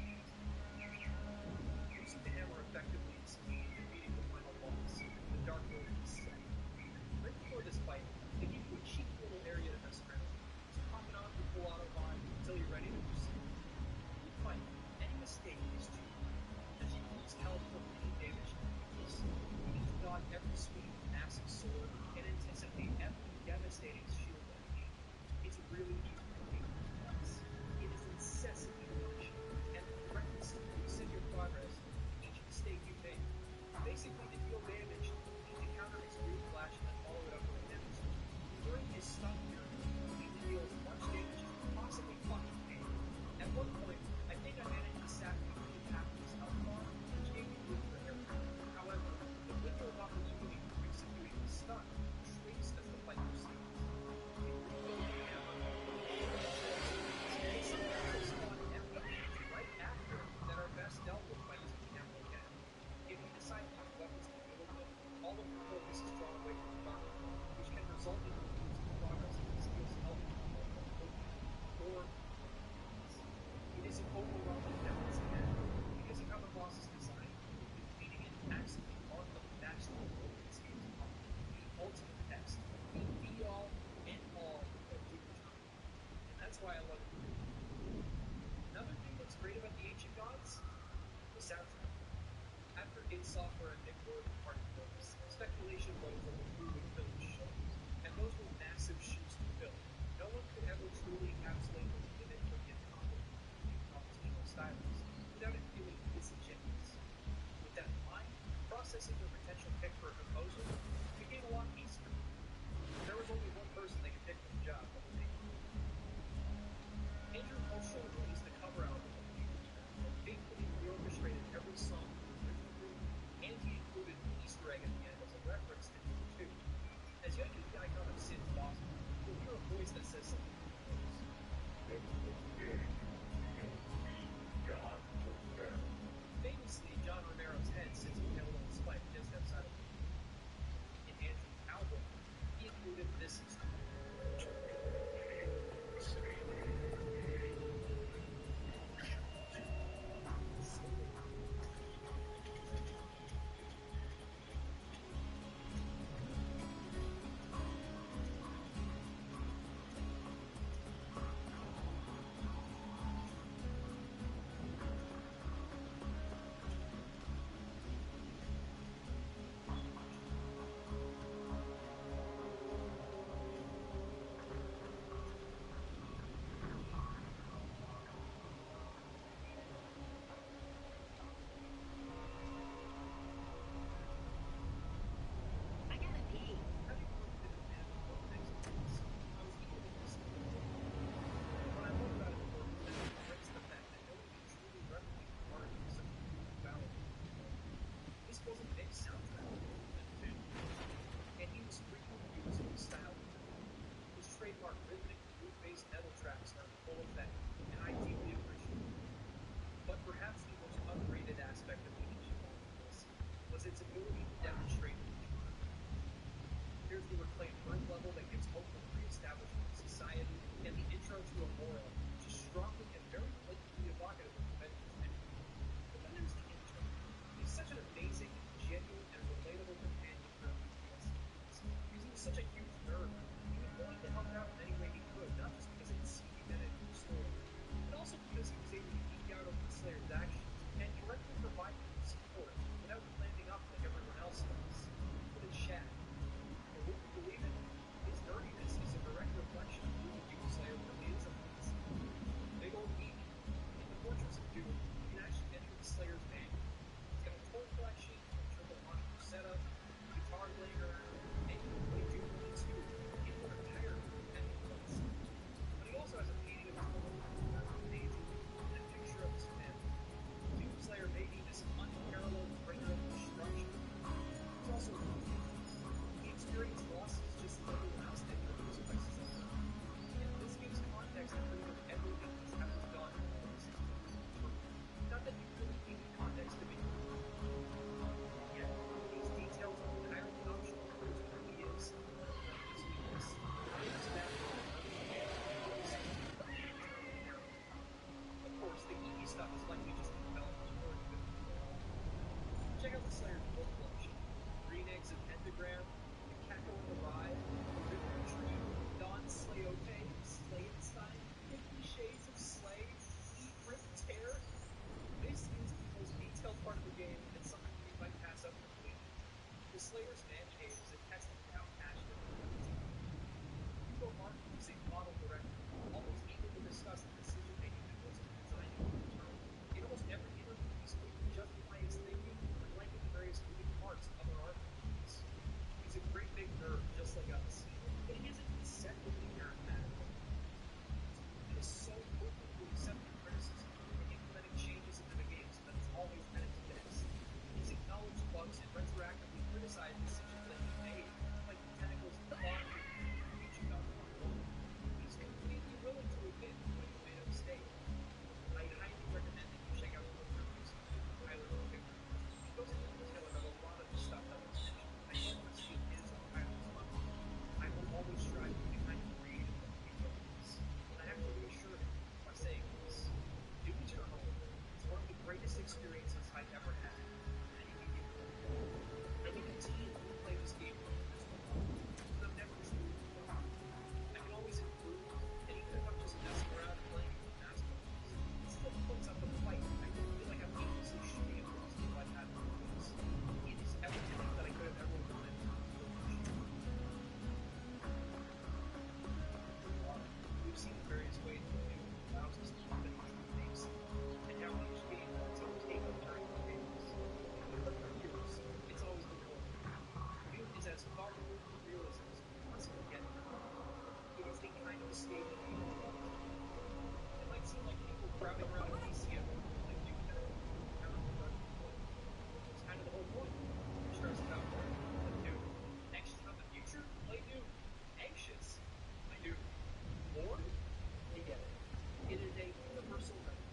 Using the hammer effectively is key to defeating the final boss, the Dark Lord himself. Right before this fight, they give you a cheap little area to mess around. Just pop it on for full auto buy until you're ready to proceed. In fight, any mistake is too hard, as you lose health from any damage to weakness. You need to dodge every swing of a massive sword and anticipate every devastating shield damage. It's really easy to beat the boss. It is incessantly punishing, and will directly reset your progress each mistake you make. Basically, to deal damage, you need to counter his weird flash and then follow it up with a damage. During his stun period, you need to deal as much damage as you possibly fucking can. At one point, I think I managed to sack nearly half of his health bar, which gave me room for error. However, the window of opportunity for executing the stun shrinks as the fight proceeds. If you reload the hammer, they sometimes will spawn empty hands right after that are best dealt with by using the hammer again. If you decide to use weapons to deal with them, all of your focus is drawn away from the target, which can result in you losing progress if it steals health or it is an overwhelming devil's hand. Because of how the boss is designed, defeating it acts as the mark of the master of this game's power. The ultimate test, the be-all, end-all of Doom Eternal. And that's why I love it. Another thing that's great about the Ancient Gods? The soundtrack. After id Software and Nick Ward departed Focus, speculation rose over who would fill the shows. And those were massive shoes to fill. No one could ever truly encapsulate the vivid or the incompetent stylings without it feeling disingenuous. With that in mind, processing the potential pick for a composer became a lot easier. There was only one person they could pick for the job, that was me. Andrew also released a cover album of Doom that faithfully reorchestrated every song from the original Doom, and he included an Easter egg at the end as a reference to Doom 2. As young as the icon of Sid's Boston, you'll hear a voice that says something like this. Famously, John Romero's head sits impaled on a spike just outside of the In Andrew's album, he included this instrument. Trademark rhythmic, groove-based metal tracks are in full effect, and I deeply appreciate it. But perhaps the most underrated aspect of the Ancient Gods was its ability to demonstrate genre. Here's the reclaimed Earth level that gives hope for the re-establishment of society, and the intro to Amora, which is strongly and very blatantly evocative of Avengers Endgame. But then there's the intro. It's such an amazing, genuine, and relatable companion for PTSD. Using such a huge nerd, he was willing to help out in any way he could, not just because it seemed that it was story, but also because he was able to geek out over the Slayer's actions and directly provide them support without clamping up like everyone else. Demon Slayer book collection. Green Eggs and Pentagram, The Cackle and the Rye, The River Tree, Don Slayote, Slayenstein, 50 Shades of Slay, Eat, Rip, Tear. This is the most detailed part of the game, and something you might pass up completely. The Slayer's man cave is a testament to how passionate the team is. Hugo Martin is a model director, almost able to discuss the decision-making that goes into designing the turn. In almost every interview, he's quick to justify his thinking and ranking the various moving parts of other art movies. He's a great big nerd, just like us, but he isn't deceptively charismatic. He is so quickly to accepting criticism and implementing changes into the game so that it's always at its best. He's acknowledged bugs and retroactively criticized decisions that he made, like the tentacles clawing reaching out the wall. He's completely willing to admit when he made a mistake. I highly recommend that you check out the reviews of Tyler Logan. He goes into detail about a lot of the stuff that was mentioned. I don't want to see his or Tyler's mind. I will always strive to be the kind of creative that he is. And I have to reassure him by saying this. Doom Eternal is one of the greatest experiences I've ever had in any media form. I think a team can play this game from this one, but I've never truly done. I can always improve, and even if I'm just messing around and playing with masterpieces, it still puts up a fight. I don't feel like I'm aimlessly shooting at things like that. It is everything that I could have ever wanted. We've seen the various ways that Doom allows us to put things in the base, and how each game lets us take up during the games. But for years, it's always been more. Doom is as far removed from realism as you can possibly get. It is the kind of escape that people love. It might seem like people crowding around a PC at home like Doom that it's kind of the whole point. You're stressed about work, play Doom. Anxious about the future, play Doom. Anxious, play Doom. Bored? You get it. It is a universal remedy.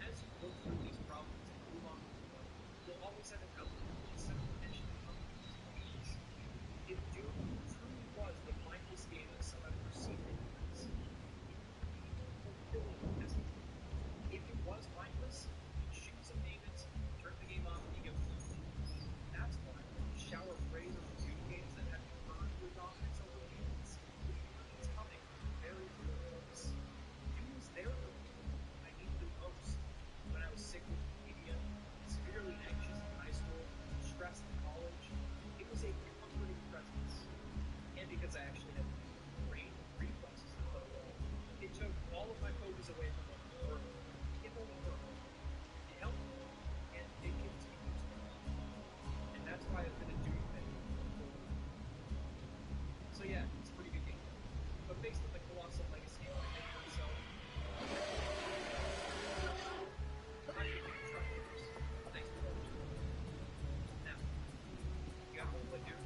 As you work through these problems and move on with your life, you'll always have an element and set of attention to come to these emotions. If Doom truly was the mindless game that some have perceived it as, it would be fulfilling message. If it was mindless, you'd shoot some demons, turn the game off, and you go, that's why when you shower praise over Doom games that have earned your dominance over demons, it's coming very, very close. Doom was there for me when I needed it most. When I was sick with media, severely anxious in high school, stressed in college, it was a comforting presence. And because I actually had brain reflexes to put away, it took all of my focus away from what was working. If only for a moment. It helped me, and it continues to help me. And that's why I've been a Doom fan for 4 years. So yeah, it's a pretty good game. But based on the colossal legacy of my game itself, I need to try yours. Thanks for watching. Now, you got one play Doom?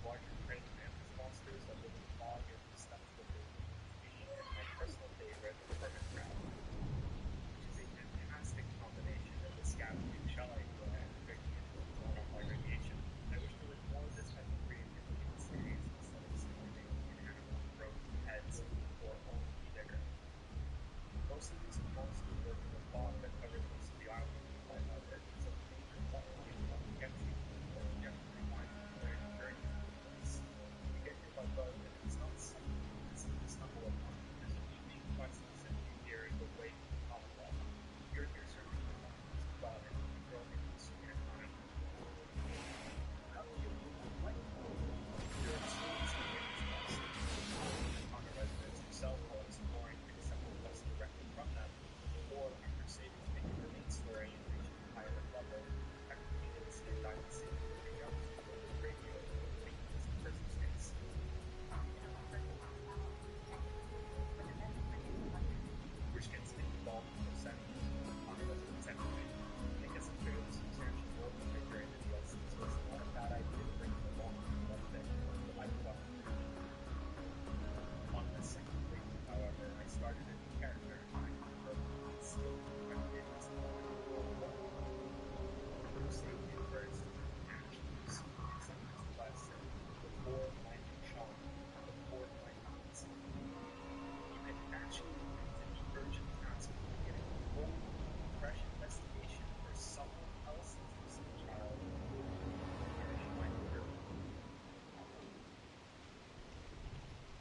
larger prey mantis monsters that live in fog and stuff with the and my personal favorite, hermit crab, which is a fantastic combination of the scavenging shell idea and breaking into the fauna by radiation. I wish there was more of this type of creativity in the series instead of simply making an animal with broken heads or only bigger. Most of these monsters live in the fog that covers most of the island. However, some major plot points gets you or generally find very encouraging place. You get hit by bugs and it's not something you can simply stumble upon. There's a few main quests that send you here the way to the Commonwealth. You're here searching for monsters, but I think you grow into super time. Not only a movie like there are stories to get these monsters. On the residents themselves while exploring acceptable quests directly from them, or after saving to make it the main story and reaching a higher level, technically they see a diamond city with a young radio maintenance person space. Which gets involved in the settings on the residents anyway. I think it's a fairly substantial role figure in the DLC, so it's not a bad idea to bring them along with one thing that I thought. On the second playthrough, however, I started a new character and I prefer the skill and fitness saved me first actions, and sometimes less before finding Sean before finding Nancy. You can actually use any urgent task of getting a full, fresh investigation for someone else's missing child and finish my order.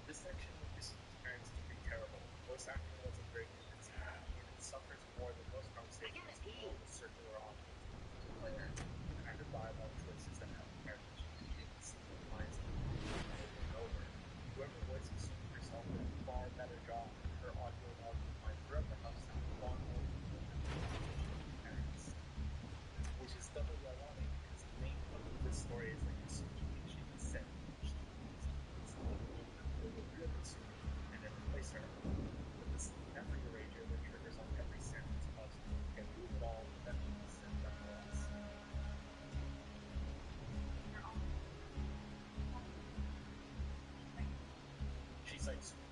This section of this experience is pretty terrible. Voice acting wasn't very convincing, and it suffers more than most conversations on the circular objects to the player. The kind of dialogue choices that have characters repeating the same lines over and over. Whoever voices Susan herself did a far better job, and her audio log decline throughout the house sounded far more real than the parents. Which is doubly ironic because the main hook of this story is that you think she is set really soon and then replace her. But this memory eraser that triggers on every sentence causes you to forget who it all that means sent that was. She's like super